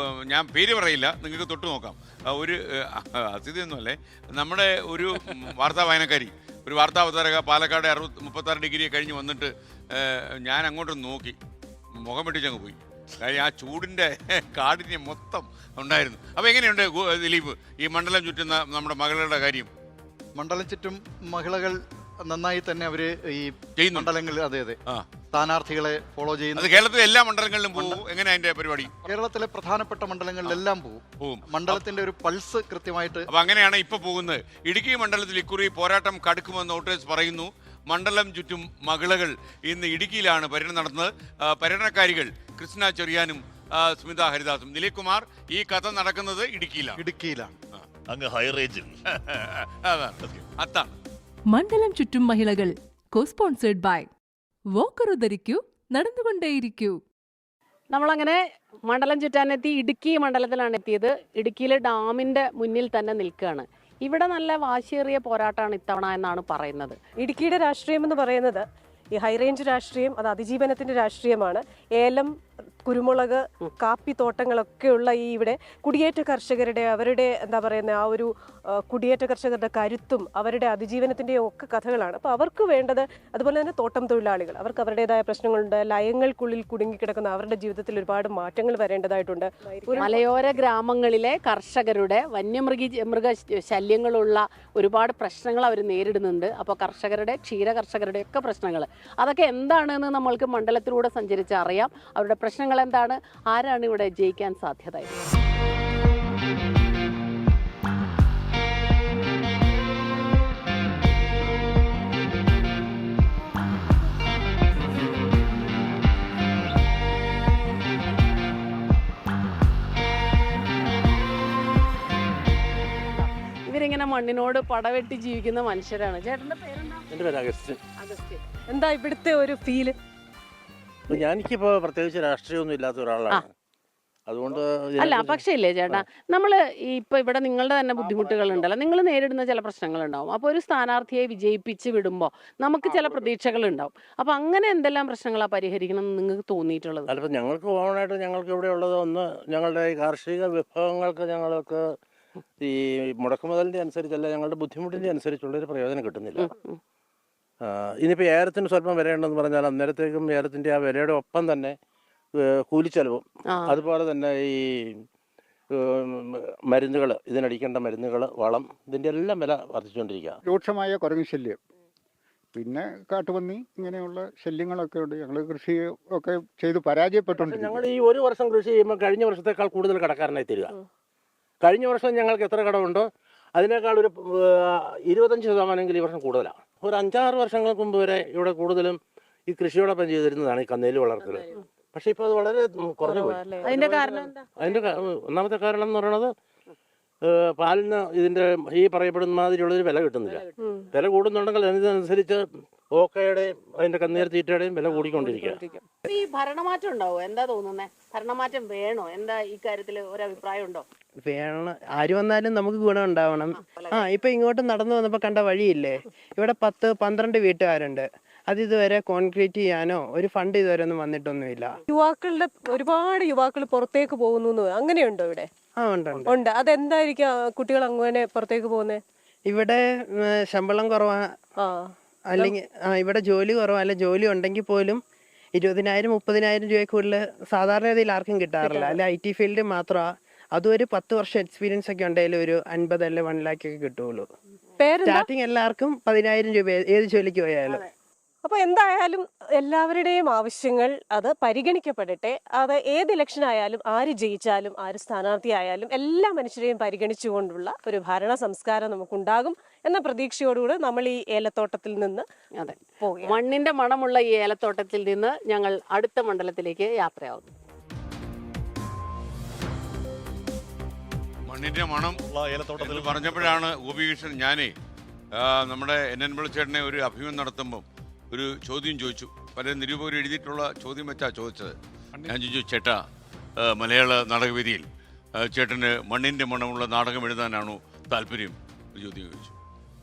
ഞാൻ പേര് പറയില്ല, നിങ്ങൾക്ക് തൊട്ട് നോക്കാം. ഒരു അതിഥിയൊന്നുമല്ലേ, നമ്മുടെ ഒരു വാർത്താ വായനക്കാരി, ഒരു വാർത്താ അവതാരക പാലക്കാട് 36 ഡിഗ്രി കഴിഞ്ഞ് വന്നിട്ട് ഞാൻ അങ്ങോട്ട് നോക്കി മുഖം വെട്ടിച്ചങ്ങ് പോയി. കാര്യം ആ ചൂടിൻ്റെ കാഠിന്യം മൊത്തം ഉണ്ടായിരുന്നു. അപ്പോൾ എങ്ങനെയുണ്ട് ദിലീപ് ഈ മണ്ഡലം ചുറ്റുന്ന നമ്മുടെ മകളുടെ കാര്യം?
മണ്ഡലം ചുറ്റും മഹിളകൾ നന്നായി തന്നെ അവര് ഈ മണ്ഡലങ്ങളിൽ അതെ സ്ഥാനാർത്ഥികളെ ഫോളോ ചെയ്യുന്നു.
കേരളത്തിലെ എല്ലാ മണ്ഡലങ്ങളിലും പോകും. എങ്ങനെ അതിന്റെ പരിപാടി?
കേരളത്തിലെ പ്രധാനപ്പെട്ട മണ്ഡലങ്ങളിലെല്ലാം പോകും. മണ്ഡലത്തിന്റെ ഒരു പൾസ് കൃത്യമായിട്ട്.
അപ്പൊ അങ്ങനെയാണ് ഇപ്പൊ പോകുന്നത്. ഇടുക്കി മണ്ഡലത്തിൽ ഇക്കുറി പോരാട്ടം കടുക്കുമെന്ന് വോട്ടേഴ്സ് പറയുന്നു. മണ്ഡലം ചുറ്റും മകളകൾ ഇന്ന് ഇടുക്കിയിലാണ് പര്യടനം നടത്തുന്നത്. പര്യടനക്കാരികൾ കൃഷ്ണ ചെറിയാനും സ്മിത ഹരിദാസും. ദിലീപ് കുമാർ, ഈ കഥ നടക്കുന്നത് ഇടുക്കിയിലാണ്.
അങ്ങ് ഹൈ റേഞ്ചിൽ.
അതാണ്
മണ്ഡലം ചുറ്റും മഹിളകൾ. കോ-സ്പോൺസേഡ് ബൈ വോക്കർ ധരിക്കൂ, നടന്നുകൊണ്ടേയിരിക്കൂ.
നമ്മളങ്ങനെ മണ്ഡലം ചുറ്റാനെത്തി ഇടുക്കി മണ്ഡലത്തിലാണ് എത്തിയത്. ഇടുക്കിയിലെ ഡാമിന്റെ മുന്നിൽ തന്നെ നിൽക്കുകയാണ്. ഇവിടെ നല്ല വാശിയേറിയ പോരാട്ടമാണ് ഇത്തവണ എന്നാണ് പറയുന്നത്.
ഇടുക്കിയുടെ രാഷ്ട്രീയം എന്ന് പറയുന്നത് ഈ ഹൈറേഞ്ച് രാഷ്ട്രീയം, അത് അതിജീവനത്തിന്റെ രാഷ്ട്രീയമാണ്. ഏലം, കുരുമുളക്, കാപ്പി തോട്ടങ്ങളൊക്കെയുള്ള ഈ ഇവിടെ കുടിയേറ്റ കർഷകരുടെ, അവരുടെ എന്താ പറയുന്ന ആ ഒരു കുടിയേറ്റ കർഷകരുടെ കരുത്തും അവരുടെ അതിജീവനത്തിൻ്റെയും ഒക്കെ കഥകളാണ്. അപ്പോൾ അവർക്ക് വേണ്ടത്, അതുപോലെ തന്നെ തോട്ടം തൊഴിലാളികൾ, അവർക്ക് അവരുടേതായ പ്രശ്നങ്ങളുണ്ട്. ലയങ്ങൾക്കുള്ളിൽ കുടുങ്ങിക്കിടക്കുന്ന അവരുടെ ജീവിതത്തിൽ ഒരുപാട് മാറ്റങ്ങൾ വരേണ്ടതായിട്ടുണ്ട്.
മലയോര ഗ്രാമങ്ങളിലെ കർഷകരുടെ വന്യമൃഗ ശല്യങ്ങളുള്ള ഒരുപാട് പ്രശ്നങ്ങൾ അവർ നേരിടുന്നുണ്ട്. അപ്പോൾ കർഷകരുടെ, ക്ഷീര കർഷകരുടെ ഒക്കെ പ്രശ്നങ്ങൾ, അതൊക്കെ എന്താണെന്ന് നമ്മൾക്ക് മണ്ഡലത്തിലൂടെ സഞ്ചരിച്ച് അറിയാം. അവരുടെ പ്രശ്നങ്ങൾ എന്താണ്, ആരാണ് ഇവിടെ ജയിക്കാൻ സാധ്യത? ഇവരിങ്ങനെ മണ്ണിനോട് പടവെട്ടി ജീവിക്കുന്ന മനുഷ്യരാണ്. ചേട്ടന്റെ പേരെന്താ?
എൻ്റെ പേര് അഗസ്റ്റിൻ.
എന്താ ഇവിടുത്തെ ഒരു ഫീല്?
ഞാനിപ്പോൾ പ്രത്യേകിച്ച് രാഷ്ട്രീയമൊന്നും ഇല്ലാത്ത ഒരാളാണ്. അതുകൊണ്ട്
അല്ല, പക്ഷേ ഇല്ലേ ചേട്ടാ, നമ്മൾ ഇപ്പൊ ഇവിടെ നിങ്ങളുടെ തന്നെ ബുദ്ധിമുട്ടുകൾ ഉണ്ടല്ലോ, നിങ്ങൾ നേരിടുന്ന ചില പ്രശ്നങ്ങൾ ഉണ്ടാവും. അപ്പോൾ ഒരു സ്ഥാനാർത്ഥിയെ വിജയിപ്പിച്ച് വിടുമ്പോൾ നമുക്ക് ചില പ്രതീക്ഷകൾ ഉണ്ടാവും. അപ്പൊ അങ്ങനെ എന്തെല്ലാം പ്രശ്നങ്ങളാണ് പരിഹരിക്കണം എന്ന് നിങ്ങൾക്ക് തോന്നിയിട്ടുള്ളത്?
അല്ല, ഞങ്ങൾക്ക് ഓണായിട്ട് ഞങ്ങൾക്ക് ഇവിടെ ഉള്ളത് ഒന്ന്, ഞങ്ങളുടെ ഈ കാർഷിക വിഭവങ്ങൾക്ക് ഞങ്ങൾക്ക് ഈ മുടക്കുമുതലിന്റെ അനുസരിച്ചല്ല, ഞങ്ങളുടെ ബുദ്ധിമുട്ടിന്റെ അനുസരിച്ചുള്ളൊരു പ്രയോജനം കിട്ടുന്നില്ല. ഇനിയിപ്പോൾ ഏലത്തിന് സ്വല്പം വിലയുണ്ടെന്ന് പറഞ്ഞാൽ അന്നേരത്തേക്കും ഏലത്തിൻ്റെ ആ വിലയുടെ ഒപ്പം തന്നെ കൂലിച്ചെലവും, അതുപോലെ തന്നെ ഈ മരുന്നുകൾ, ഇതിനടിക്കേണ്ട മരുന്നുകൾ, വളം, ഇതിൻ്റെ എല്ലാം വില വർദ്ധിച്ചുകൊണ്ടിരിക്കുക.
രൂക്ഷമായ കുരങ്ങ് ശല്യം പിന്നെ കാട്ടുപന്നി ഇങ്ങനെയുള്ള ശല്യങ്ങളൊക്കെ ഉണ്ട്. ഞങ്ങൾ കൃഷി ഒക്കെ ചെയ്ത് പരാജയപ്പെട്ടുണ്ട്.
ഞങ്ങൾ ഈ ഒരു വർഷം കൃഷി ചെയ്യുമ്പോൾ കഴിഞ്ഞ വർഷത്തേക്കാൾ കൂടുതൽ കടക്കാരനായി തരിക. കഴിഞ്ഞ വർഷം ഞങ്ങൾക്ക് എത്ര കടമുണ്ടോ അതിനേക്കാൾ ഒരു 25% ഈ വർഷം കൂടുതലാണ്. ഒരു 5-6 വർഷങ്ങൾക്ക് മുമ്പ് വരെ ഇവിടെ കൂടുതലും ഈ കൃഷിയോടൊപ്പം ചെയ്തിരുന്നതാണ് ഈ കന്നേല് വളർത്തൽ. പക്ഷെ ഇപ്പൊ അത് വളരെ കുറഞ്ഞു പോയി.
അതിന്റെ കാരണം എന്താ?
അതിന്റെ ഒന്നാമത്തെ കാരണം എന്ന് പറയുന്നത് പാലിന് ഇതിന്റെ ഈ പറയപ്പെടുന്ന മാതിരിയുള്ളൊരു വില കിട്ടുന്നില്ല. വില കൂടുന്നുണ്ടെങ്കിൽ അതിനനുസരിച്ച് ഓക്കയുടെയും അതിന്റെ കന്നേർ തീറ്റയുടെയും വില കൂടിക്കൊണ്ടിരിക്കുക.
ഈ ഭരണമാറ്റം ഉണ്ടാവോ? എന്താ തോന്നുന്നേ? ഭരണമാറ്റം വേണോ? എന്താ ഈ കാര്യത്തിൽ ഒരു അഭിപ്രായം ഉണ്ടോ?
വേണം. ആര് വന്നാലും നമുക്ക് ഗുണം ഉണ്ടാവണം. ഇപ്പൊ ഇങ്ങോട്ട് നടന്നു വന്നപ്പോ കണ്ട വഴിയില്ലേ, ഇവിടെ 10-12 വീട്ടുകാരുണ്ട്. അത് ഇതുവരെ കോൺക്രീറ്റ് ചെയ്യാനോ ഒരു ഫണ്ട് ഇതുവരെ ഒന്നും വന്നിട്ടൊന്നുമില്ല.
ഒരുപാട് യുവാക്കൾ പുറത്തേക്ക് പോകുന്നു, അങ്ങനെയുണ്ടോ ഇവിടെ? ഉണ്ട്. അതെന്തായിരിക്കും കുട്ടികൾ അങ്ങനെ പുറത്തേക്ക് പോകുന്നത്?
ഇവിടെ ശമ്പളം കുറവാ, അല്ലെങ്കിൽ ഇവിടെ ജോലി കുറവാ. അല്ല, ജോലി ഉണ്ടെങ്കിൽ പോലും 20,000-30,000 രൂപ കൂടുതൽ സാധാരണഗതിയിൽ ആർക്കും കിട്ടാറില്ല. അല്ലെ IT ഫീൽഡ് മാത്രമാ. അതും ഒരു 10 വർഷം എക്സ്പീരിയൻസ് ഒക്കെ ഉണ്ടെങ്കിൽ ഒരു 50 അല്ലെ 1 lakh ഒക്കെ കിട്ടുള്ളൂ. സ്റ്റാർട്ടിങ് എല്ലാവർക്കും 10,000 രൂപ ഏത് ജോലിക്ക് പോയാലും.
അപ്പോൾ എന്തായാലും എല്ലാവരുടെയും ആവശ്യങ്ങൾ അത് പരിഗണിക്കപ്പെടട്ടെ. അത് ഏത് ഇലക്ഷൻ ആയാലും, ആര് ജയിച്ചാലും, ആര് സ്ഥാനാർത്ഥിയായാലും എല്ലാ മനുഷ്യരെയും പരിഗണിച്ചുകൊണ്ടുള്ള ഒരു ഭരണ സംസ്കാരം നമുക്കുണ്ടാകും എന്ന പ്രതീക്ഷയോടുകൂടി നമ്മൾ ഈ ഏലത്തോട്ടത്തിൽ നിന്ന്
മണ്ണിന്റെ മണമുള്ള ഈ ഏലത്തോട്ടത്തിൽ നിന്ന് ഞങ്ങൾ അടുത്ത മണ്ഡലത്തിലേക്ക് യാത്രയാവുന്നു.
മണ്ണിന്റെ മണം ഏലത്തോട്ടത്തിൽ പറഞ്ഞപ്പോഴാണ് ഗോപികൃഷ്ണൻ, ഞാനേ നമ്മുടെ NN പിള്ളച്ചേട്ടനെ ഒരു അഭിമുഖം നടത്തുമ്പം ഒരു ചോദ്യം ചോദിച്ചു. പല നിരൂപകർ എഴുതിയിട്ടുള്ള ചോദ്യം വെച്ചാ ചോദിച്ചത്. ഞാൻ ചോദിച്ചു, ചേട്ടാ മലയാള നാടകവേദിയിൽ ചേട്ടന് മണ്ണിന്റെ മണമുള്ള നാടകം എഴുതാനാണോ താല്പര്യം? ഒരു ചോദ്യം ചോദിച്ചു.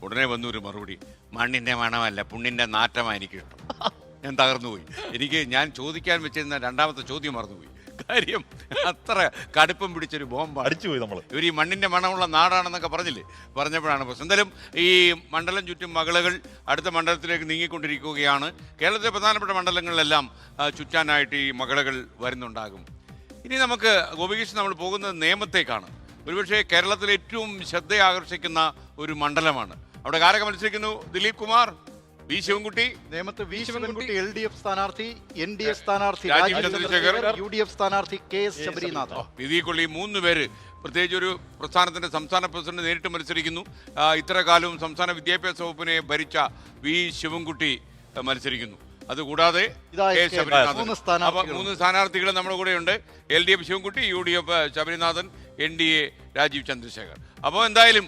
ഉടനെ വന്നു ഒരു മറുപടി, മണ്ണിന്റെ മണമല്ല, പുണ്ണിന്റെ നാറ്റമാണ് എനിക്ക് ഇഷ്ടം. ഞാൻ തകർന്നുപോയി. ഞാൻ ചോദിക്കാൻ വെച്ചിരുന്ന രണ്ടാമത്തെ ചോദ്യം മറന്നുപോയി. കാര്യം അത്ര കടുപ്പം പിടിച്ചൊരു ബോംബാണ്.
അടിച്ചുപോയി നമ്മൾ.
ഇവർ ഈ മണ്ണിന്റെ മണമുള്ള നാടാണെന്നൊക്കെ പറഞ്ഞപ്പോഴാണ് പ്രശ്നം. എന്തായാലും ഈ മണ്ഡലം ചുറ്റും മകളകൾ അടുത്ത മണ്ഡലത്തിലേക്ക് നീങ്ങിക്കൊണ്ടിരിക്കുകയാണ്. കേരളത്തിലെ പ്രധാനപ്പെട്ട മണ്ഡലങ്ങളിലെല്ലാം ചുറ്റാനായിട്ട് ഈ മകളകൾ വരുന്നുണ്ടാകും. ഇനി നമുക്ക് ഗോപികൃഷ്ണൻ നമ്മൾ പോകുന്നത് നേമത്തേക്കാണ്. ഒരുപക്ഷെ കേരളത്തിലെ ഏറ്റവും ശ്രദ്ധ ആകർഷിക്കുന്ന ഒരു മണ്ഡലമാണ്. അവിടെ ആരൊക്കെ മത്സരിക്കുന്നു? ദിലീപ് കുമാർ, വി ശിവൻകുട്ടി,
നേമത്ത് വി ശിവൻകുട്ടി LDF സ്ഥാനാർത്ഥി, NDA സ്ഥാനാർത്ഥി
രാജീവ് ചന്ദ്രശേഖർ,
UDF സ്ഥാനാർത്ഥി KS ശബരിനാഥ്.
ഇതിൽ 3 പേര്, പ്രത്യേകിച്ച് ഒരു പ്രസ്ഥാനത്തിന്റെ സംസ്ഥാന പ്രസിഡന്റ് നേരിട്ട് മത്സരിക്കുന്നു. ഇത്ര കാലവും സംസ്ഥാന വിദ്യാഭ്യാസ വകുപ്പിനെ ഭരിച്ച വി ശിവൻകുട്ടി മത്സരിക്കുന്നു. അതുകൂടാതെ അപ്പൊ 3 സ്ഥാനാർത്ഥികൾ നമ്മുടെ കൂടെയുണ്ട്. LDF Sivankutty, UDF Sabarinathan, NDA Rajeev Chandrasekhar. അപ്പോൾ എന്തായാലും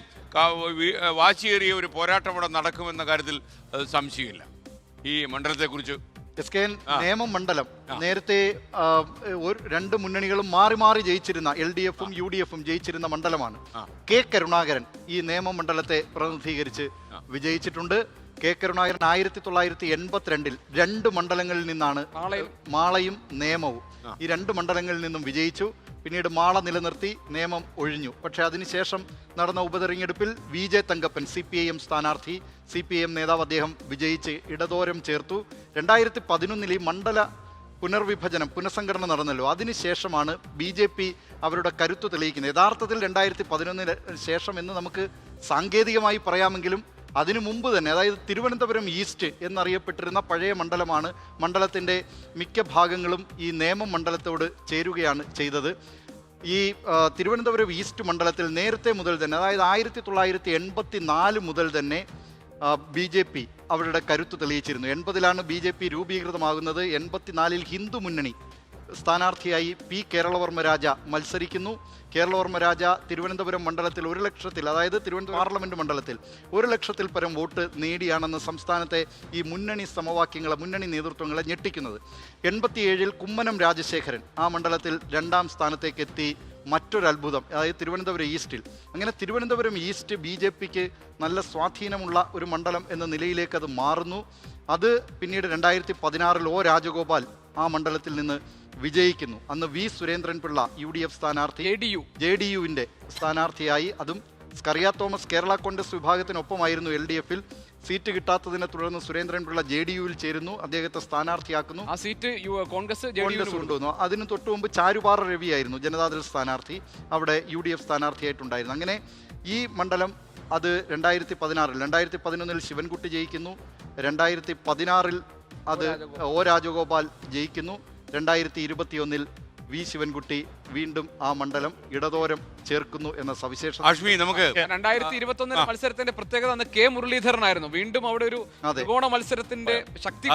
വാശിയേറിയ ഒരു പോരാട്ടം ഇവിടെ നടക്കുമെന്ന കാര്യത്തിൽ സംശയമില്ല. ഈ മണ്ഡലത്തെക്കുറിച്ച്
നേമം മണ്ഡലം നേരത്തെ 2 മുന്നണികളും മാറി മാറി ജയിച്ചിരുന്ന LDFും UDFും ജയിച്ചിരുന്ന മണ്ഡലമാണ്. K കരുണാകരൻ ഈ നേമം മണ്ഡലത്തെ പ്രതിനിധീകരിച്ച് വിജയിച്ചിട്ടുണ്ട്. K കരുണാകരൻ 1982-ൽ 2 മണ്ഡലങ്ങളിൽ നിന്നാണ്, മാളയും നേമവും, ഈ 2 മണ്ഡലങ്ങളിൽ നിന്നും വിജയിച്ചു. പിന്നീട് മാള നിലനിർത്തി, നേമം ഒഴിഞ്ഞു. പക്ഷേ അതിനുശേഷം നടന്ന ഉപതെരഞ്ഞെടുപ്പിൽ VJ തങ്കപ്പൻ CPIM സ്ഥാനാർത്ഥി, CPIM നേതാവ്, അദ്ദേഹം വിജയിച്ച് ഇടതോരം ചേർത്തു. 2011-ൽ ഈ മണ്ഡല പുനഃസംഘടന നടന്നല്ലോ. അതിനുശേഷമാണ് BJP അവരുടെ കരുത്ത് തെളിയിക്കുന്നത്. യഥാർത്ഥത്തിൽ 2011-ന് ശേഷം എന്ന് നമുക്ക് സാങ്കേതികമായി പറയാമെങ്കിലും അതിനു മുമ്പ് തന്നെ, അതായത് തിരുവനന്തപുരം ഈസ്റ്റ് എന്നറിയപ്പെട്ടിരുന്ന പഴയ മണ്ഡലമാണ്. മണ്ഡലത്തിൻ്റെ മിക്ക ഭാഗങ്ങളും ഈ നേമം മണ്ഡലത്തോട് ചേരുകയാണ് ചെയ്തത്. ഈ തിരുവനന്തപുരം ഈസ്റ്റ് മണ്ഡലത്തിൽ നേരത്തെ മുതൽ തന്നെ, അതായത് 1984 മുതൽ തന്നെ BJP അവരുടെ കരുത്ത് തെളിയിച്ചിരുന്നു. 80-ലാണ് BJP രൂപീകൃതമാകുന്നത്. 84-ൽ ഹിന്ദു മുന്നണി സ്ഥാനാർത്ഥിയായി P കേരളവർമ്മ രാജ മത്സരിക്കുന്നു. കേരളവർമ്മ രാജ തിരുവനന്തപുരം മണ്ഡലത്തിൽ 1 ലക്ഷത്തിൽ, അതായത് തിരുവനന്തപുരം പാർലമെന്റ് മണ്ഡലത്തിൽ 1 ലക്ഷത്തിൽ പരം വോട്ട് നേടിയാണെന്ന് സംസ്ഥാനത്തെ ഈ മുന്നണി നേതൃത്വങ്ങളെ ഞെട്ടിക്കുന്നത്. 87-ൽ കുമ്മനം രാജശേഖരൻ ആ മണ്ഡലത്തിൽ 2ാം സ്ഥാനത്തേക്ക് എത്തി. മറ്റൊരു അത്ഭുതം, അതായത് തിരുവനന്തപുരം ഈസ്റ്റിൽ. അങ്ങനെ തിരുവനന്തപുരം ഈസ്റ്റ് BJPക്ക് നല്ല സ്വാധീനമുള്ള ഒരു മണ്ഡലം എന്ന നിലയിലേക്ക് അത് മാറുന്നു. അത് പിന്നീട് 2016-ൽ O രാജഗോപാൽ ആ മണ്ഡലത്തിൽ നിന്ന് വിജയിക്കുന്നു. അന്ന് V സുരേന്ദ്രൻപിള്ള UDF സ്ഥാനാർത്ഥി, JDUവിൻ്റെ സ്ഥാനാർത്ഥിയായി. അതും സ്കറിയ തോമസ് കേരള കോൺഗ്രസ് വിഭാഗത്തിനൊപ്പമായിരുന്നു LDFൽ. സീറ്റ് കിട്ടാത്തതിനെ തുടർന്ന് സുരേന്ദ്രൻപിള്ള JDUവിൽ ചേരുന്നു. അദ്ദേഹത്തെ സ്ഥാനാർത്ഥിയാക്കുന്നു.
ആ സീറ്റ് കോൺഗ്രസ്
കൊണ്ടുവന്നു. അതിന് തൊട്ടു മുമ്പ് ചാരുപാറ രവിയായിരുന്നു ജനതാദൾ സ്ഥാനാർത്ഥി, അവിടെ UDF സ്ഥാനാർത്ഥിയായിട്ടുണ്ടായിരുന്നു. അങ്ങനെ ഈ മണ്ഡലം അത് 2016 2011 ശിവൻകുട്ടി ജയിക്കുന്നു, 2016 അത് ഒ രാജഗോപാൽ ജയിക്കുന്നു, 2021 വി ശിവൻകുട്ടി വീണ്ടും ആ മണ്ഡലം ഇടതോരം ചേർക്കുന്നു എന്ന സവിശേഷത.
നമുക്ക്
2021 മത്സരത്തിന്റെ പ്രത്യേകത അന്ന് കെ മുരളീധരനായിരുന്നു. വീണ്ടും അവിടെ ഒരു ത്രികോണ മത്സരത്തിന്റെ ശക്തി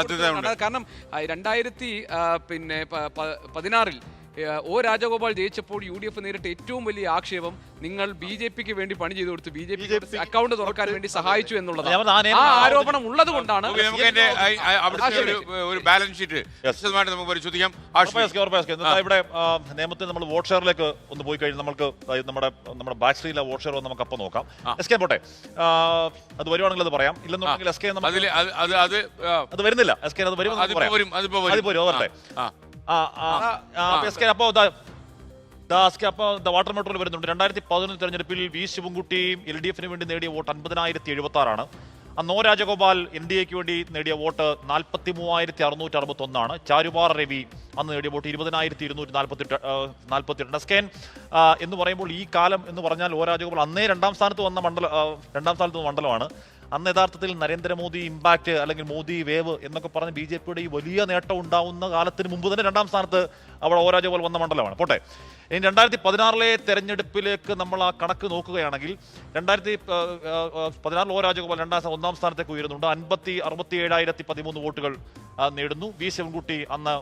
കാരണം 2016 ഒ രാജഗോപാൽ ജയിച്ചപ്പോൾ UDF നേരിട്ട് ഏറ്റവും വലിയ ആക്ഷേപം നിങ്ങൾ BJP വേണ്ടി പണി ചെയ്തു കൊടുത്തു, BJP അക്കൗണ്ട് തുറക്കാൻ വേണ്ടി സഹായിച്ചു എന്നുള്ളതാണ്. ആ ആരോപണം ഉള്ളത് കൊണ്ടാണ്
ഒരു ബാലൻസ് ഷീറ്റ് നമുക്ക് പരിശോധിക്കാം.
ഇവിടെ നിയമത്തിൽ നമ്മൾ വോട്ട് ഷെയറിലേക്ക് ഒന്ന് പോയി കഴിഞ്ഞാൽ നമുക്ക് നമ്മുടെ ബാക്ക് സ്ക്രീനിലെ വോട്ട് ഷെയർ നമുക്ക് അപ്പം നോക്കാം. SK പോട്ടെ, അത് വരുവാണെങ്കിൽ അത് പറയാം. ഇല്ലെന്നുണ്ടെങ്കിൽ SK അത് വരുന്നില്ല. SK അത് വരും, വാട്ടർ മെട്രോയിൽ വരുന്നുണ്ട്. 2011 തെരഞ്ഞെടുപ്പിൽ വി ശിവൻകുട്ടിയും LDF വേണ്ടി നേടിയ വോട്ട് 50,076. അന്ന് ഒ രാജഗോപാൽ NDAക്ക് വേണ്ടി നേടിയ വോട്ട് 43,661. ചാരുപാറ രവി അന്ന് നേടിയ വോട്ട് 20,248. സ്കേൻ എന്ന് പറയുമ്പോൾ ഈ കാലം എന്ന് പറഞ്ഞാൽ ഒ രാജഗോപാൽ അന്നേ രണ്ടാം സ്ഥാനത്ത് വന്ന മണ്ഡലമാണ്. അന്ന് യഥാർത്ഥത്തിൽ നരേന്ദ്രമോദി ഇമ്പാക്ട് അല്ലെങ്കിൽ മോദി വേവ് എന്നൊക്കെ പറഞ്ഞ് BJPയുടെ ഈ വലിയ നേട്ടം ഉണ്ടാവുന്ന കാലത്തിന് മുമ്പ് തന്നെ രണ്ടാം സ്ഥാനത്ത് അവിടെ ഒ രാജഗോപാൽ വന്ന മണ്ഡലമാണ്. പോട്ടെ, ഇനി 2016 തെരഞ്ഞെടുപ്പിലേക്ക് നമ്മൾ ആ കണക്ക് നോക്കുകയാണെങ്കിൽ 2016 ഒ രാജഗോപാൽ ഒന്നാം സ്ഥാനത്തേക്ക് ഉയരുന്നുണ്ട്. 67,013 വോട്ടുകൾ നേടുന്നു. വി ശിവൻകുട്ടി അന്ന്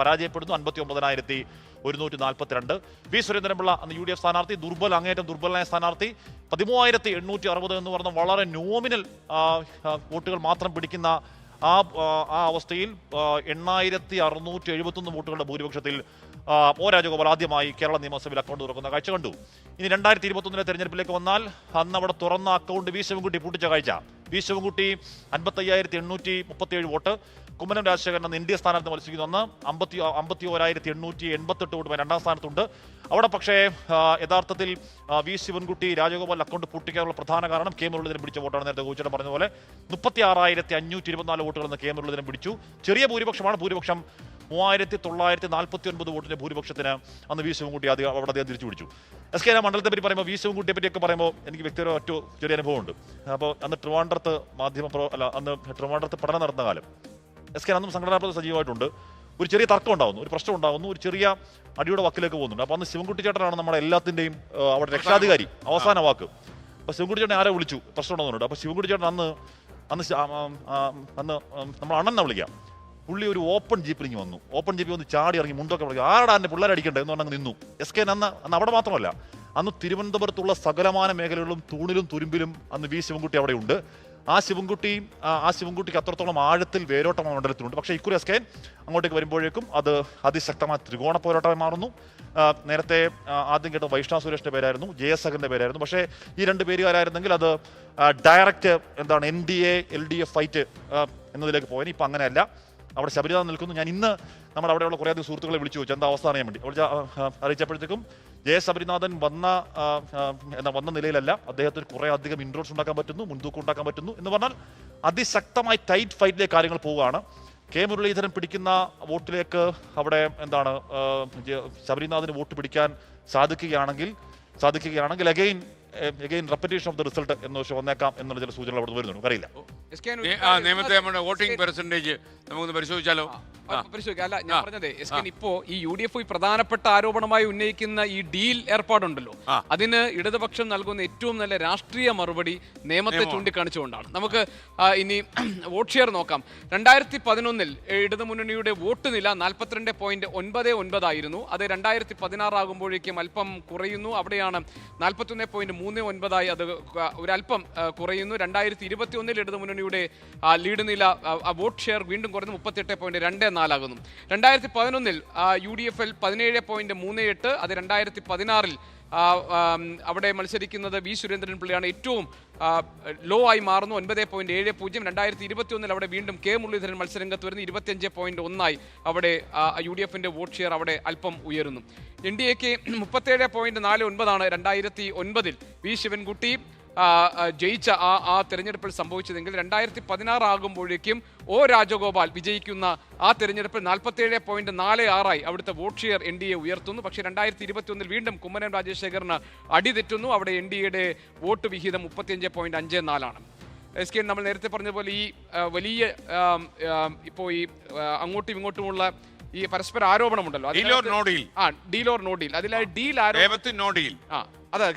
പരാജയപ്പെടുന്നു. 59,142. വി സുരേന്ദ്രൻപിള്ള അന്ന് UDF സ്ഥാനാർത്ഥി, അങ്ങേറ്റം ദുർബലനായ സ്ഥാനാർത്ഥി. 13,860 എന്ന് പറഞ്ഞ വളരെ നോമിനൽ വോട്ടുകൾ മാത്രം പിടിക്കുന്ന ആ അവസ്ഥയിൽ 8,671 വോട്ടുകളുടെ ഭൂരിപക്ഷത്തിൽ ഒ രാജഗോപാൽ ആദ്യമായി കേരള നിയമസഭയിൽ അക്കൗണ്ട് തുറക്കുന്ന കാഴ്ച കണ്ടു. ഇനി 2021 തെരഞ്ഞെടുപ്പിലേക്ക് വന്നാൽ അന്ന് അവിടെ തുറന്ന അക്കൗണ്ട് വി ശിവൻകുട്ടി പൂട്ടിച്ച കാഴ്ച. V Sivankutty 55,837 vote. കുമ്മനം രാജശേഖരൻ അന്ന് NDA സ്ഥാനാർത്ഥി മത്സരിക്കുന്നു. അന്ന് 51,888 വോട്ട് രണ്ടാം സ്ഥാനത്തുണ്ട്. അവിടെ പക്ഷേ യഥാർത്ഥത്തിൽ വി ശിവൻകുട്ടി രാജഗോപാൽ അക്കൗണ്ട് പൂട്ടിക്കാനുള്ള പ്രധാന കാരണം കെ മുരളീധരൻ പിടിച്ച വോട്ടാണ്. നേരത്തെ കോച്ചേട്ടൻ പറഞ്ഞ പോലെ 36,524 വോട്ടുകൾ കെ മുരളീധരൻ പിടിച്ചു. ചെറിയ ഭൂരിപക്ഷമാണ്. ഭൂരിപക്ഷം 3,949 വോട്ടിന്റെ ഭൂരിപക്ഷത്തിന് അന്ന് വി ശിവൻകുട്ടി അവിടെ അദ്ദേഹം തിരിച്ചു പിടിച്ചു. SK മണ്ഡലത്തെ പറ്റി പറയുമ്പോൾ വി ശിവൻകുട്ടിയെ പറ്റിയൊക്കെ പറയുമ്പോൾ എനിക്ക് വ്യക്തിപരമായ ഏറ്റവും ചെറിയ അനുഭവമുണ്ട്. അപ്പോൾ അന്ന് ട്രിവാൻഡ്രത്ത് ട്രിവാൻഡ്രത്ത് പഠനം നടന്ന കാലം SK അന്നും സംഘടനാപരമായി സജീവമായിട്ടുണ്ട്. ഒരു ചെറിയ തർക്കം ഉണ്ടാകുന്നു, ഒരു പ്രശ്നം ഉണ്ടാകുന്നു, ഒരു ചെറിയ അടിയുടെ വക്കിലേക്ക് പോകുന്നുണ്ട്. അപ്പോൾ അന്ന് ശിവൻകുട്ടി ചേട്ടനാണ് നമ്മുടെ എല്ലാത്തിൻ്റെയും അവിടെ രക്ഷാധികാരി, അവസാന വാക്ക്. അപ്പോൾ ശിവൻകുട്ടി ചേട്ടൻ ആരെ വിളിച്ചു, പ്രശ്നം ഉണ്ടാകുന്നുണ്ട്. അപ്പോൾ ശിവൻകുട്ടി ചേട്ടൻ അന്ന് നമ്മൾ അണ്ണനെ വിളിക്കാം. പുള്ളി ഒരു ഓപ്പൺ ജീപ്പിൽ വന്നു. ഓപ്പൺ ജീപ്പിൽ വന്ന് ചാടി ഇറങ്ങി മുണ്ടൊക്കെ വിളിക്കും. ആരാടാ എൻ്റെ പിള്ളേരെ അടിക്കണ്ടേ എന്ന് പറഞ്ഞാൽ നിന്നു. SK അന്ന് അവിടെ മാത്രമല്ല, അന്ന് തിരുവനന്തപുരത്തുള്ള സകലമാന മേഖലകളിലും തൂണിലും തുരുമ്പിലും അന്ന് വി ശിവൻകുട്ടി അവിടെ ഉണ്ട്. ആ ശിവൻകുട്ടിക്ക് അത്രത്തോളം ആഴത്തിൽ വേരോട്ടം മണ്ഡലത്തിലുണ്ട്. പക്ഷേ ഇക്കുറി SK അങ്ങോട്ടേക്ക് വരുമ്പോഴേക്കും അത് അതിശക്തമായ ത്രികോണ പോരാട്ടമായി മാറുന്നു. നേരത്തെ ആദ്യം കേട്ട വൈഷ്ണവ് സുരേഷിന്റെ പേരായിരുന്നു, JS അഗറിന്റെ പേരായിരുന്നു. പക്ഷേ ഈ രണ്ട് പേരുകാരായിരുന്നെങ്കിൽ അത് ഡയറക്റ്റ് NDA LDF ഫൈറ്റ് എന്നതിലേക്ക് പോയാൽ ഇപ്പം അങ്ങനെയല്ല. അവിടെ ശബരിനാഥൻ നിൽക്കുന്നു. ഞാൻ ഇന്ന് നമ്മുടെ അവിടെയുള്ള കുറേ അധികം സുഹൃത്തുക്കളെ വിളിച്ചു ചോദിച്ചു എന്താ അവസ്ഥ അറിയാൻ വേണ്ടി. അറിയിച്ചപ്പോഴത്തേക്കും ശബരിനാഥൻ വന്ന നിലയിലല്ല. അദ്ദേഹത്തിന് കുറേ അധികം ഇൻട്രോഡ്സ് ഉണ്ടാക്കാൻ പറ്റുന്നു, മുൻതൂക്കം ഉണ്ടാക്കാൻ പറ്റുന്നു എന്ന് പറഞ്ഞാൽ അതിശക്തമായി ടൈറ്റ് ഫൈറ്റിലേക്ക് കാര്യങ്ങൾ പോവുകയാണ്. കെ മുരളീധരൻ പിടിക്കുന്ന വോട്ടിലേക്ക് അവിടെ ശബരിനാഥിന് വോട്ട് പിടിക്കാൻ സാധിക്കുകയാണെങ്കിൽ again repetition of the result എന്ന് വന്നേക്കാം എന്നുള്ള ചില സൂചനകൾ അവിടെ വരുന്നുണ്ട്. അറിയില്ല.
നിയമത്തെ വോട്ടിംഗ് പെർസെന്റേജ് നമുക്കൊന്ന് പരിശോധിച്ചാലോ?
അല്ല, ഞാൻ പറഞ്ഞത് ഇപ്പോ ഈ UDF പ്രധാനപ്പെട്ട ആരോപണമായി ഉന്നയിക്കുന്ന ഈ ഡീൽ ഏർപ്പാടുണ്ടല്ലോ, അതിന് ഇടതുപക്ഷം നൽകുന്ന ഏറ്റവും നല്ല രാഷ്ട്രീയ മറുപടി നിയമത്തെ ചൂണ്ടിക്കാണിച്ചുകൊണ്ടാണ്. നമുക്ക് ഇനി വോട്ട് ഷെയർ നോക്കാം. 2011 ഇടതുമുന്നണിയുടെ വോട്ട് നില 42.99 ആയിരുന്നു. അത് 2016 ആകുമ്പോഴേക്കും അല്പം കുറയുന്നു. അവിടെയാണ് 41.39 അത് ഒരല്പം കുറയുന്നു. 2021 ഇടതുമുന്നണിയുടെ ലീഡ് നില വോട്ട് ഷെയർ വീണ്ടും കുറഞ്ഞു 38.24 ആകുന്നു. 2011 UDF 17.38, അത് 2016 അവിടെ മത്സരിക്കുന്നത് വി സുരേന്ദ്രൻ പിള്ളയാണ്. ഏറ്റവും ലോ ആയി മാറുന്നു 9.70. 2021 അവിടെ വീണ്ടും കെ മുരളീധരൻ മത്സരരംഗത്ത് വരുന്നു 25.1 അവിടെ UDF വോട്ട് ഷെയർ അവിടെ അല്പം ഉയരുന്നു. NDAക്ക് 37.49 2009 വി ശിവൻകുട്ടി ജയിച്ച ആ തെരഞ്ഞെടുപ്പിൽ സംഭവിച്ചതെങ്കിൽ 2016 ആകുമ്പോഴേക്കും ഒ രാജഗോപാൽ വിജയിക്കുന്ന ആ തെരഞ്ഞെടുപ്പിൽ 47.46 അവിടുത്തെ വോട്ട് ഷെയർ NDA ഉയർത്തുന്നു. പക്ഷേ 2021 വീണ്ടും കുമ്മനം രാജശേഖരന് അടിതെറ്റുന്നു. അവിടെ NDAയുടെ വോട്ട് വിഹിതം 35.54 SK. നമ്മൾ നേരത്തെ പറഞ്ഞതുപോലെ ഈ വലിയ ഇപ്പോൾ ഈ അങ്ങോട്ടും ഇങ്ങോട്ടുമുള്ള ഈ പരസ്പര ആരോപണമുണ്ടല്ലോ, ഡീൽ ഓർ നോ ഡീൽ, അതിലായി ഡീൽ അതെ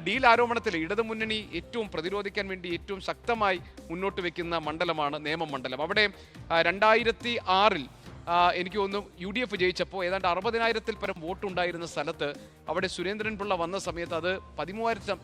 ഡീൽ ആരോപണത്തിൽ ഇടതുമുന്നണി ഏറ്റവും പ്രതിരോധിക്കാൻ വേണ്ടി ഏറ്റവും ശക്തമായി മുന്നോട്ട് വെക്കുന്ന മണ്ഡലമാണ് നേമം മണ്ഡലം. അവിടെ 2006 എനിക്ക് തോന്നുന്നു UDF ജയിച്ചപ്പോൾ ഏതാണ്ട് 60,000-ൽ പരം വോട്ടുണ്ടായിരുന്ന സ്ഥലത്ത് അവിടെ സുരേന്ദ്രൻപിള്ള വന്ന സമയത്ത് അത് 13,000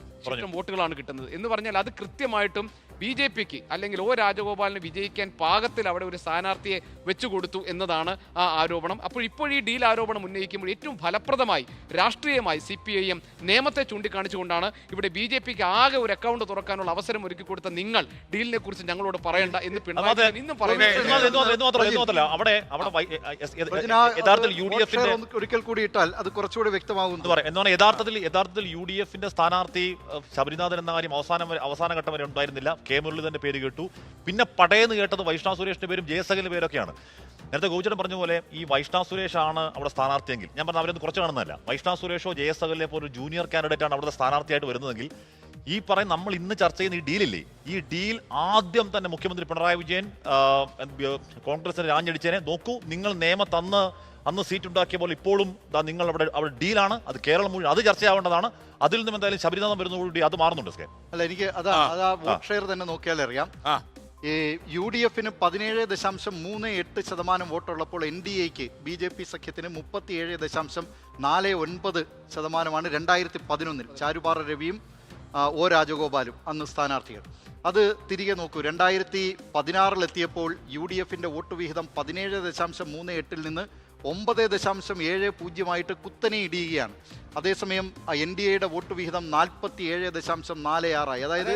വോട്ടുകളാണ് കിട്ടുന്നത്. എന്ന് പറഞ്ഞാൽ അത് കൃത്യമായിട്ടും BJPക്ക് അല്ലെങ്കിൽ ഒ രാജഗോപാലിന് വിജയിക്കാൻ പാകത്തിൽ അവിടെ ഒരു സ്ഥാനാർത്ഥിയെ വെച്ചുകൊടുത്തു എന്നതാണ് ആ ആരോപണം. അപ്പോൾ ഇപ്പോൾ ഈ ഡീൽ ആരോപണം ഉന്നയിക്കുമ്പോൾ ഏറ്റവും ഫലപ്രദമായി രാഷ്ട്രീയമായി CPIM നിയമത്തെ ചൂണ്ടിക്കാണിച്ചുകൊണ്ടാണ് ഇവിടെ BJPക്ക് ആകെ ഒരു അക്കൗണ്ട് തുറക്കാനുള്ള അവസരം ഒരുക്കി കൊടുത്ത നിങ്ങൾ ഡീലിനെ കുറിച്ച് ഞങ്ങളോട് പറയണ്ട എന്ന് പിണറായി ഇന്നും
ഒരിക്കൽ കൂടി ഇട്ടാൽ അത് കുറച്ചുകൂടി വ്യക്തമാകും.
യഥാർത്ഥത്തിൽ UDFന്റെ സ്ഥാനാർത്ഥി ശബരിനാഥൻ എന്ന കാര്യം അവസാന ഘട്ടം വരെ ഉണ്ടായിരുന്നില്ല. കെ മുരളീധരന്റെ പേര് കേട്ടു. പിന്നെ പടയെന്ന് കേട്ടത് വൈഷ്ണവ് സുരേഷിന്റെ പേരും ജയസകലിന്റെ പേരൊക്കെയാണ്. നേരത്തെ ഗോചരൻ പറഞ്ഞ പോലെ ഈ വൈഷ്ണവ് സുരേഷ് ആണ് അവിടെ സ്ഥാനാർത്ഥിയെങ്കിൽ, ഞാൻ പറഞ്ഞ അവരൊന്നും കുറച്ച് കാണുന്നതല്ല, വൈഷ്ണവ് സുരേഷോ ജയസകലിനെ പോലെ ജൂനിയർ കാൻഡിഡേറ്റ് ആണ് അവിടുത്തെ സ്ഥാനാർത്ഥിയായിട്ട് വരുന്നതെങ്കിൽ ഈ പറയുന്ന നമ്മൾ ഇന്ന് ചർച്ച ചെയ്യുന്ന ഈ ഡീലില്ലേ, ഈ ഡീൽ ആദ്യം തന്നെ മുഖ്യമന്ത്രി പിണറായി വിജയൻ കോൺഗ്രസിന് രാഞ്ഞടിച്ചതിനെ നോക്കൂ, നിങ്ങൾ നിയമത്ത് അന്ന് സീറ്റ് ഉണ്ടാക്കിയ പോലെ ഇപ്പോഴും നിങ്ങൾ അവിടെ ഡീലാണ്, അത് കേരളം മുഴുവൻ അത് ചർച്ചയാവേണ്ടതാണ്. അതിൽ നിന്നും എന്തായാലും ശബരിനാഥൻ വരുന്നതോടുകൂടി അത് മാറുന്നുണ്ട്.
അല്ല, എനിക്ക് അതാ വോട്ട് ഷെയർ തന്നെ നോക്കിയാൽ അറിയാം. ഈ UDFന് 17.38% വോട്ടുള്ളപ്പോൾ NDAക്ക് BJP സഖ്യത്തിന് 37.49% 2011 ചാരുപാറ രവിയും ഒ രാജഗോപാലും അന്ന് സ്ഥാനാർത്ഥികൾ. അത് തിരികെ നോക്കൂ, 2016 UDFന്റെ വോട്ട് വിഹിതം 17.38-ൽ നിന്ന് 9.70 കുത്തനെ ഇടിയുകയാണ്. അതേസമയം NDAയുടെ വോട്ട് വിഹിതം 47.46, അതായത്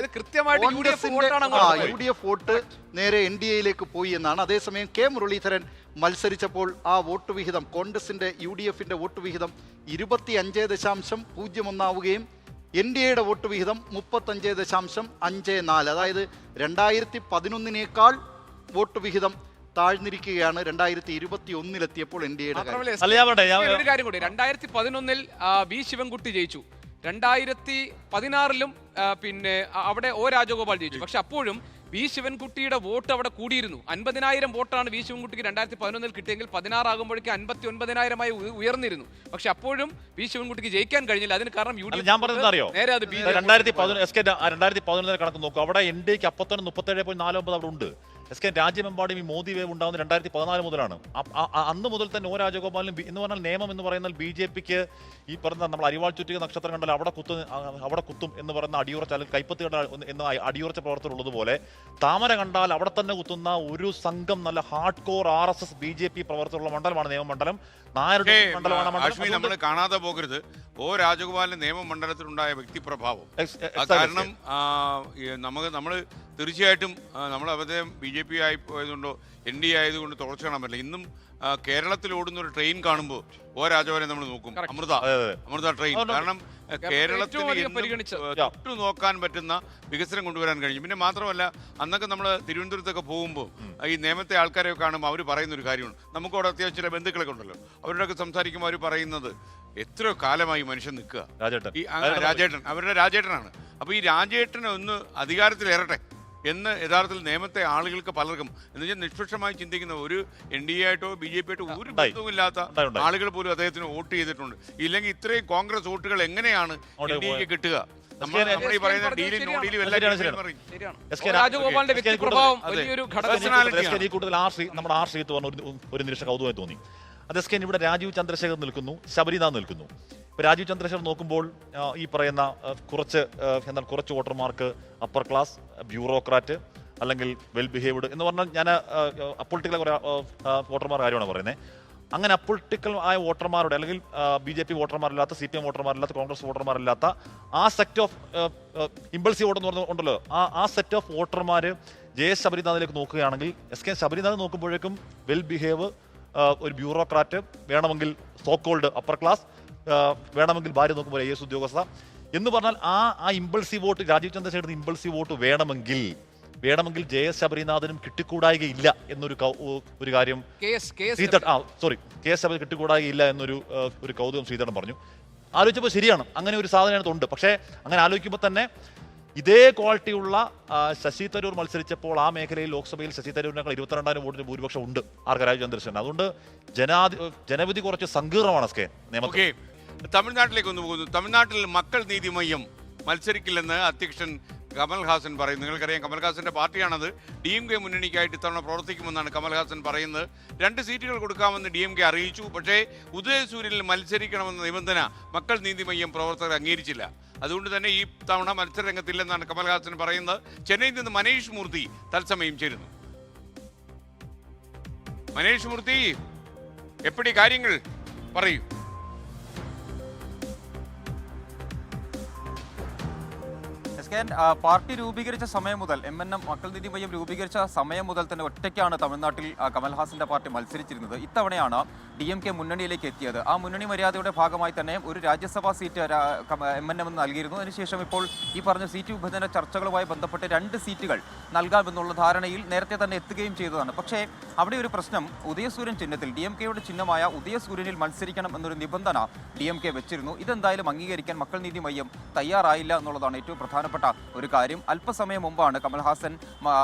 UDF വോട്ട് നേരെ NDAയിലേക്ക് പോയി എന്നാണ്. അതേസമയം കെ മുരളീധരൻ മത്സരിച്ചപ്പോൾ ആ വോട്ട് വിഹിതം കോൺഗ്രസിന്റെ UDFന്റെ വോട്ട് വിഹിതം 25.01 ആവുകയും NDAയുടെ വോട്ട് വിഹിതം 35.54, അതായത് 2011 വോട്ട് വിഹിതം താഴ്ന്നിരിക്കുകയാണ് 2021 NDAയുടെ.
ഒരു കാര്യം കൂടി, 2011 V ശിവൻകുട്ടി ജയിച്ചു, 2016 പിന്നെ അവിടെ ഒ രാജഗോപാൽ ജയിച്ചു. പക്ഷെ അപ്പോഴും വി ശിവൻകുട്ടിയുടെ വോട്ട് അവിടെ കൂടിയിരുന്നു. 50,000 വോട്ടാണ് വി ശിവൻകുട്ടിക്ക് 2011 കിട്ടിയെങ്കിൽ 16 ആകുമ്പോഴേക്ക് 59,000 ഉയർന്നിരുന്നു. പക്ഷെ അപ്പോഴും വി ശിവൻകുട്ടിക്ക് ജയിക്കാൻ കഴിഞ്ഞില്ല. അതിന് കാരണം
ഞാൻ പറഞ്ഞത് അറിയോ, 2011 കണക്ക് നോക്കും, അവിടെ NDAക്ക് അപ്പോൾ തന്നെ 37.49 അവിടെ ഉണ്ട്. രാജ്യമെമ്പാടും ഈ മോദി വേവ് ഉണ്ടാകുന്നത് 2014 മുതലാണ്. അന്ന് മുതൽ തന്നെ ഒ രാജഗോപാലിനും എന്ന് പറഞ്ഞാൽ നിയമം എന്ന് പറയുന്നത് BJPക്ക് ഈ പറഞ്ഞ നമ്മൾ അരിവാൾ ചുറ്റിക നക്ഷത്രം കണ്ടാൽ അവിടെ കുത്തും എന്ന് പറയുന്ന അടിയുറച്ച അല്ലെങ്കിൽ കൈപ്പത്തി കണ്ടാൽ എന്ന് അടിയുറച്ച പ്രവർത്തനം ഉള്ളതുപോലെ താമര കണ്ടാൽ അവിടെ തന്നെ കുത്തുന്ന ഒരു സംഘം നല്ല ഹാർഡ് കോർ RSS BJP പ്രവർത്തനമുള്ള മണ്ഡലമാണ് നിയമമണ്ഡലം. നായരുടെ മണ്ഡലമാണ്.
നമ്മൾ കാണാതെ പോകരുത് ഒ രാജഗോപാലിന്റെ നിയമമണ്ഡലത്തിലുണ്ടായ വ്യക്തിപ്രഭാവം. കാരണം നമ്മൾ തീർച്ചയായിട്ടും നമ്മൾ അവരെ BJP ആയി പോയതുകൊണ്ടോ NDA ആയതുകൊണ്ട് തുടർച്ച കാണാൻ പറ്റില്ല. ഇന്നും കേരളത്തിൽ ഓടുന്ന ഒരു ട്രെയിൻ കാണുമ്പോൾ ഒ രാജഗോപാലിനെ നമ്മൾ നോക്കും, അമൃത ട്രെയിൻ. കാരണം കേരളത്തിൽ തൊട്ടു നോക്കാൻ പറ്റുന്ന വികസനം കൊണ്ടുവരാൻ കഴിഞ്ഞു. പിന്നെ മാത്രമല്ല, അന്നൊക്കെ നമ്മൾ തിരുവനന്തപുരത്തൊക്കെ പോകുമ്പോൾ ഈ നിയമത്തെ ആൾക്കാരെ കാണുമ്പോൾ അവർ പറയുന്ന ഒരു കാര്യമാണ്, നമുക്കവിടെ അത്യാവശ്യം ചില ബന്ധുക്കളൊക്കെ ഉണ്ടല്ലോ, അവരോടൊക്കെ സംസാരിക്കുമ്പോൾ അവർ പറയുന്നത് എത്രയോ കാലമായി മനുഷ്യൻ നിൽക്കുക. രാജേട്ടൻ അവരുടെ രാജേട്ടനാണ്. അപ്പോൾ ഈ രാജേട്ടനെ ഒന്ന് അധികാരത്തിലേറട്ടെ എന്ന് യഥാർത്ഥത്തിൽ നിയമത്തെ ആളുകൾക്ക് പലർക്കും എന്ന് വെച്ചാൽ നിഷ്പക്ഷമായി ചിന്തിക്കുന്ന ഒരു NDA ആയിട്ടോ BJP ആയിട്ടോ ഒരു ബന്ധവുമില്ലാത്ത ആളുകൾ പോലും അദ്ദേഹത്തിന് വോട്ട് ചെയ്തിട്ടുണ്ട്. ഇല്ലെങ്കിൽ ഇത്രയും കോൺഗ്രസ് വോട്ടുകൾ എങ്ങനെയാണ് NDAക്ക് കിട്ടുക?
ഒരു നിമിഷം കൗതുകമായി തോന്നി. അതേ ഇവിടെ രാജീവ് ചന്ദ്രശേഖർ നിൽക്കുന്നു, ശബരിനാഥ് നിൽക്കുന്നു. ഇപ്പൊ രാജീവ് ചന്ദ്രശേഖർ നോക്കുമ്പോൾ ഈ പറയുന്ന കുറച്ച് വോട്ടർമാർക്ക് അപ്പർ ക്ലാസ്, ബ്യൂറോക്രാറ്റ് അല്ലെങ്കിൽ വെൽ ബിഹേവ്ഡ് എന്ന് പറഞ്ഞാൽ ഞാൻ അപ്പൊളിറ്റിക്കൽ കുറെ വോട്ടർമാർ കാര്യമാണ് പറയുന്നത്. അങ്ങനെ അപ്പൊളിറ്റിക്കൽ ആയ വോട്ടർമാരുടെ അല്ലെങ്കിൽ BJP വോട്ടർമാരില്ലാത്ത, CPM വോട്ടർമാരില്ലാത്ത, കോൺഗ്രസ് വോട്ടർമാരില്ലാത്ത ആ സെറ്റ് ഓഫ് ഇമ്പൾസീവ് വോട്ട് എന്ന് പറഞ്ഞുണ്ടല്ലോ, ആ സെറ്റ് ഓഫ് വോട്ടർമാർ JS ശബരിനാഥിലേക്ക് നോക്കുകയാണെങ്കിൽ SK ശബരിനാഥ് നോക്കുമ്പോഴേക്കും വെൽ ബിഹേവ്, ഒരു ബ്യൂറോക്രാറ്റ്, വേണമെങ്കിൽ സോ കോൾഡ് അപ്പർ ക്ലാസ്, വേണമെങ്കിൽ ഭാര്യ നോക്കുമ്പോൾ IAS ഉദ്യോഗസ്ഥ, എന്ന് പറഞ്ഞാൽ ആ ഇമ്പൾസീവ് വോട്ട്, രാജീവ് ചന്ദ്രശേഖരന് ഇമ്പൾസീവ് വോട്ട് വേണമെങ്കിൽ JS ശബരിനാഥനും കിട്ടിക്കൂടായികയില്ല എന്നൊരു ഒരു കാര്യം കെ എസ് ശബരി കിട്ടിക്കൂടായികയില്ല എന്നൊരു കൗതുകം ശ്രീധരൻ പറഞ്ഞു. ആലോചിച്ചപ്പോൾ ശരിയാണ്, അങ്ങനെ ഒരു സാധനം അതിനകത്തുണ്ട്. പക്ഷേ അങ്ങനെ ആലോചിക്കുമ്പോൾ തന്നെ ഇതേ ക്വാളിറ്റിയുള്ള ശശി തരൂർ മത്സരിച്ചപ്പോൾ ആ മേഖലയിൽ ലോക്സഭയിൽ ശശി തരൂരിനേക്കാൾ 22,000 വോട്ടിന് ഭൂരിപക്ഷം ഉണ്ട് രാജീവ് ചന്ദ്രശേഖരൻ. അതുകൊണ്ട് ജനവിധി കുറച്ച് സങ്കീർണമാണ് നിയമത്തിൽ.
തമിഴ്നാട്ടിലേക്ക് ഒന്ന് പോകുന്നു. തമിഴ്നാട്ടിൽ മക്കൾ നീതി മയ്യം മത്സരിക്കില്ലെന്ന് അധ്യക്ഷൻ കമൽഹാസൻ പറയുന്നു. നിങ്ങൾക്കറിയാം, കമൽഹാസന്റെ പാർട്ടിയാണത്. DMK മുന്നണിക്കായിട്ട് ഇത്തവണ പ്രവർത്തിക്കുമെന്നാണ് കമൽഹാസൻ പറയുന്നത്. 2 സീറ്റുകൾ കൊടുക്കാമെന്ന് DMK അറിയിച്ചു. പക്ഷേ ഉദയസൂര്യനിൽ മത്സരിക്കണമെന്ന നിബന്ധന മക്കൾ നീതി മയ്യം പ്രവർത്തകർ അംഗീകരിച്ചില്ല. അതുകൊണ്ട് തന്നെ ഈ തവണ മത്സരരംഗത്തില്ലെന്നാണ് കമൽഹാസൻ പറയുന്നത്. ചെന്നൈയിൽ നിന്ന് മനീഷ് മൂർത്തി തത്സമയം ചേരുന്നു. മനീഷ് മൂർത്തി, എപ്പടി കാര്യങ്ങൾ പറയൂ.
പാർട്ടി രൂപീകരിച്ച സമയം മുതൽ MNM മക്കൾ നീതി മയ്യം രൂപീകരിച്ച സമയം മുതൽ തന്നെ ഒറ്റയ്ക്കാണ് തമിഴ്നാട്ടിൽ കമൽഹാസന്റെ പാർട്ടി മത്സരിച്ചിരുന്നത്. ഇത്തവണയാണ് DMK മുന്നണിയിലേക്ക് എത്തിയത്. ആ മുന്നണി മര്യാദയുടെ ഭാഗമായി തന്നെ ഒരു രാജ്യസഭാ സീറ്റ് MNM നൽകിയിരുന്നു. അതിനുശേഷം ഇപ്പോൾ ഈ പറഞ്ഞ സീറ്റ് വിഭജന ചർച്ചകളുമായി ബന്ധപ്പെട്ട് 2 സീറ്റുകൾ നൽകാമെന്നുള്ള ധാരണയിൽ നേരത്തെ തന്നെ എത്തുകയും ചെയ്തതാണ്. പക്ഷേ അവിടെ ഒരു പ്രശ്നം, ഉദയസൂര്യൻ ചിഹ്നത്തിൽ DMKയുടെ ചിഹ്നമായ ഉദയസൂര്യനിൽ മത്സരിക്കണം എന്നൊരു നിബന്ധന DMK വെച്ചിരുന്നു. ഇതെന്തായാലും അംഗീകരിക്കാൻ മക്കൾ നീതി മയ്യം തയ്യാറായില്ല എന്നുള്ളതാണ് ഏറ്റവും പ്രധാനപ്പെട്ട ഒരു കാര്യം. അല്പസമയം മുമ്പാണ് കമൽഹാസൻ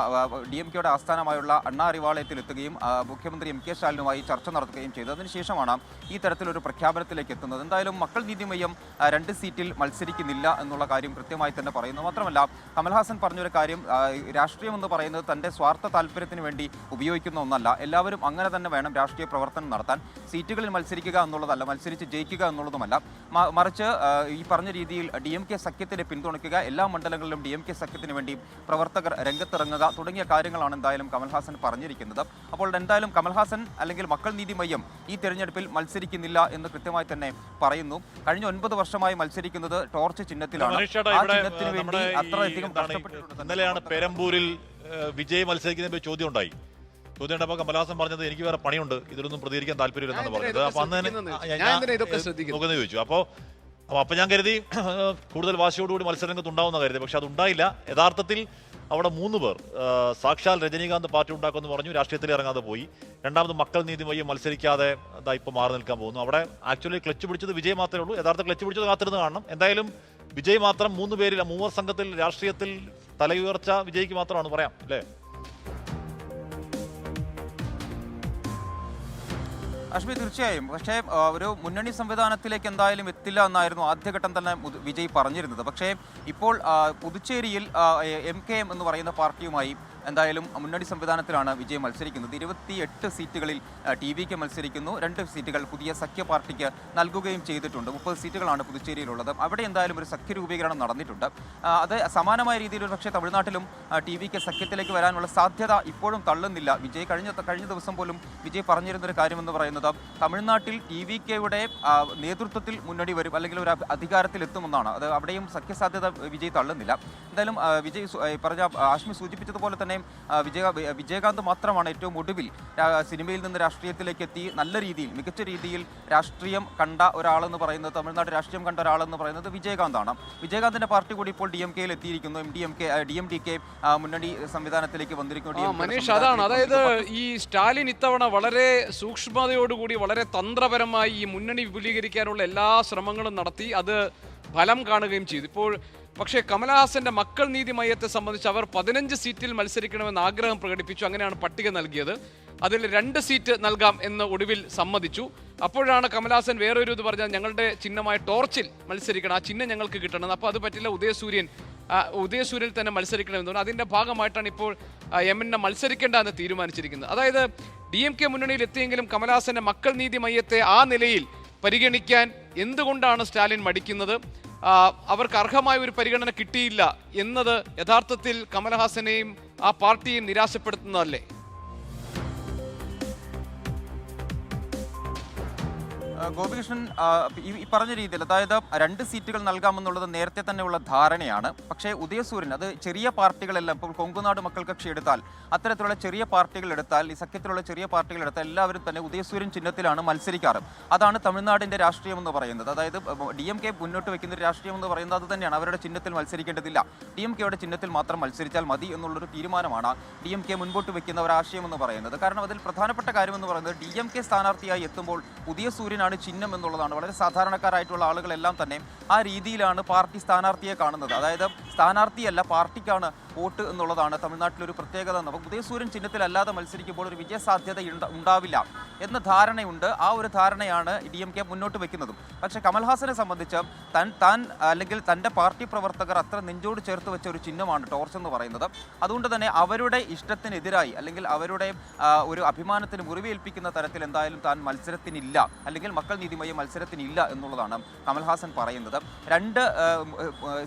DMKയുടെ ആസ്ഥാനമായുള്ള അണ്ണാ അറിവാലയത്തിൽ എത്തുകയും മുഖ്യമന്ത്രി MK സ്റ്റാലിനുമായി ചർച്ച നടത്തുകയും ചെയ്തത്. അതിനുശേഷമാണ് ഈ തരത്തിലൊരു പ്രഖ്യാപനത്തിലേക്ക് എത്തുന്നത്. എന്തായാലും മക്കൾ നീതി മയ്യം 2 സീറ്റിൽ മത്സരിക്കുന്നില്ല എന്നുള്ള കാര്യം കൃത്യമായി തന്നെ പറയുന്നു. മാത്രമല്ല കമൽഹാസൻ പറഞ്ഞൊരു കാര്യം, രാഷ്ട്രീയം എന്ന് പറയുന്നത് തൻ്റെ സ്വാർത്ഥ താല്പര്യത്തിന് വേണ്ടി ഉപയോഗിക്കുന്ന ഒന്നല്ല. എല്ലാവരും അങ്ങനെ തന്നെ വേണം രാഷ്ട്രീയ പ്രവർത്തനം നടത്താൻ. സീറ്റുകളിൽ മത്സരിക്കുക എന്നുള്ളതല്ല, മത്സരിച്ച് ജയിക്കുക എന്നുള്ളതുമല്ല. മറിച്ച് ഈ പറഞ്ഞ രീതിയിൽ DMK സഖ്യത്തിനെ പിന്തുണയ്ക്കുക, എല്ലാ മണ്ഡലങ്ങളിലും DMK സഖ്യത്തിന് വേണ്ടി പ്രവർത്തകർ രംഗത്തിറങ്ങുക തുടങ്ങിയ കാര്യങ്ങളാണ് എന്തായാലും കമൽഹാസൻ പറഞ്ഞിരിക്കുന്നത്. അപ്പോൾ എന്തായാലും കമൽഹാസൻ അല്ലെങ്കിൽ മക്കൾ നീതി മയ്യം ഈ തെരഞ്ഞെടുപ്പിൽ മത്സരിക്കുന്നില്ല എന്ന് കൃത്യമായി തന്നെ പറയുന്നു. കഴിഞ്ഞ 9 വർഷമായി മത്സരിക്കുന്നത് ടോർച്ച് ചിഹ്നത്തിലാണ്. ആ ചിഹ്നത്തിന് വേണ്ടി അത്രയധികം കഷ്ടപ്പെട്ടിട്ടുണ്ട്.
ഇന്നലെയാണ് പെരമ്പൂരിൽ വിജയ് മത്സരിക്കുന്ന ചോദ്യം ഉണ്ടായി. ചോദ്യം ഉണ്ടപ്പോൾ കമൽഹാസൻ പറഞ്ഞത് എനിക്ക് വേറെ പണിയുണ്ട്, ഇതിലൊന്നും പ്രതികരിക്കാൻ താല്പര്യമില്ലെന്നാണ് പറഞ്ഞത്. അപ്പൊ അന്ന് ചോദിച്ചു. അപ്പോൾ ഞാൻ കരുതി കൂടുതൽ വാശിയോടുകൂടി മത്സരരംഗത്ത് ഉണ്ടാവുന്ന കരുതി. പക്ഷെ അതുണ്ടായില്ല. യഥാർത്ഥത്തിൽ അവിടെ 3 പേർ സാക്ഷാൽ രജനീകാന്ത് പാർട്ടി ഉണ്ടാക്കുമെന്ന് പറഞ്ഞു, രാഷ്ട്രീയത്തിൽ ഇറങ്ങാതെ പോയി. രണ്ടാമത് മക്കൾ നീതി മയ്യം മത്സരിക്കാതെ ഇപ്പോൾ മാറി നിൽക്കാൻ പോകുന്നു. അവിടെ ആക്ച്വലി ക്ലച്ച് പിടിച്ചത് വിജയ് മാത്രമേ ഉള്ളൂ. യഥാർത്ഥ ക്ലച്ച് പിടിച്ചത് കാത്തിരുന്ന് കാണണം. എന്തായാലും വിജയ് മാത്രം 3 പേരിൽ 3 സംഘത്തിൽ രാഷ്ട്രീയത്തിൽ തലയുയർച്ച വിജയ്ക്ക് മാത്രമാണ് പറയാം, അല്ലേ?
അശ്മി, തീർച്ചയായും. പക്ഷേ ഒരു മുന്നണി സംവിധാനത്തിലേക്ക് എന്തായാലും എത്തില്ല എന്നായിരുന്നു ആദ്യഘട്ടം തന്നെ വിജയ് പറഞ്ഞിരുന്നത്. പക്ഷേ ഇപ്പോൾ പുതുച്ചേരിയിൽ MKM എന്ന് പറയുന്ന പാർട്ടിയുമായി എന്തായാലും മുന്നണി സംവിധാനത്തിലാണ് വിജയ് മത്സരിക്കുന്നത്. 28 സീറ്റുകളിൽ TVK മത്സരിക്കുന്നു. 2 സീറ്റുകൾ പുതിയ സഖ്യ പാർട്ടിക്ക് നൽകുകയും ചെയ്തിട്ടുണ്ട്. 30 സീറ്റുകളാണ് പുതുച്ചേരിയിലുള്ളത്. അവിടെ എന്തായാലും ഒരു സഖ്യ രൂപീകരണം നടന്നിട്ടുണ്ട്. അത് സമാനമായ രീതിയിൽ ഒരു പക്ഷേ തമിഴ്നാട്ടിലും TVK സഖ്യത്തിലേക്ക് വരാനുള്ള സാധ്യത ഇപ്പോഴും തള്ളുന്നില്ല. വിജയ് കഴിഞ്ഞ ദിവസം പോലും വിജയ് പറഞ്ഞിരുന്നൊരു കാര്യമെന്ന് പറയുന്നത് തമിഴ്നാട്ടിൽ TVKയുടെ നേതൃത്വത്തിൽ മുന്നണി വരും, അല്ലെങ്കിൽ ഒരു അധികാരത്തിലെത്തുമെന്നാണ്. അത് അവിടെയും സഖ്യസാധ്യത വിജയ് തള്ളുന്നില്ല. എന്തായാലും വിജയ് പറഞ്ഞ ആശ്മി സൂചിപ്പിച്ചതുപോലെ തന്നെ വിജയകാന്ത് മാത്രമാണ് ഏറ്റവും ഒടുവിൽ സിനിമയിൽ നിന്ന് രാഷ്ട്രീയത്തിലേക്ക് എത്തി നല്ല രീതിയിൽ, മികച്ച രീതിയിൽ രാഷ്ട്രീയം കണ്ട ഒരാളെന്ന് പറയുന്നത്, തമിഴ്നാട് രാഷ്ട്രീയം കണ്ട ഒരാളെന്ന് പറയുന്നത് വിജയകാന്താണ്. വിജയകാന്തിന്റെ പാർട്ടി കൂടി ഇപ്പോൾ DMKയിൽ എത്തിയിരിക്കുന്നു. DMDK മുന്നണി സംവിധാനത്തിലേക്ക് വന്നിരിക്കുന്നു.
മനീഷ്, അതാണ്, അതായത് ഈ സ്റ്റാലിൻ ഇത്തവണ വളരെ സൂക്ഷ്മതയോടുകൂടി വളരെ തന്ത്രപരമായി ഈ മുന്നണി വിപുലീകരിക്കാനുള്ള എല്ലാ ശ്രമങ്ങളും നടത്തി. അത് ഫലം കാണുകയും ചെയ്തു. ഇപ്പോൾ പക്ഷേ കമൽഹാസന്റെ മക്കൾ നീതി മയ്യത്തെ സംബന്ധിച്ച് അവർ 15 സീറ്റിൽ മത്സരിക്കണമെന്ന് ആഗ്രഹം പ്രകടിപ്പിച്ചു. അങ്ങനെയാണ് പട്ടിക നൽകിയത്. അതിൽ 2 സീറ്റ് നൽകാം എന്ന് ഒടുവിൽ സമ്മതിച്ചു. അപ്പോഴാണ് കമൽഹാസൻ വേറൊരു ഇത് പറഞ്ഞാൽ, ഞങ്ങളുടെ ചിഹ്നമായ ടോർച്ചിൽ മത്സരിക്കണം, ആ ചിഹ്നം ഞങ്ങൾക്ക് കിട്ടണം. അപ്പോൾ അത് പറ്റില്ല, ഉദയസൂര്യനിൽ തന്നെ മത്സരിക്കണമെന്ന് പറഞ്ഞു. അതിൻ്റെ ഭാഗമായിട്ടാണ് ഇപ്പോൾ MNM മത്സരിക്കേണ്ട എന്ന് തീരുമാനിച്ചിരിക്കുന്നത്. അതായത് DMK മുന്നണിയിൽ എത്തിയെങ്കിലും കമൽഹാസന്റെ മക്കൾ നീതി മയ്യത്തെ ആ നിലയിൽ പരിഗണിക്കാൻ എന്തുകൊണ്ടാണ് സ്റ്റാലിൻ മടിക്കുന്നത്? അവർക്ക് അർഹമായ ഒരു പരിഗണന കിട്ടിയില്ല എന്നത് യഥാർത്ഥത്തിൽ കമൽഹാസനെയും ആ പാർട്ടിയെയും നിരാശപ്പെടുത്തുന്നതല്ലേ?
ഗോപികൃഷ്ണൻ ഈ പറഞ്ഞ രീതിയിൽ, അതായത് 2 സീറ്റുകൾ നൽകാമെന്നുള്ളത് നേരത്തെ തന്നെയുള്ള ധാരണയാണ്. പക്ഷേ ഉദയസൂര്യൻ, അത് ചെറിയ പാർട്ടികളെല്ലാം, ഇപ്പോൾ കൊങ്കുനാട് മക്കൾ കക്ഷി എടുത്താൽ, അത്തരത്തിലുള്ള ചെറിയ പാർട്ടികൾ എടുത്താൽ, ഈ സഖ്യത്തിലുള്ള ചെറിയ പാർട്ടികൾ എടുത്താൽ എല്ലാവരും തന്നെ ഉദയസൂര്യൻ ചിഹ്നത്തിലാണ് മത്സരിക്കാറ്. അതാണ് തമിഴ്നാടിൻ്റെ രാഷ്ട്രീയം എന്ന് പറയുന്നത്. അതായത് DMK മുന്നോട്ട് വയ്ക്കുന്ന രാഷ്ട്രീയം എന്ന് പറയുന്നത് അത് തന്നെയാണ്. അവരുടെ ചിഹ്നത്തിൽ മത്സരിക്കേണ്ടതില്ല, DMKയുടെ ചിഹ്നത്തിൽ മാത്രം മത്സരിച്ചാൽ മതി എന്നുള്ളൊരു തീരുമാനമാണ് DMK മുൻപോട്ട് വയ്ക്കുന്ന ഒരു ആശയം എന്ന് പറയുന്നത്. കാരണം അതിൽ പ്രധാനപ്പെട്ട കാര്യം എന്ന് പറയുന്നത് DMK സ്ഥാനാർത്ഥിയായി എത്തുമ്പോൾ ഉദയസൂര്യനാണ് ചിഹ്നം എന്നുള്ളതാണ്. വളരെ സാധാരണക്കാരായിട്ടുള്ള ആളുകളെല്ലാം തന്നെ ആ രീതിയിലാണ് പാർട്ടി സ്ഥാനാർത്ഥിയെ കാണുന്നത്. അതായത് സ്ഥാനാർത്ഥിയല്ല, പാർട്ടിക്കാണ് വോട്ട് എന്നുള്ളതാണ് തമിഴ്നാട്ടിലൊരു പ്രത്യേകത. നമുക്ക് ഉദയസൂര്യൻ ചിഹ്നത്തിലല്ലാതെ മത്സരിക്കുമ്പോൾ ഒരു വിജയസാധ്യത ഉണ്ടാവില്ല എന്ന ധാരണയുണ്ട്. ആ ഒരു ധാരണയാണ് DMK മുന്നോട്ട് വെക്കുന്നതും. പക്ഷേ കമൽഹാസനെ സംബന്ധിച്ച് താൻ അല്ലെങ്കിൽ തൻ്റെ പാർട്ടി പ്രവർത്തകർ അത്ര നെഞ്ചോട് ചേർത്ത് വെച്ച ഒരു ചിഹ്നമാണ് ടോർച്ച് എന്ന് പറയുന്നത്. അതുകൊണ്ട് തന്നെ അവരുടെ ഇഷ്ടത്തിനെതിരായി അല്ലെങ്കിൽ അവരുടെ ഒരു അഭിമാനത്തിന് മുറിവേൽപ്പിക്കുന്ന തരത്തിൽ എന്തായാലും താൻ മത്സരത്തിനില്ല, അല്ലെങ്കിൽ മക്കൾ നീതിമയ്യം മത്സരത്തിനില്ല എന്നുള്ളതാണ് കമൽഹാസൻ പറയുന്നത്. 2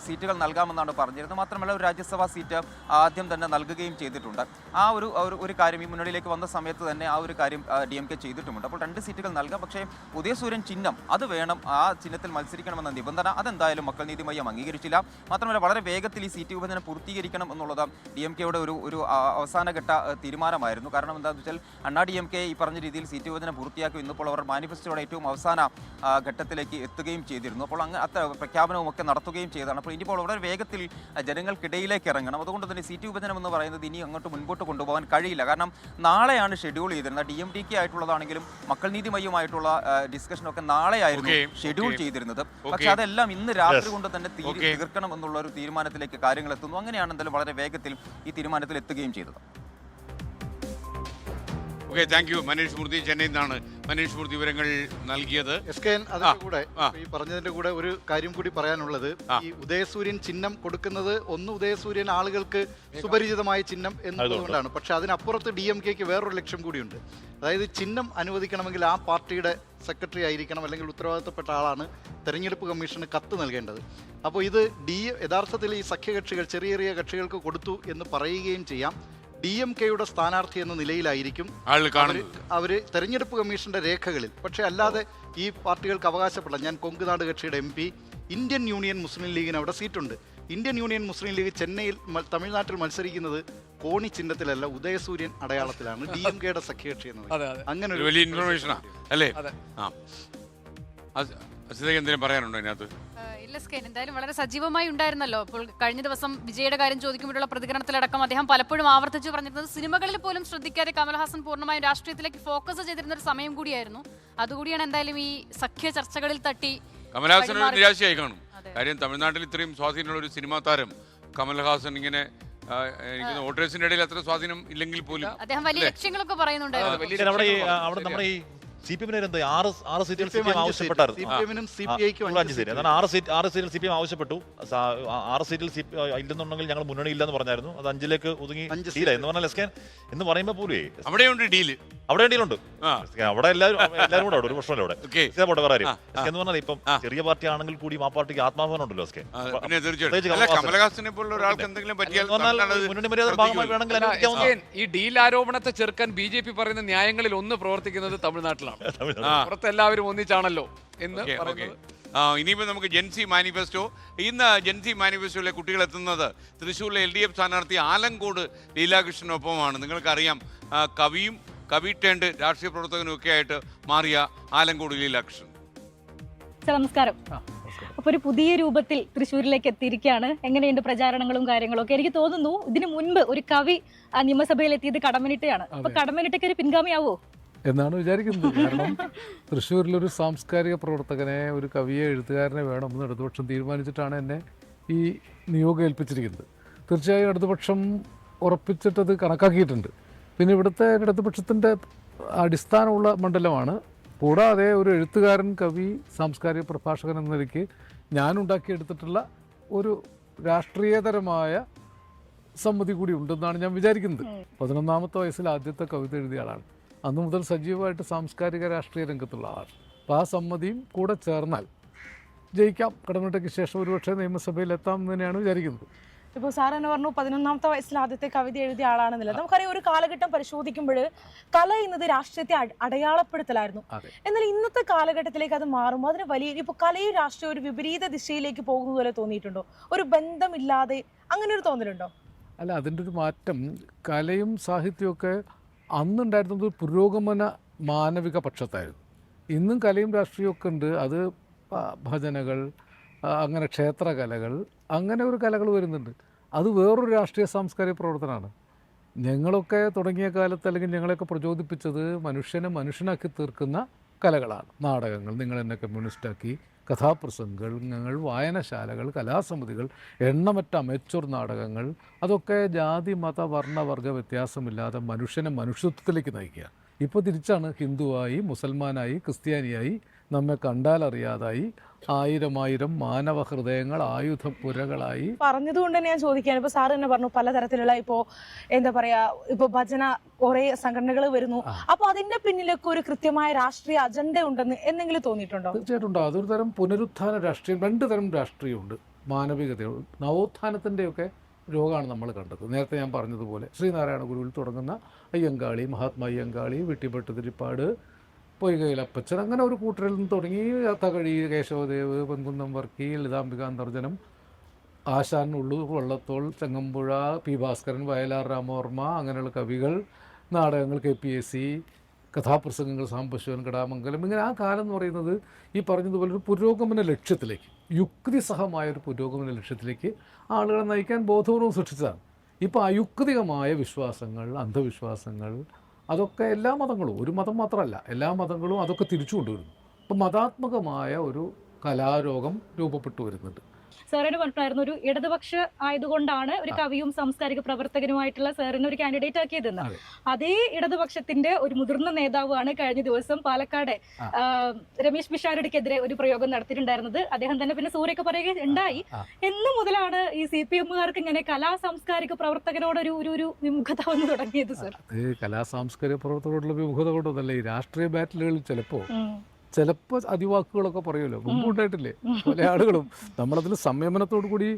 സീറ്റുകൾ നൽകാമെന്നാണ് പറഞ്ഞിരുന്നത്. മാത്രമല്ല ഒരു രാജ്യസഭാ സീറ്റ് ആദ്യം തന്നെ നൽകുകയും ചെയ്തിട്ടുണ്ട്. ആ ഒരു കാര്യം ഈ മുന്നണിയിലേക്ക് വന്ന സമയത്ത് തന്നെ ആ ഒരു കാര്യം DMK ചെയ്തിട്ടുമുണ്ട്. അപ്പോൾ 2 സീറ്റുകൾ നൽകാം. പക്ഷേ ഉദയസൂര്യൻ ചിഹ്നം അത് വേണം, ആ ചിഹ്നത്തിൽ മത്സരിക്കണമെന്ന നിബന്ധന അതെന്തായാലും മക്കൾ നീതിമയ്യം അംഗീകരിച്ചില്ല. മാത്രമല്ല വളരെ വേഗത്തിൽ ഈ സീറ്റ് വിഭജനം പൂർത്തീകരിക്കണം എന്നുള്ളത് DMKയുടെ ഒരു അവസാനഘട്ട തീരുമാനമായിരുന്നു. കാരണം എന്താണെന്ന് വെച്ചാൽ അണ്ണാ DMK ഈ പറഞ്ഞ രീതിയിൽ സീറ്റ് വിഭജനം പൂർത്തിയാക്കി ഇന്നിപ്പോൾ അവർ മാനിഫെസ്റ്റോയുടെ ഏറ്റവും അവസാന ഘട്ടത്തിലേക്ക് എത്തുകയും ചെയ്തിരുന്നു. അപ്പോൾ അങ്ങനെ പ്രഖ്യാപനവും ഒക്കെ നടത്തുകയും ചെയ്തതാണ്. അപ്പോൾ ഇനിയിപ്പോൾ വളരെ വേഗത്തിൽ ജനങ്ങൾക്കിടയിലേക്ക് ഇറങ്ങണം. അതുകൊണ്ട് തന്നെ സീറ്റ് വിഭജനം എന്ന് പറയുന്നത് ഇനി അങ്ങോട്ട് മുൻപോട്ട് കൊണ്ടുപോകാൻ കഴിയില്ല. കാരണം നാളെയാണ് ഷെഡ്യൂൾ ചെയ്തിരുന്നത്. DMDK ആയിട്ടുള്ളതാണെങ്കിലും മക്കൾ നീതിമയ്യമായിട്ടുള്ള ഡിസ്കഷനൊക്കെ നാളെയായിരുന്നു ഷെഡ്യൂൾ ചെയ്തിരുന്നത്. പക്ഷെ അതെല്ലാം ഇന്ന് രാത്രി കൊണ്ട് തന്നെ തീർക്കണം എന്നുള്ള ഒരു തീരുമാനത്തിലേക്ക് കാര്യങ്ങൾ എത്തുന്നു. അങ്ങനെയാണ് എന്തായാലും വളരെ വേഗത്തിൽ ഈ തീരുമാനത്തിൽ എത്തുകയും ചെയ്തത്.
Okay, thank you. Manish Murthy ചെന്നൈയിൽ നിന്നാണ് മനീഷ് മൂർത്തി വിവരങ്ങൾ നൽകിയത്.
അതിന്റെ കൂടെ ഈ പറഞ്ഞതിന്റെ കൂടെ ഒരു കാര്യം കൂടി പറയാനുള്ളത്, ഈ ഉദയസൂര്യൻ ചിഹ്നം കൊടുക്കുന്നത് ഉദയസൂര്യൻ ആളുകൾക്ക് സുപരിചിതമായ ചിഹ്നം എന്നതുകൊണ്ടാണ്. പക്ഷെ അതിനപ്പുറത്ത് DMKക്ക് വേറൊരു ലക്ഷ്യം കൂടിയുണ്ട്. അതായത് ചിഹ്നം അനുവദിക്കണമെങ്കിൽ ആ പാർട്ടിയുടെ സെക്രട്ടറി ആയിരിക്കണം, അല്ലെങ്കിൽ ഉത്തരവാദിത്തപ്പെട്ട ആളാണ് തെരഞ്ഞെടുപ്പ് കമ്മീഷന് കത്ത് നൽകേണ്ടത്. അപ്പോൾ ഇത് യഥാർത്ഥത്തിൽ ഈ സഖ്യകക്ഷികൾ ചെറിയ ചെറിയ കക്ഷികൾക്ക് കൊടുത്തു എന്ന് പറയുകയും ചെയ്യാം. DMKയുടെ സ്ഥാനാർത്ഥി എന്ന നിലയിലായിരിക്കും അവര് തെരഞ്ഞെടുപ്പ് കമ്മീഷന്റെ രേഖകളിൽ. പക്ഷെ അല്ലാതെ ഈ പാർട്ടികൾക്ക് അവകാശപ്പെടാം. ഞാൻ കൊങ്കുനാട് കക്ഷിയുടെ MP, ഇന്ത്യൻ യൂണിയൻ മുസ്ലിം ലീഗിന് അവിടെ സീറ്റുണ്ട്. ഇന്ത്യൻ യൂണിയൻ മുസ്ലിം ലീഗ് ചെന്നൈയിൽ തമിഴ്നാട്ടിൽ മത്സരിക്കുന്നത് കോണി ചിഹ്നത്തിലല്ല, ഉദയസൂര്യൻ അടയാളത്തിലാണ്. DMKയുടെ സഖ്യകക്ഷി എന്നത് അങ്ങനെ ഒരു
വലിയ ഇൻഫർമേഷനാ അല്ലേ? എന്തെങ്കിലും പറയാനുണ്ടോ അതിനകത്ത്?
എന്തായാലും വളരെ സജീവമായി ഉണ്ടായിരുന്നല്ലോ. ഇപ്പോൾ കഴിഞ്ഞ ദിവസം വിജയുടെ കാര്യം ചോദിക്കുമ്പോഴുള്ള പ്രതികരണത്തിലടക്കം അദ്ദേഹം പലപ്പോഴും ആവർത്തിച്ചു പറഞ്ഞിരുന്നത് സിനിമകളിൽ പോലും ശ്രദ്ധിക്കാതെ കമൽഹാസൻ പൂർണ്ണമായും രാഷ്ട്രീയത്തിലേക്ക് ഫോക്കസ് ചെയ്തിരുന്ന ഒരു സമയം കൂടിയായിരുന്നു. അതുകൂടിയാണ് എന്തായാലും ഈ സഖ്യ ചർച്ചകളിൽ തട്ടി
കമൽഹാസൻ ഒരു നിരാശയായി കാണും. കാര്യം തമിഴ്നാട്ടിൽ ഇത്രയും സ്വാധീനമുള്ള ഒരു സിനിമാ താരം കമൽഹാസൻ ഇങ്ങനെ വോട്ടേഴ്സിന്റെ ഇടയിൽ അത്ര സ്വാധീനം ഇല്ലെങ്കിൽ പോലും
അദ്ദേഹം വലിയ ലക്ഷ്യങ്ങളൊക്കെ പറയുന്നുണ്ടായിരുന്നു.
CPM 6 സീറ്റുകൾ CPM ആവശ്യപ്പെട്ടായിരുന്നു. 6 സീറ്റിൽ CPM ആവശ്യപ്പെട്ടു. 6 സീറ്റിൽ ഇല്ലെന്നുണ്ടെങ്കിൽ ഞങ്ങൾ മുന്നണി ഇല്ലെന്ന് പറഞ്ഞായിരുന്നു. അത് 5ലേക്ക് ഒതുങ്ങി എന്ന് പറഞ്ഞാൽ എസ്കേൻ എന്ന് പറയുമ്പോൾ പോലും
അവിടെയുണ്ട് ഡീല്,
അവിടെ ഡീലുണ്ട്. അവിടെ എല്ലാവരും കൂടെ ഒരു പ്രശ്നമല്ല അവിടെ പോട്ടെ വേറെ കാര്യം. എസ്കേ എന്ന് പറഞ്ഞാൽ ഇപ്പം ചെറിയ പാർട്ടി ആണെങ്കിൽ കൂടി ആ പാർട്ടിക്ക് ആത്മാഭിമാനം ഉണ്ടല്ലോ. എസ്കേ മുന്നണി മര്യാദ ഭാഗമായി വേണമെങ്കിൽ
ഈ ഡീൽ ആരോപണത്തെ ചെറുക്കാൻ BJP പറയുന്ന ന്യായങ്ങളിൽ ഒന്ന് പ്രവർത്തിക്കുന്നത് തമിഴ്നാട്ടിലാണ്. പുറത്തെല്ലാവരും ഒന്നിച്ചാണല്ലോ എന്ന്
ഇനിയിപ്പോൾ നമുക്ക് ജെൻസി മാനിഫെസ്റ്റോ. ഇന്ന് ജെൻസി മാനിഫെസ്റ്റോയിലെ കുട്ടികൾ എത്തുന്നത് തൃശ്ശൂരിലെ LDF സ്ഥാനാർത്ഥി ആലങ്കോട് ലീലാകൃഷ്ണനൊപ്പമാണ്. നിങ്ങൾക്കറിയാം, കവി ടേണ്ട് രാഷ്ട്രീയ പ്രവർത്തകനും ഒക്കെ ആയിട്ട് മാറിയ ആലങ്കോട് ലീലാകൃഷ്ണൻ.
നമസ്കാരം. അപ്പോൾ ഒരു പുതിയ രൂപത്തിൽ തൃശ്ശൂരിലേക്ക് എത്തിയിരിക്കുകയാണ്. എങ്ങനെയുണ്ട് പ്രചാരണങ്ങളും കാര്യങ്ങളും ഒക്കെ? എനിക്ക് തോന്നുന്നു ഇതിനു മുൻപ് ഒരു കവി നിയമസഭയിൽ എത്തിയത് കടമ്മനിട്ടയാണ്. അപ്പൊ കടമ്മനിട്ടയ്ക്ക് ഒരു പിൻഗാമിയാവോ
എന്നാണ് വിചാരിക്കുന്നത്. കാരണം തൃശ്ശൂരിലൊരു സാംസ്കാരിക പ്രവർത്തകനെ, ഒരു കവിയെ, എഴുത്തുകാരനെ വേണമെന്ന് ഇടതുപക്ഷം തീരുമാനിച്ചിട്ടാണ് എന്നെ ഈ നിയോഗം ഏൽപ്പിച്ചിരിക്കുന്നത്. തീർച്ചയായും ഇടതുപക്ഷം ഉറപ്പിച്ചിട്ടത് കണക്കാക്കിയിട്ടുണ്ട്. പിന്നെ ഇവിടുത്തെ ഇടതുപക്ഷത്തിൻ്റെ അടിസ്ഥാനമുള്ള മണ്ഡലമാണ്. കൂടാതെ ഒരു എഴുത്തുകാരൻ, കവി, സാംസ്കാരിക പ്രഭാഷകൻ എന്ന നിലയ്ക്ക് ഞാനുണ്ടാക്കിയെടുത്തിട്ടുള്ള ഒരു രാഷ്ട്രീയതരമായ സമ്മതി കൂടി ഉണ്ടെന്നാണ് ഞാൻ വിചാരിക്കുന്നത്. 11ാമത്തെ വയസ്സിൽ ആദ്യത്തെ കവിത എഴുതിയ ആളാണ്. അന്നു മുതൽ സജീവമായിട്ട് സാംസ്കാരിക രാഷ്ട്രീയ രംഗത്തുള്ള ആളാണ്. അപ്പോൾ ആ സമ്മതിയും കൂടെ ചേർന്നാൽ ജയിക്കാം. കടമനിട്ടയ്ക്ക് ശേഷം ഒരുപക്ഷെ നിയമസഭയിൽ എത്താം എന്ന് തന്നെയാണ് വിചാരിക്കുന്നത്.
ഇപ്പോൾ സാർ തന്നെ പറഞ്ഞു 11ാമത്തെ വയസ്സിൽ ആദ്യത്തെ കവിത എഴുതിയ ആളാണെന്നില്ല. നമുക്കറിയാം ഒരു കാലഘട്ടം പരിശോധിക്കുമ്പോൾ കല എന്നത് രാഷ്ട്രീയത്തെ അടയാളപ്പെടുത്തലായിരുന്നു. എന്നാൽ ഇന്നത്തെ കാലഘട്ടത്തിലേക്ക് അത് മാറുമ്പോൾ അതിന് വലിയ ഇപ്പോൾ കലയും രാഷ്ട്രീയം ഒരു വിപരീത ദിശയിലേക്ക് പോകുന്നത് പോലെ തോന്നിയിട്ടുണ്ടോ? ഒരു ബന്ധമില്ലാതെ അങ്ങനെ ഒരു തോന്നലുണ്ടോ?
അല്ല, അതിൻ്റെ ഒരു മാറ്റം കലയും സാഹിത്യമൊക്കെ അന്നുണ്ടായിരുന്നത് പുരോഗമന മാനവിക പക്ഷത്തായിരുന്നു. ഇന്നും കലയും രാഷ്ട്രീയമൊക്കെ ഉണ്ട്. അത് ഭജനകൾ, അങ്ങനെ ക്ഷേത്രകലകൾ, അങ്ങനെ ഒരു കലകൾ വരുന്നുണ്ട്. അത് വേറൊരു രാഷ്ട്രീയ സാംസ്കാരിക പ്രവർത്തനമാണ്. ഞങ്ങളൊക്കെ തുടങ്ങിയ കാലത്ത് അല്ലെങ്കിൽ ഞങ്ങളെയൊക്കെ പ്രചോദിപ്പിച്ചത് മനുഷ്യനെ മനുഷ്യനാക്കി തീർക്കുന്ന കലകളാണ്. നാടകങ്ങൾ, നിങ്ങൾ എന്നെ കമ്മ്യൂണിസ്റ്റാക്കി, കഥാപ്രസംഗങ്ങൾ, വായനശാലകൾ, കലാസമിതികൾ, എണ്ണമറ്റ അമേച്വർ നാടകങ്ങൾ, അതൊക്കെ ജാതി മത വർണ്ണ വർഗ വ്യത്യാസമില്ലാതെ മനുഷ്യനെ മനുഷ്യത്വത്തിലേക്ക് നയിക്കുക. ഇപ്പോൾ തിരിച്ചാണ് ഹിന്ദുവായി, മുസൽമാനായി, ക്രിസ്ത്യാനിയായി, നമ്മെ കണ്ടാലറിയാതായി, ആയിരം മാനവ ഹൃദയങ്ങൾ ആയുധപ്പുരകളായി.
പറഞ്ഞതുകൊണ്ട് തന്നെ ഞാൻ ചോദിക്കുകയാണ്, ഇപ്പോൾ സാർ തന്നെ പറഞ്ഞു പലതരത്തിലുള്ള ഇപ്പോൾ എന്താ പറയാ, ഇപ്പോൾ ഭജന കുറേ സംഘടനകൾ വരുന്നു. അപ്പോൾ അതിന്റെ പിന്നിലൊക്കെ ഒരു കൃത്യമായ രാഷ്ട്രീയ അജണ്ട ഉണ്ടെന്ന് എന്തെങ്കിലും തോന്നിയിട്ടുണ്ടോ?
തീർച്ചയായിട്ടും ഉണ്ടോ. അതൊരു തരം പുനരുത്ഥാന രാഷ്ട്രീയം. രണ്ട് തരം രാഷ്ട്രീയമുണ്ട്. മാനവികതയുണ്ട്, നവോത്ഥാനത്തിൻ്റെയൊക്കെ രോഗമാണ് നമ്മൾ കണ്ടത്. നേരത്തെ ഞാൻ പറഞ്ഞതുപോലെ ശ്രീനാരായണ ഗുരുവിൽ തുടങ്ങുന്ന അയ്യങ്കാളി, മഹാത്മാ അയ്യങ്കാളി, വെട്ടിപ്പെട്ട് തിരിപ്പാട്, പൊയ്കയിലപ്പച്ചൻ, അങ്ങനെ ഒരു കൂട്ടരിൽ നിന്ന് തുടങ്ങി തകഴി, കേശവദേവ്, പൊൻകുന്നം വർക്കി, ലളിതാംബികാന്തർജനം, ആശാൻ, ഉള്ളൂർ വള്ളത്തോൾ, ചെങ്ങമ്പുഴ, പി ഭാസ്കരൻ, വയലാർ രാമവർമ്മ, അങ്ങനെയുള്ള കവികൾ, നാടകങ്ങൾ, KPSC, കഥാപ്രസംഗങ്ങൾ, സാംബശിവൻ, കടാമംഗലം, ഇങ്ങനെ ആ കാലം എന്ന് പറയുന്നത് ഈ പറഞ്ഞതുപോലെ ഒരു പുരോഗമന ലക്ഷ്യത്തിലേക്ക്, യുക്തിസഹമായൊരു പുരോഗമന ലക്ഷ്യത്തിലേക്ക് ആളുകളെ നയിക്കാൻ ബോധപൂർവം സൃഷ്ടിച്ചതാണ്. ഇപ്പോൾ അയുക്തികമായ വിശ്വാസങ്ങൾ, അന്ധവിശ്വാസങ്ങൾ, അതൊക്കെ എല്ലാ മതങ്ങളും, ഒരു മതം മാത്രമല്ല, എല്ലാ മതങ്ങളും അതൊക്കെ തിരിച്ചു കൊണ്ടുവരുന്നു. അപ്പം മതാത്മകമായ ഒരു കലാരോഗം രൂപപ്പെട്ടു വരുന്നുണ്ട്.
സാറിന് പറഞ്ഞിട്ടായിരുന്നു ഒരു ഇടതുപക്ഷ ആയതുകൊണ്ടാണ് ഒരു കവിയും സാംസ്കാരിക പ്രവർത്തകനുമായിട്ടുള്ള സാറിന് ഒരു കാൻഡിഡേറ്റ് ആക്കിയതെന്ന്. അതേ ഇടതുപക്ഷത്തിന്റെ ഒരു മുതിർന്ന നേതാവാണ് കഴിഞ്ഞ ദിവസം പാലക്കാട് രമേശ് പിഷാരടിക്കെതിരെ ഒരു പ്രയോഗം നടത്തിയിട്ടുണ്ടായിരുന്നത്. അദ്ദേഹം തന്നെ പിന്നെ സൂര്യക്ക് പറയുക ഉണ്ടായി. എന്ന് മുതലാണ് ഈ CPM-കാർക്ക് ഇങ്ങനെ കലാ സാംസ്കാരിക പ്രവർത്തകരോട് ഒരു വിമുഖത വന്ന് തുടങ്ങിയത്? സർ,
കലാ സാംസ്കാരിക പ്രവർത്തകരോടുള്ള വിമുഖത കൊണ്ടൊന്നല്ല, ഈ രാഷ്ട്രീയ ബാറ്റിലുകളിൽ ചിലപ്പോൾ അതിവാക്കുകളൊക്കെ പറയുമല്ലോ, മുമ്പ് ഉണ്ടായിട്ടില്ലേ പല ആളുകളും. നമ്മളതിൽ സംയമനത്തോടു കൂടി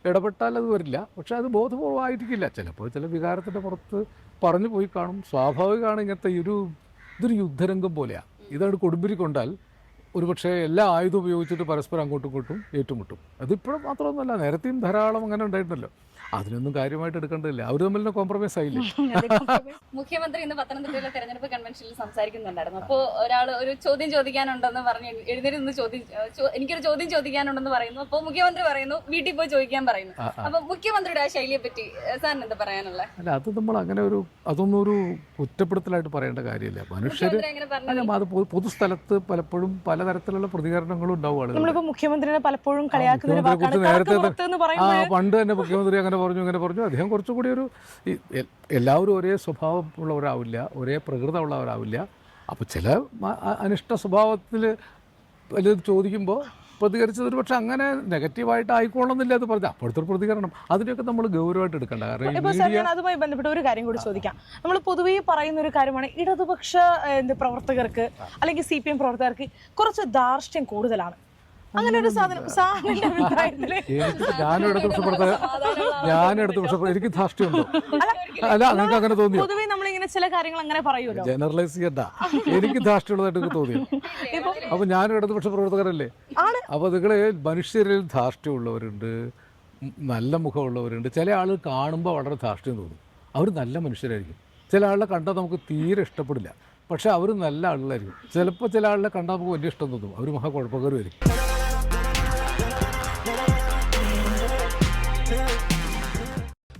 ഇടപെട്ടാൽ അത് വരില്ല. പക്ഷെ അത് ബോധപൂർവമായിരിക്കില്ല. ചിലപ്പോൾ ചില വികാരത്തിൻ്റെ പുറത്ത് പറഞ്ഞു പോയി കാണും. സ്വാഭാവികമാണ്. ഇങ്ങനത്തെ ഇതൊരു യുദ്ധരംഗം പോലെയാണ്. ഇതാണ് കൊടുമ്പിരി കൊണ്ടാൽ ഒരുപക്ഷെ എല്ലാ ആയുധം ഉപയോഗിച്ചിട്ട് പരസ്പരം അങ്ങോട്ടും ഇങ്ങോട്ടും ഏറ്റുമുട്ടും. അതിപ്പോഴും മാത്രമൊന്നുമല്ല, നേരത്തെയും ധാരാളം അങ്ങനെ ഉണ്ടായിട്ടുണ്ടല്ലോ. അതിനൊന്നും കാര്യമായിട്ട് എടുക്കേണ്ടതില്ല. അവർ തമ്മിൽ കോംപ്രമൈസ് ആയില്ലേ?
മുഖ്യമന്ത്രി ഇന്ന് പത്തനംതിട്ടയിലെ തെരഞ്ഞെടുപ്പ് കൺവെൻഷനിൽ സംസാരിക്കുന്നുണ്ടായിരുന്നു. അപ്പോൾ ഒരാൾ ഒരു ചോദ്യം ചോദിക്കാനുണ്ടെന്ന് പറഞ്ഞ് എനിക്കൊരു ചോദ്യം ചോദിക്കാനുണ്ടെന്ന് പറയുന്നു. അപ്പോൾ മുഖ്യമന്ത്രി പറയുന്നു വീട്ടിൽ പോയി ചോദിക്കാൻ പറയുന്നു. അപ്പൊ മുഖ്യമന്ത്രിയുടെ ആ ശൈലിയെ പറ്റി സാറിന് എന്താ പറയാനുള്ളത്?
അല്ല, അത് നമ്മൾ അങ്ങനെ അതൊന്നും ഒരു കുറ്റപ്പെടുത്തലായിട്ട് പറയേണ്ട കാര്യമില്ല. മനുഷ്യർ അത് പൊതുസ്ഥലത്ത് പലപ്പോഴും പലതരത്തിലുള്ള പ്രതികരണങ്ങളും ഉണ്ടാവും. ആളുകൾ
മുഖ്യമന്ത്രിനെ പലപ്പോഴും
പണ്ട് തന്നെ മുഖ്യമന്ത്രി അങ്ങനെ പറഞ്ഞു, ഇങ്ങനെ പറഞ്ഞു. അദ്ദേഹം കുറച്ചുകൂടി എല്ലാവരും ഒരേ സ്വഭാവമുള്ളവരാവില്ല, ഒരേ പ്രകൃതമുള്ളവരാവില്ല. അപ്പോൾ ചില അനിഷ്ട സ്വഭാവത്തിൽ വലുത് ചോദിക്കുമ്പോൾ പ്രതികരിച്ചത് ഒരു പക്ഷെ അങ്ങനെ നെഗറ്റീവായിട്ട് ആയിക്കോണമെന്നില്ല. അത് പറഞ്ഞാൽ അപ്പോഴത്തെ ഒരു പ്രതികരണം അതിനെയൊക്കെ നമ്മൾ ഗൗരവമായിട്ട് എടുക്കേണ്ട. കാരണം
അതുമായി ബന്ധപ്പെട്ട ഒരു കാര്യം കൂടി ചോദിക്കാം. നമ്മൾ പൊതുവേ പറയുന്ന ഒരു കാര്യമാണ്, ഇടതുപക്ഷ പ്രവർത്തകർക്ക് അല്ലെങ്കിൽ CPM പ്രവർത്തകർക്ക് കുറച്ച് ധാർഷ്ട്യം കൂടുതലാണ്. അങ്ങനെ ഒരു
എനിക്ക് ധാർഷ്ട്യമുണ്ടോ? അല്ല, നിങ്ങൾക്ക് അങ്ങനെ തോന്നിയോ?
പൊതുവേ നമ്മളിങ്ങനെ ചില കാര്യങ്ങൾ അങ്ങനെ പറയുമല്ലോ.
ജനറലൈസ് ചെയ്യണ്ട. എനിക്ക് ധാർഷ്ട്യമുള്ളതായിട്ട് എനിക്ക് തോന്നിയോ? അപ്പൊ ഞാനും ഇടതുപക്ഷ പ്രവർത്തകരല്ലേ? അപ്പൊ നിങ്ങളെ മനുഷ്യരിൽ ധാർഷ്ട്യമുള്ളവരുണ്ട്, നല്ല മുഖമുള്ളവരുണ്ട്. ചില ആളുകൾ കാണുമ്പോൾ വളരെ ധാർഷ്ട്യം തോന്നും. അവർ നല്ല മനുഷ്യരായിരിക്കും. ചില ആളുകളെ കണ്ടാൽ നമുക്ക് തീരെ ഇഷ്ടപ്പെടില്ല, പക്ഷെ അവർ നല്ല ആളുകളായിരിക്കും. ചിലപ്പോൾ ചില ആളുകളെ കണ്ടാൽ നമുക്ക് വലിയ ഇഷ്ടം തോന്നും, അവർ മഹാ കുഴപ്പക്കാരുമായിരിക്കും.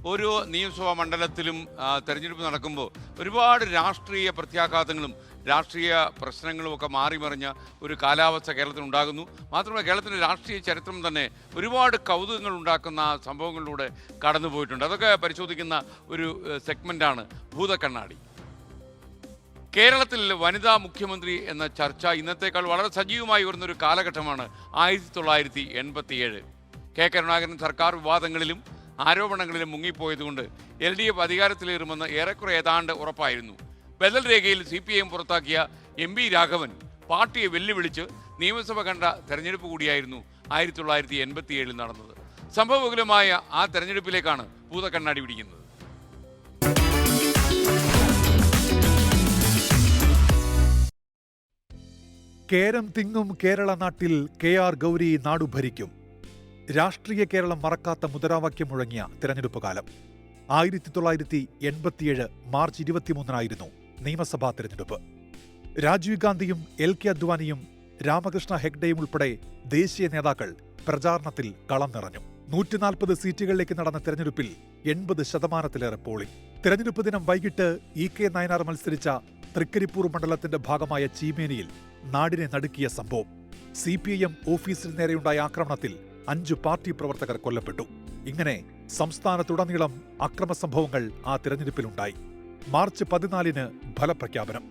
ഓരോ നിയമസഭാ മണ്ഡലത്തിലും തെരഞ്ഞെടുപ്പ് നടക്കുമ്പോൾ ഒരുപാട് രാഷ്ട്രീയ പ്രത്യാഘാതങ്ങളും രാഷ്ട്രീയ പ്രശ്നങ്ങളും ഒക്കെ മാറിമറിഞ്ഞ ഒരു കാലാവസ്ഥ കേരളത്തിനുണ്ടാകുന്നു. മാത്രമല്ല, കേരളത്തിൻ്റെ രാഷ്ട്രീയ ചരിത്രം തന്നെ ഒരുപാട് കൗതുകങ്ങൾ ഉണ്ടാക്കുന്ന സംഭവങ്ങളിലൂടെ കടന്നുപോയിട്ടുണ്ട്. അതൊക്കെ പരിശോധിക്കുന്ന ഒരു സെഗ്മെൻ്റാണ് ഭൂതക്കണ്ണാടി. കേരളത്തിൽ വനിതാ മുഖ്യമന്ത്രി എന്ന ചർച്ച ഇന്നത്തേക്കാൾ വളരെ സജീവമായി വരുന്നൊരു കാലഘട്ടമാണ് 1987. കെ കരുണാകരൻ സർക്കാർ വിവാദങ്ങളിലും ആരോപണങ്ങളിലും മുങ്ങിപ്പോയതുകൊണ്ട് LDF അധികാരത്തിലേറുമെന്ന് ഏറെക്കുറെ ഏതാണ്ട് ഉറപ്പായിരുന്നു. ബദൽ രേഖയിൽ CPM പുറത്താക്കിയ MP രാഘവൻ പാർട്ടിയെ വെല്ലുവിളിച്ച് നിയമസഭ കണ്ട തെരഞ്ഞെടുപ്പ് കൂടിയായിരുന്നു 1987 നടന്നത്. സംഭവബഹുലമായ ആ തെരഞ്ഞെടുപ്പിലേക്കാണ് ഭൂതക്കണ്ണാടി പിടിക്കുന്നത്.
കേരം തിങ്ങും കേരള നാട്ടിൽ KR ഗൗരി നാടു ഭരിക്കും. രാഷ്ട്രീയ കേരളം മറക്കാത്ത മുദ്രാവാക്യം മുഴങ്ങിയ തിരഞ്ഞെടുപ്പ് കാലം. 1987 മാർച്ച് 23 നിയമസഭാ തിരഞ്ഞെടുപ്പ്. രാജീവ് ഗാന്ധിയും LK അദ്വാനിയും രാമകൃഷ്ണ ഹെഗ്ഡെയും ഉൾപ്പെടെ ദേശീയ നേതാക്കൾ പ്രചാരണത്തിൽ കളം നിറഞ്ഞു. 140 സീറ്റുകളിലേക്ക് നടന്ന തിരഞ്ഞെടുപ്പിൽ 80% പോളിംഗ്. തിരഞ്ഞെടുപ്പ് ദിനം വൈകിട്ട് EK നായനാർ മത്സരിച്ച തൃക്കരിപ്പൂർ മണ്ഡലത്തിന്റെ ഭാഗമായ ചീമേനിയിൽ നാടിനെ നടുക്കിയ സംഭവം. CPIM ഓഫീസിന് നേരെയുണ്ടായ ആക്രമണത്തിൽ 5 പാർട്ടി പ്രവർത്തകർ കൊല്ലപ്പെട്ടു. ഇങ്ങനെ സംസ്ഥാനത്തുടനീളം അക്രമ സംഭവങ്ങൾ ആ തിരഞ്ഞെടുപ്പിലുണ്ടായി. മാർച്ച് 14 ഫലപ്രഖ്യാപനം.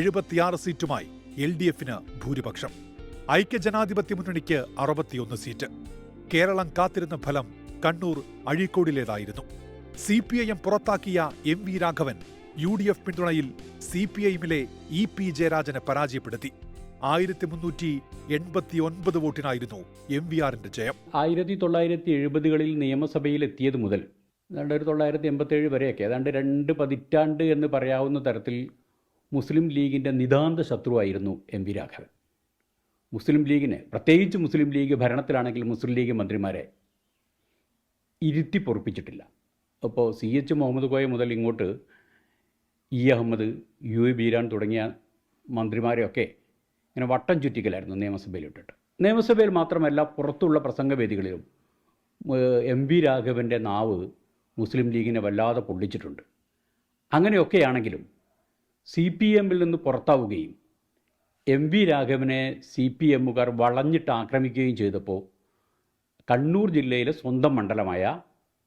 76 സീറ്റുമായി LDF-ന് ഭൂരിപക്ഷം. ഐക്യജനാധിപത്യ മുന്നണിക്ക് 61 സീറ്റ്. കേരളം കാത്തിരുന്ന ഫലം കണ്ണൂർ അഴീക്കോടിലേതായിരുന്നു. CPIM പുറത്താക്കിയ MV രാഘവൻ UDF പിന്തുണയിൽ CPIM-ലെ EP ജയരാജനെ പരാജയപ്പെടുത്തി. 1389 വോട്ടിനായിരുന്നു MVR-ന്റെ ജയം.
1970-കളിൽ നിയമസഭയിൽ എത്തിയത് മുതൽ 1987 വരെയൊക്കെ ഏതാണ്ട് 2 പതിറ്റാണ്ട് എന്ന് പറയാവുന്ന തരത്തിൽ മുസ്ലിം ലീഗിൻ്റെ നിതാന്ത ശത്രുവായിരുന്നു MV രാഘവൻ. മുസ്ലിം ലീഗിന്, പ്രത്യേകിച്ച് മുസ്ലിം ലീഗ് ഭരണത്തിലാണെങ്കിൽ മുസ്ലിം ലീഗ് മന്ത്രിമാരെ ഇരുത്തി പൊറപ്പിച്ചിട്ടില്ല. അപ്പോൾ CH മുഹമ്മദ് കോയ മുതൽ ഇങ്ങോട്ട് E അഹമ്മദ്, UA ബീരാൻ തുടങ്ങിയ മന്ത്രിമാരെയൊക്കെ ഇങ്ങനെ വട്ടം ചുറ്റിക്കലായിരുന്നു നിയമസഭയിലിട്ടിട്ട്. നിയമസഭയിൽ മാത്രമല്ല പുറത്തുള്ള പ്രസംഗവേദികളിലും MV രാഘവൻ്റെ നാവ് മുസ്ലിം ലീഗിനെ വല്ലാതെ പൊള്ളിച്ചിട്ടുണ്ട്. അങ്ങനെയൊക്കെയാണെങ്കിലും CPM-ൽ നിന്ന് പുറത്താവുകയും MV രാഘവനെ CPM-കാർ വളഞ്ഞിട്ട് ആക്രമിക്കുകയും ചെയ്തപ്പോൾ കണ്ണൂർ ജില്ലയിലെ സ്വന്തം മണ്ഡലമായ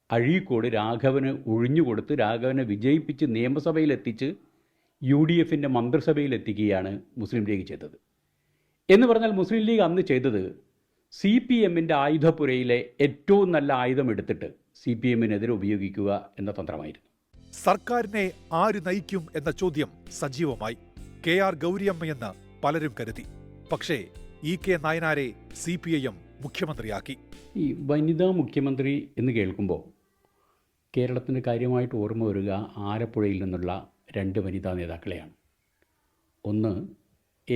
അഴീക്കോട് രാഘവന് ഒഴിഞ്ഞുകൊടുത്ത് രാഘവനെ വിജയിപ്പിച്ച് നിയമസഭയിലെത്തിച്ച് UDF-ന്റെ മന്ത്രിസഭയിലെത്തിക്കുകയാണ് മുസ്ലിം ലീഗ് ചെയ്തത്. എന്ന് പറഞ്ഞാൽ മുസ്ലിം ലീഗ് അന്ന് ചെയ്തത് CPM-ന്റെ ആയുധപ്പുരയിലെ ഏറ്റവും നല്ല ആയുധം എടുത്തിട്ട് CPM-നെതിരെ ഉപയോഗിക്കുക എന്ന തന്ത്രമായിരുന്നു.
സർക്കാരിനെ ആര് നയിക്കും എന്ന ചോദ്യം സജീവമായി. KR ഗൗരിയമ്മയെന്ന് പലരും കരുതി. പക്ഷേ EK നായനാരെ CPIM മുഖ്യമന്ത്രിയാക്കി.
ഈ വനിതാ മുഖ്യമന്ത്രി എന്ന് കേൾക്കുമ്പോൾ കേരളത്തിന് കാര്യമായിട്ട് ഓർമ്മ വരിക ആലപ്പുഴയിൽ നിന്നുള്ള 2 വനിതാ നേതാക്കളെയാണ്. ഒന്ന്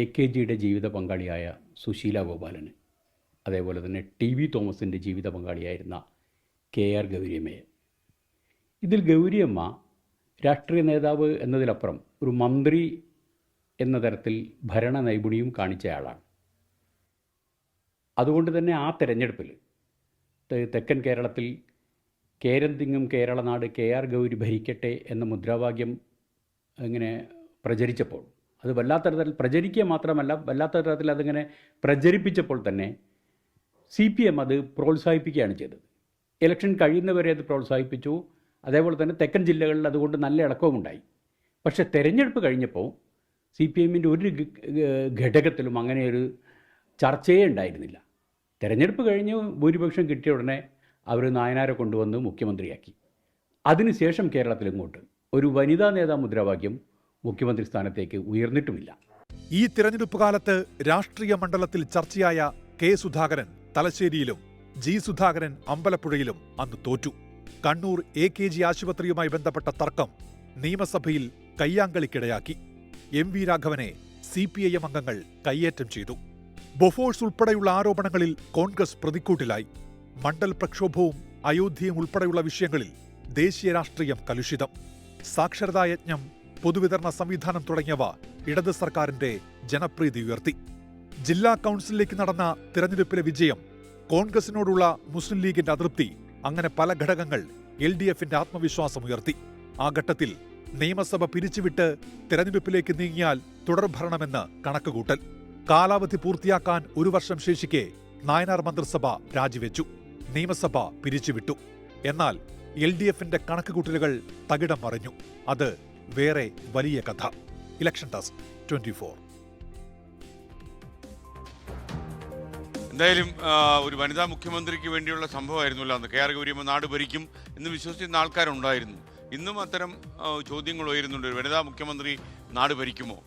AKGയുടെ ജീവിത പങ്കാളിയായ സുശീല ഗോപാലന്, അതേപോലെ തന്നെ TV തോമസിൻ്റെ ജീവിത പങ്കാളിയായിരുന്ന KR ഗൗരിയമ്മയെ. ഇതിൽ ഗൗരിയമ്മ രാഷ്ട്രീയ നേതാവ് എന്നതിലപ്പുറം ഒരു മന്ത്രി എന്ന തരത്തിൽ ഭരണ നൈപുണ്യവും കാണിച്ചയാളാണ്. അതുകൊണ്ട് തന്നെ ആ തെരഞ്ഞെടുപ്പിൽ തെക്കൻ കേരളത്തിൽ കേരം തിങ്ങും കേരള നാട് KR ഗൗരി ഭരിക്കട്ടെ എന്ന മുദ്രാവാക്യം ഇങ്ങനെ പ്രചരിച്ചപ്പോൾ, അത് വല്ലാത്ത തരത്തിൽ പ്രചരിക്കുക മാത്രമല്ല വല്ലാത്ത തരത്തിൽ അതിങ്ങനെ പ്രചരിപ്പിച്ചപ്പോൾ തന്നെ CPM അത് പ്രോത്സാഹിപ്പിക്കുകയാണ് ചെയ്തത്. ഇലക്ഷൻ കഴിയുന്നവരെ അത് പ്രോത്സാഹിപ്പിച്ചു. അതേപോലെ തന്നെ തെക്കൻ ജില്ലകളിൽ അതുകൊണ്ട് നല്ല ഇളക്കവുമുണ്ടായി. പക്ഷേ തെരഞ്ഞെടുപ്പ് കഴിഞ്ഞപ്പോൾ CPM-ൻ്റെ ഒരു ഘടകത്തിലും അങ്ങനെ ഒരു ചർച്ചയേ ഉണ്ടായിരുന്നില്ല. തെരഞ്ഞെടുപ്പ് കഴിഞ്ഞ് ഭൂരിപക്ഷം കിട്ടിയ ഉടനെ അവർ നായനാരെ കൊണ്ടുവന്ന് മുഖ്യമന്ത്രിയാക്കി. അതിനുശേഷം കേരളത്തിലിങ്ങോട്ട് ഒരു വനിതാ നേതാ മുദ്രാവാക്യം മുഖ്യമന്ത്രി സ്ഥാനത്തേക്ക് ഉയർന്നിട്ടുമില്ല.
ഈ തിരഞ്ഞെടുപ്പ് കാലത്ത് രാഷ്ട്രീയ മണ്ഡലത്തിൽ ചർച്ചയായ K സുധാകരൻ തലശ്ശേരിയിലും G സുധാകരൻ അമ്പലപ്പുഴയിലും അന്ന് തോറ്റു. കണ്ണൂർ AKG ആശുപത്രിയുമായി ബന്ധപ്പെട്ട തർക്കം നിയമസഭയിൽ കയ്യാങ്കളിക്കിടയാക്കി. MV രാഘവനെ CPIM അംഗങ്ങൾ കയ്യേറ്റം ചെയ്തു. ബൊഫോഴ്സ് ഉൾപ്പെടെയുള്ള ആരോപണങ്ങളിൽ കോൺഗ്രസ് പ്രതിക്കൂട്ടിലായി. മണ്ഡൽ പ്രക്ഷോഭവും അയോധ്യയും ഉൾപ്പെടെയുള്ള വിഷയങ്ങളിൽ ദേശീയ രാഷ്ട്രീയം കലുഷിതം. സാക്ഷരതാ യജ്ഞം, പൊതുവിതരണ സംവിധാനം തുടങ്ങിയവ ഇടത് സർക്കാരിന്റെ ജനപ്രീതി ഉയർത്തി. ജില്ലാ കൗൺസിലിലേക്ക് നടന്ന തിരഞ്ഞെടുപ്പിലെ വിജയം, കോൺഗ്രസിനോടുള്ള മുസ്ലിം ലീഗിന്റെ അതൃപ്തി, അങ്ങനെ പല ഘടകങ്ങൾ LDF-ന്റെ ആത്മവിശ്വാസം ഉയർത്തി. ആ ഘട്ടത്തിൽ നിയമസഭ പിരിച്ചുവിട്ട് തിരഞ്ഞെടുപ്പിലേക്ക് നീങ്ങിയാൽ തുടർഭരണമെന്ന് കണക്കുകൂട്ടൽ. കാലാവധി പൂർത്തിയാക്കാൻ 1 വർഷം ശേഷിക്കെ നായനാർ മന്ത്രിസഭ രാജിവെച്ചു. നിയമസഭ പിരിച്ചുവിട്ടു. എന്നാൽ LDF-ന്റെ കണക്കുകൂട്ടലുകൾ തകിടം മറിഞ്ഞു. അത് വേറെ വലിയ കഥ. Election desk 24.
എന്തായാലും ഒരു വനിതാ മുഖ്യമന്ത്രിക്ക് വേണ്ടിയുള്ള സംഭവമായിരുന്നല്ലോ അന്ന്. KR ഗൗരിയമ്മ നാട് ഭരിക്കും എന്ന് വിശ്വസിക്കുന്ന ആൾക്കാരുണ്ടായിരുന്നു. ഇന്നും അത്തരം ചോദ്യങ്ങൾ ഉയരുന്നുണ്ട്. ഒരു വനിതാ മുഖ്യമന്ത്രി നാട് ഭരിക്കുമോ?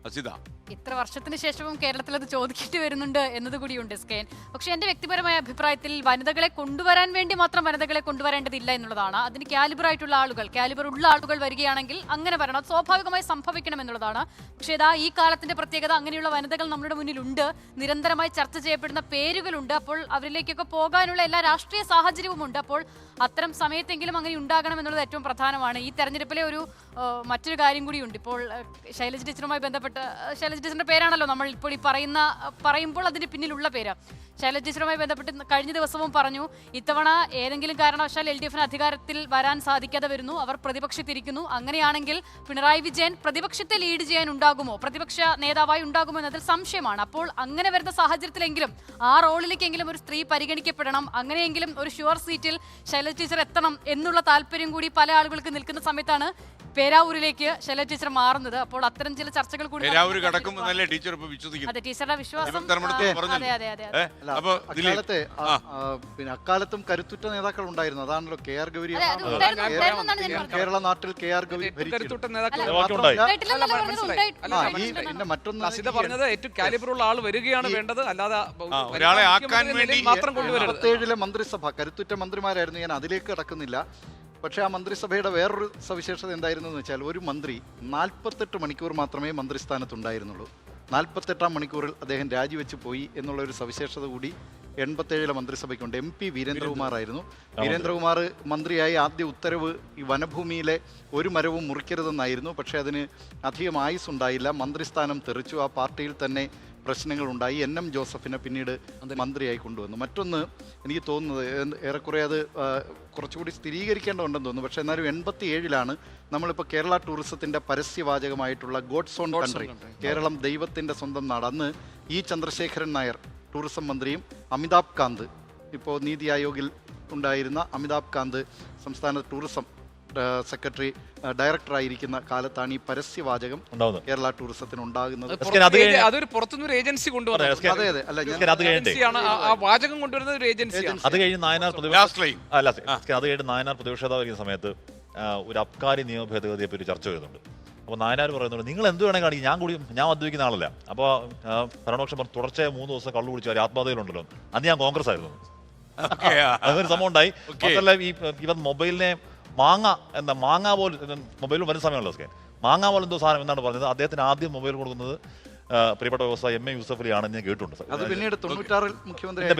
അസിത.
ഇത്ര വർഷത്തിന് ശേഷവും കേരളത്തിൽ അത് ചോദിക്കേണ്ടി വരുന്നുണ്ട് എന്നത് കൂടിയുണ്ട് സ്കേൻ. പക്ഷേ എൻ്റെ വ്യക്തിപരമായ അഭിപ്രായത്തിൽ വനിതകളെ കൊണ്ടുവരാൻ വേണ്ടി മാത്രം വനിതകളെ കൊണ്ടുവരേണ്ടതില്ല എന്നുള്ളതാണ്. അതിന് കാലിബറായിട്ടുള്ള ആളുകൾ, കാലിബർ ഉള്ള ആളുകൾ വരികയാണെങ്കിൽ അങ്ങനെ വരണം. അത് സ്വാഭാവികമായി സംഭവിക്കണം എന്നുള്ളതാണ്. പക്ഷേ ഇതാ ഈ കാലത്തിന്റെ പ്രത്യേകത, അങ്ങനെയുള്ള വനിതകൾ നമ്മുടെ മുന്നിലുണ്ട്, നിരന്തരമായി ചർച്ച ചെയ്യപ്പെടുന്ന പേരുകളുണ്ട്. അപ്പോൾ അവരിലേക്കൊക്കെ പോകാനുള്ള എല്ലാ രാഷ്ട്രീയ സാഹചര്യവുമുണ്ട്. അപ്പോൾ അത്തരം സമയത്തെങ്കിലും അങ്ങനെ ഉണ്ടാകണം എന്നുള്ളത് ഏറ്റവും പ്രധാനമാണ്. ഈ തെരഞ്ഞെടുപ്പിലെ ഒരു മറ്റൊരു കാര്യം കൂടിയുണ്ട്. ഇപ്പോൾ ശൈലജ ടീച്ചറുമായി ബന്ധപ്പെട്ട്, ശൈലജ ടീച്ചറിന്റെ പേരാണല്ലോ നമ്മൾ ഇപ്പോൾ ഈ പറയുമ്പോൾ അതിന് പിന്നിലുള്ള പേര്. ശൈലജ ടീച്ചറുമായി ബന്ധപ്പെട്ട് കഴിഞ്ഞ ദിവസവും പറഞ്ഞു, ഇത്തവണ ഏതെങ്കിലും കാരണവശാൽ LDFന് അധികാരത്തിൽ വരാൻ സാധിക്കാതെ വരുന്നു, അവർ പ്രതിപക്ഷത്തിരിക്കുന്നു. അങ്ങനെയാണെങ്കിൽ പിണറായി വിജയൻ പ്രതിപക്ഷത്തെ ലീഡ് ചെയ്യാൻ ഉണ്ടാകുമോ, പ്രതിപക്ഷ നേതാവായി ഉണ്ടാകുമോ എന്നതിൽ സംശയമാണ്. അപ്പോൾ അങ്ങനെ വരുന്ന സാഹചര്യത്തിലെങ്കിലും ആ റോളിലേക്കെങ്കിലും ഒരു സ്ത്രീ പരിഗണിക്കപ്പെടണം. അങ്ങനെയെങ്കിലും ഒരു ഷുവർ സീറ്റിൽ ശൈലജ ടീച്ചർ എത്തണം എന്നുള്ള താല്പര്യം കൂടി പല ആളുകൾക്ക് നിൽക്കുന്ന സമയത്താണ് പേരാവൂരിലേക്ക് ശൈലജ ടീച്ചർ മാറുന്നത്. അപ്പോൾ അത്തരം ചില ചർച്ചകൾ കൂടി ടീച്ചറുടെ വിശ്വാസം.
അക്കാലത്തും കരുത്തുറ്റ നേതാക്കൾ ഉണ്ടായിരുന്നു. അതാണല്ലോ KR ഗൗരി. കേരള നാട്ടിൽ KR ഗൗരി
മറ്റൊന്ന് പറഞ്ഞത് ഏറ്റവും കാലിബറുള്ള ആൾ വരികയാണ് വേണ്ടത്, അല്ലാതെ
ഒരാളെ ആക്കാൻ വേണ്ടി
മാത്രം കൊണ്ടുവരരുത്.
47 മന്ത്രിസഭ കരുത്തുറ്റ മന്ത്രിമാരായിരുന്നു. ഞാൻ അതിലേക്ക് കടക്കുന്നില്ല. പക്ഷേ ആ മന്ത്രിസഭയുടെ വേറൊരു സവിശേഷത എന്തായിരുന്നു എന്ന് വെച്ചാൽ, ഒരു മന്ത്രി 48 മണിക്കൂർ മാത്രമേ മന്ത്രിസ്ഥാനത്തുണ്ടായിരുന്നുള്ളൂ. 48-ാം മണിക്കൂറിൽ അദ്ദേഹം രാജിവെച്ച് പോയി എന്നുള്ളൊരു സവിശേഷത കൂടി 87 മന്ത്രിസഭയ്ക്കുണ്ട്. MP വീരേന്ദ്രകുമാർ ആയിരുന്നു. വീരേന്ദ്രകുമാർ മന്ത്രിയായി ആദ്യ ഉത്തരവ് ഈ വനഭൂമിയിലെ ഒരു മരവും മുറിക്കരുതെന്നായിരുന്നു. പക്ഷേ അതിന് അധികം ആയുസ് ഉണ്ടായില്ല. മന്ത്രിസ്ഥാനം തെറിച്ചു. ആ പാർട്ടിയിൽ തന്നെ പ്രശ്നങ്ങളുണ്ടായി. NM ജോസഫിനെ പിന്നീട് മന്ത്രിയായി കൊണ്ടുവന്നു. മറ്റൊന്ന് എനിക്ക് തോന്നുന്നത്, ഏറെക്കുറെ അത് കുറച്ചുകൂടി സ്ഥിരീകരിക്കേണ്ടതുണ്ടെന്ന് തോന്നുന്നു. പക്ഷേ എന്നാലും 87-ലാണ് നമ്മളിപ്പോൾ കേരള ടൂറിസത്തിൻ്റെ പരസ്യവാചകമായിട്ടുള്ള ഗോഡ്സ് ഓൺ കൺട്രി, കേരളം ദൈവത്തിൻ്റെ സ്വന്തം നാട്, അന്ന് E ചന്ദ്രശേഖരൻ നായർ ടൂറിസം മന്ത്രിയും അമിതാഭ് കാന്ത്, ഇപ്പോൾ നീതി ആയോഗിൽ ഉണ്ടായിരുന്ന അമിതാഭ് കാന്ത് സംസ്ഥാന ടൂറിസം സെക്രട്ടറി ഡയറക്ടറായിരിക്കുന്ന കാലത്താണ് ഈ പരസ്യവാചകം കേരള ടൂറിസത്തിന് ഉണ്ടാകുന്നത്.
അതൊരു പുറത്തുനിന്നൊരു ഏജൻസി കൊണ്ടുവന്നത്. വാചകം കൊണ്ടുവരുന്നത് ഒരു ഏജൻസിയാണ്.
അത് കഴിഞ്ഞ് നായനാർ പ്രതിപക്ഷ സമയത്ത് ഒരു അബ്കാരി നിയമ ഭേദഗതിയെ പറ്റി ചർച്ച ചെയ്യുന്നുണ്ട്. അപ്പോൾ നായനാർ പറയുന്നുണ്ട്, നിങ്ങൾ എന്ത് വേണമെങ്കിൽ കാണിക്കും, ഞാൻ മദ്യപിക്കുന്ന ആളല്ല. അപ്പോൾ ഭരണപക്ഷം തുടർച്ചയായ 3 ദിവസം കള്ളു കുടിച്ചാൽ ആത്മഹത്യയിലുണ്ടല്ലോ, അന്ന് ഞാൻ കോൺഗ്രസ് ആയിരുന്നു. അങ്ങനൊരു സംഭവം ഉണ്ടായി. മാത്രമല്ല ഇവൻ മൊബൈലിനെ മാങ്ങ പോലും മൊബൈലും വരുന്ന സമയമുള്ള സ്കാൻ മാങ്ങ പോലെ എന്തോ സാധനം എന്നാണ് പറഞ്ഞത്. അദ്ദേഹത്തിന് ആദ്യം മൊബൈൽ കൊടുക്കുന്നത് പ്രിയപ്പെട്ട വ്യവസായി MA യൂസഫ് അലി ആണെന്ന് ഞാൻ കേട്ടിട്ടുണ്ട്.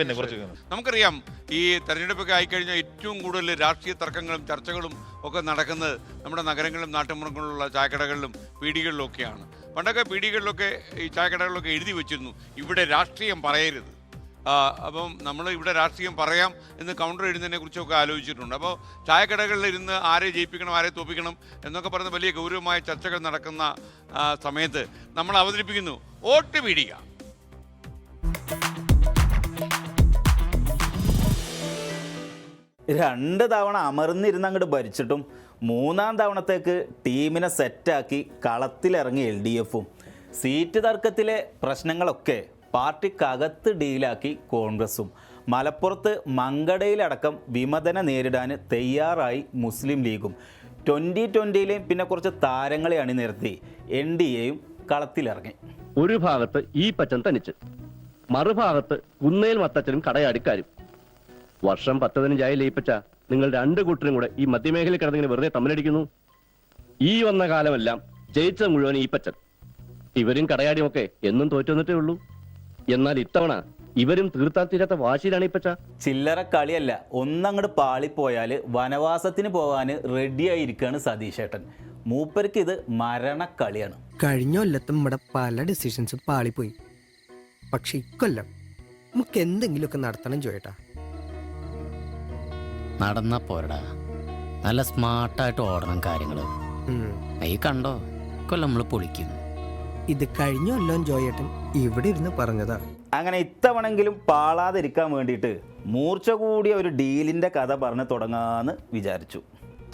പിന്നെ
കുറച്ച്
നമുക്കറിയാം, ഈ തെരഞ്ഞെടുപ്പൊക്കെ ആയിക്കഴിഞ്ഞാൽ ഏറ്റവും കൂടുതൽ രാഷ്ട്രീയ തർക്കങ്ങളും ചർച്ചകളും ഒക്കെ നടക്കുന്നത് നമ്മുടെ നഗരങ്ങളിലും നാട്ടുമ്പുറങ്ങളിലുള്ള ചായക്കടകളിലും പീടികളിലും ഒക്കെയാണ്. പണ്ടൊക്കെ പീടികളിലൊക്കെ ഈ ചായക്കടകളിലൊക്കെ എഴുതി വെച്ചിരുന്നു, ഇവിടെ രാഷ്ട്രീയം പറയരുത്. അപ്പം നമ്മൾ ഇവിടെ രാഷ്ട്രീയം പറയാം എന്ന് കൗണ്ടർ എഴുതുന്നതിനെ കുറിച്ചൊക്കെ ആലോചിച്ചിട്ടുണ്ട്. അപ്പോൾ ചായക്കടകളിൽ ഇരുന്ന് ആരെ ജയിപ്പിക്കണം, ആരെ തോപ്പിക്കണം എന്നൊക്കെ പറയുന്ന വലിയ ഗൗരവമായ ചർച്ചകൾ നടക്കുന്ന സമയത്ത് നമ്മൾ അവതരിപ്പിക്കുന്നു വോട്ട് പീടിക.
രണ്ട് തവണ അമർന്നിരുന്ന് അങ്ങോട്ട് ഭരിച്ചിട്ടും 3-ാം തവണത്തേക്ക് ടീമിനെ സെറ്റാക്കി കളത്തിലിറങ്ങി LDFും. സീറ്റ് തർക്കത്തിലെ പ്രശ്നങ്ങളൊക്കെ പാർട്ടിക്കകത്ത് ഡീലാക്കി കോൺഗ്രസും. മലപ്പുറത്ത് മങ്കടയിലടക്കം വിമതനെ നേരിടാൻ തയ്യാറായി മുസ്ലിം ലീഗും. 2020-ലെയും പിന്നെ കുറച്ച് താരങ്ങളെ അണിനിരത്തി NDAയും കളത്തിലിറങ്ങി.
ഒരു ഭാഗത്ത് ഈ പച്ചൻ തനിച്ച്, മറുഭാഗത്ത് കുന്നേൽ മത്തച്ഛനും കടയാടിക്കാരും. വർഷം 10-15 ലയിപ്പിച്ച നിങ്ങൾ 2 കൂട്ടരും കൂടെ ഈ മധ്യമേഖലയിൽ കിടന്നിങ്ങനെ വെറുതെ തമ്മിലടിക്കുന്നു. ഈ വന്ന കാലമെല്ലാം ജയിച്ച മുഴുവൻ ഈ പച്ചൻ. ഇവരും കടയാടിയുമൊക്കെ എന്നും തോറ്റു വന്നിട്ടേ ഉള്ളൂ. എന്നാൽ ഇത്തവണ ഇവരും തീർത്താൻ തീരാത്ത വാശിയിലാണ് ഇപ്പച്ച.
ചില്ലറ കളിയല്ല, ഒന്നങ്ങോട്ട് പാളിപ്പോയാൽ വനവാസത്തിന് പോകാൻ റെഡിയായിരിക്കുകയാണ് സതീശേട്ടൻ. മൂപ്പർക്ക് ഇത് മരണക്കളിയാണ്.
കഴിഞ്ഞ കൊല്ലത്തും ഇവിടെ പല ഡിസിഷൻസും പാളിപ്പോയി. പക്ഷെ ഇക്കൊല്ലം നമുക്ക് എന്തെങ്കിലുമൊക്കെ നടത്തണം ചോയേട്ടാ.
നടന്നാ പോരടാ, നല്ല സ്മാർട്ടായിട്ട് ഓടണം കാര്യങ്ങള്. ഈ കണ്ടോ, കൊല്ലം നമ്മൾ പൊളിക്കും.
ഇത് കഴിഞ്ഞ കൊല്ലം ജോയേട്ടൻ ഇവിടെ ഇരുന്ന് പറഞ്ഞതാ.
അങ്ങനെ ഇത്തവണെങ്കിലും പാളാതിരിക്കാൻ വേണ്ടിയിട്ട് മൂർച്ച കൂടിയ ഒരു ഡീലിന്റെ കഥ പറഞ്ഞ് തുടങ്ങാന്ന് വിചാരിച്ചു.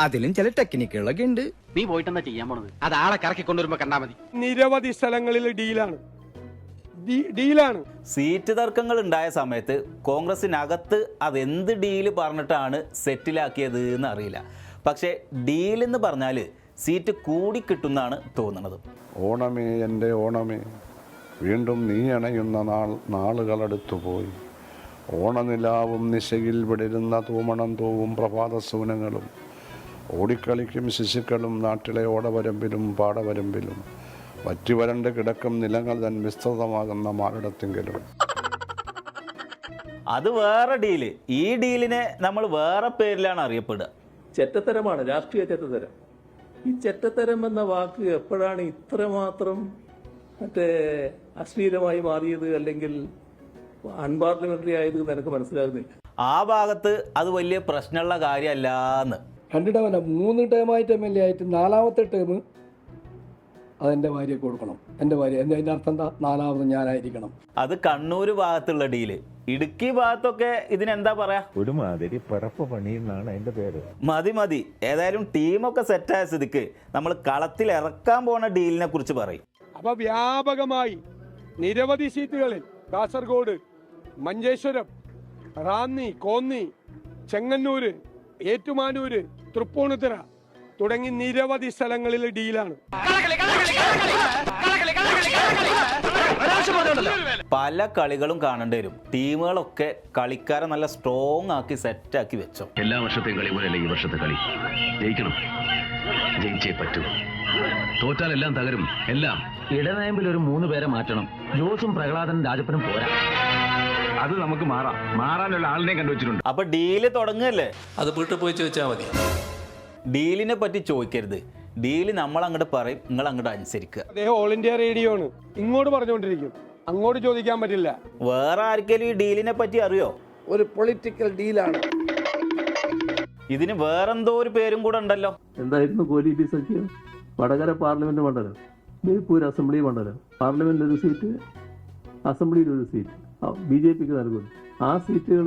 അതിലും ചില ടെക്നിക്കുകളൊക്കെ ഉണ്ട്.
നീ പോയിട്ടെന്താ ചെയ്യാൻ പോണത്? അത് ആളെ കറക്കി കൊണ്ടുവരുമ്പോ കണ്ടാ മതി.
നിരവധി സ്ഥലങ്ങളിൽ ഡീലാണ്.
സീറ്റ് തർക്കങ്ങൾ ഉണ്ടായ സമയത്ത് കോൺഗ്രസിനകത്ത് അതെന്ത് ഡീല് പറഞ്ഞിട്ടാണ് സെറ്റിലാക്കിയത് എന്ന് അറിയില്ല. പക്ഷേ ഡീലെന്ന് പറഞ്ഞാൽ സീറ്റ് കൂടി കിട്ടുന്നാണ് തോന്നുന്നത്.
ഓണമേ എൻ്റെ ഓണമേ, വീണ്ടും നീ അണയുന്ന നാളുകളടുത്തുപോയി. ഓണനിലാവും നിശയിൽ വിടരുന്ന തൂമണം തൂവും പ്രഭാതസൂനങ്ങളും, ഓടിക്കളിക്കും ശിശുക്കളും നാട്ടിലെ ഓടവരമ്പിലും പാടവരമ്പിലും, വറ്റിവരണ്ട് കിടക്കും നിലങ്ങൾ തൻ വിസ്തൃതമാകുന്ന മാറിടത്തെങ്കിലും.
അത് വേറെ ഡീല്. ഈ ഡീലിനെ നമ്മൾ വേറെ പേരിലാണ് അറിയപ്പെടുക.
ചെറ്റത്തരമാണ്, രാഷ്ട്രീയ ചെറ്റത്തരം. ഈ ചെറ്റത്തരം എന്ന വാക്ക് എപ്പോഴാണ് ഇത്രമാത്രം അശ്ലീലമായി മാറിയത്, അല്ലെങ്കിൽ അൺപാർലമെന്ററി ആയത് എനിക്ക് മനസ്സിലാകുന്നില്ല.
ആ ഭാഗത്ത് അത് വലിയ പ്രശ്നമുള്ള കാര്യമല്ലാന്ന്.
2 ടേമല്ല, 3 ടേമായിട്ട് MLA ആയിട്ട് 4ാമത്തെ ടേം അതെൻ്റെ ഭാര്യയ്ക്ക് കൊടുക്കണം. എൻ്റെ ഭാര്യ, അതിൻ്റെ അർത്ഥം എന്താ? 4ാമത് ഞാനായിരിക്കണം.
അത് കണ്ണൂർ ഭാഗത്തുള്ള ഡീല്. ഇടുക്കി ഭാഗത്തൊക്കെ ഇതിനെന്താ പറയാ?
ഒരുമാതിരി പിറപ്പ് പണി എന്നാണ് അതിന്റെ പേര്.
മതി. ഏതായാലും ടീമൊക്കെ സെറ്റായ സ്ഥിതിക്ക് നമ്മൾ കളത്തിൽ ഇറക്കാൻ പോണ ഡീലിനെ കുറിച്ച് പറയും.
അപ്പൊ വ്യാപകമായി നിരവധി സീറ്റുകളിൽ കാസർഗോഡ്, മഞ്ചേശ്വരം, റാന്നി, കോന്നി, ചെങ്ങന്നൂര്, ഏറ്റുമാനൂര്, തൃപ്പൂണിത്തുറ തുടങ്ങി നിരവധി സ്ഥലങ്ങളിൽ ഡീലാണ്.
പല കളികളും കാണേണ്ടി വരും. ടീമുകളൊക്കെ കളിക്കാരെ നല്ല സ്ട്രോങ് ആക്കി സെറ്റാക്കി വെച്ചോ.
എല്ലാ വർഷത്തെയും കളി പോലെയല്ല ഈ വർഷത്തെ കളി. ജയിക്കണം, ജയിച്ചേ പറ്റൂ. തോറ്റാൽ എല്ലാം തകരും, എല്ലാം. ഇടനയമ്പിൽ ഒരു 3 പേരെ മാറ്റണം. ജോസും പ്രഹ്ലാദനും രാജപ്പനും പോരാ. അത് നമുക്ക് മാറാനുള്ള ആളിനെ കണ്ടുവച്ചിട്ടുണ്ട്.
അപ്പൊ ഡീല് തുടങ്ങല്ലേ?
അത് വീട്ടിൽ പോയി ചോദിച്ചാൽ മതി.
ഡീലിനെ പറ്റി ചോദിക്കരുത്. ഡീല് നമ്മൾ അങ്ങോട്ട് പറയും, നിങ്ങൾ അങ്ങോട്ട് അനുസരിക്കുക.
അദ്ദേഹം ഓൾ ഇന്ത്യ റേഡിയോ ആണ്, ഇങ്ങോട്ട് പറഞ്ഞുകൊണ്ടിരിക്കും, അങ്ങോട്ട് ചോദിക്കാൻ പറ്റില്ല.
വേറെ ആർക്കെങ്കിലും ഈ ഡീലിനെ പറ്റി അറിയോ?
ഒരു പൊളിറ്റിക്കൽ ഡീലാണ്.
ഇതിന് വേറെന്തോ ഒരു പേരും കൂടെ ഉണ്ടല്ലോ.
എന്തായിരുന്നു കോലീബി സഖ്യം? വടകര പാർലമെന്റ് മണ്ഡലം, ബേപ്പൂർ അസംബ്ലി മണ്ഡലം, പാർലമെന്റിൽ 1 സീറ്റ്, അസംബ്ലിയിൽ 1 സീറ്റ് BJPക്ക് നൽകുന്നു. ആ സീറ്റുകൾ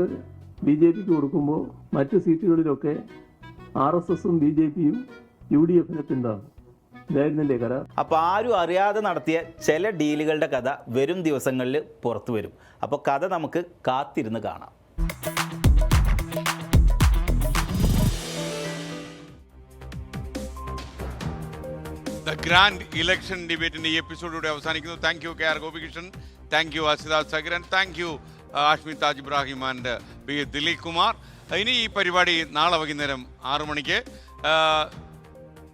BJPക്ക് കൊടുക്കുമ്പോൾ മറ്റ് സീറ്റുകളിലൊക്കെ RSSും BJPയും UDFനെ പിന്താങ്ങും. ഇതായിരുന്നില്ലേ കരാർ?
അപ്പൊ ആരും അറിയാതെ നടത്തിയ ചില ഡീലുകളുടെ കഥ വരും ദിവസങ്ങളിൽ പുറത്തു വരും. അപ്പോൾ കഥ നമുക്ക് കാത്തിരുന്ന് കാണാം.
ദ ഗ്രാൻഡ് ഇലക്ഷൻ ഡിബേറ്റിന്റെ ഈ എപ്പിസോഡിലൂടെ അവസാനിക്കുന്നു. Thank you KR Gopikrishnan, thank you Asitaj Sagaran, thank you Ashmi Taj Ibrahim and B Dileep Kumar. ഇനി ഈ പരിപാടി നാളെ വൈകുന്നേരം 6 മണിക്ക്.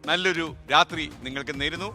നല്ലൊരു രാത്രി നിങ്ങൾക്ക് നേരുന്നു.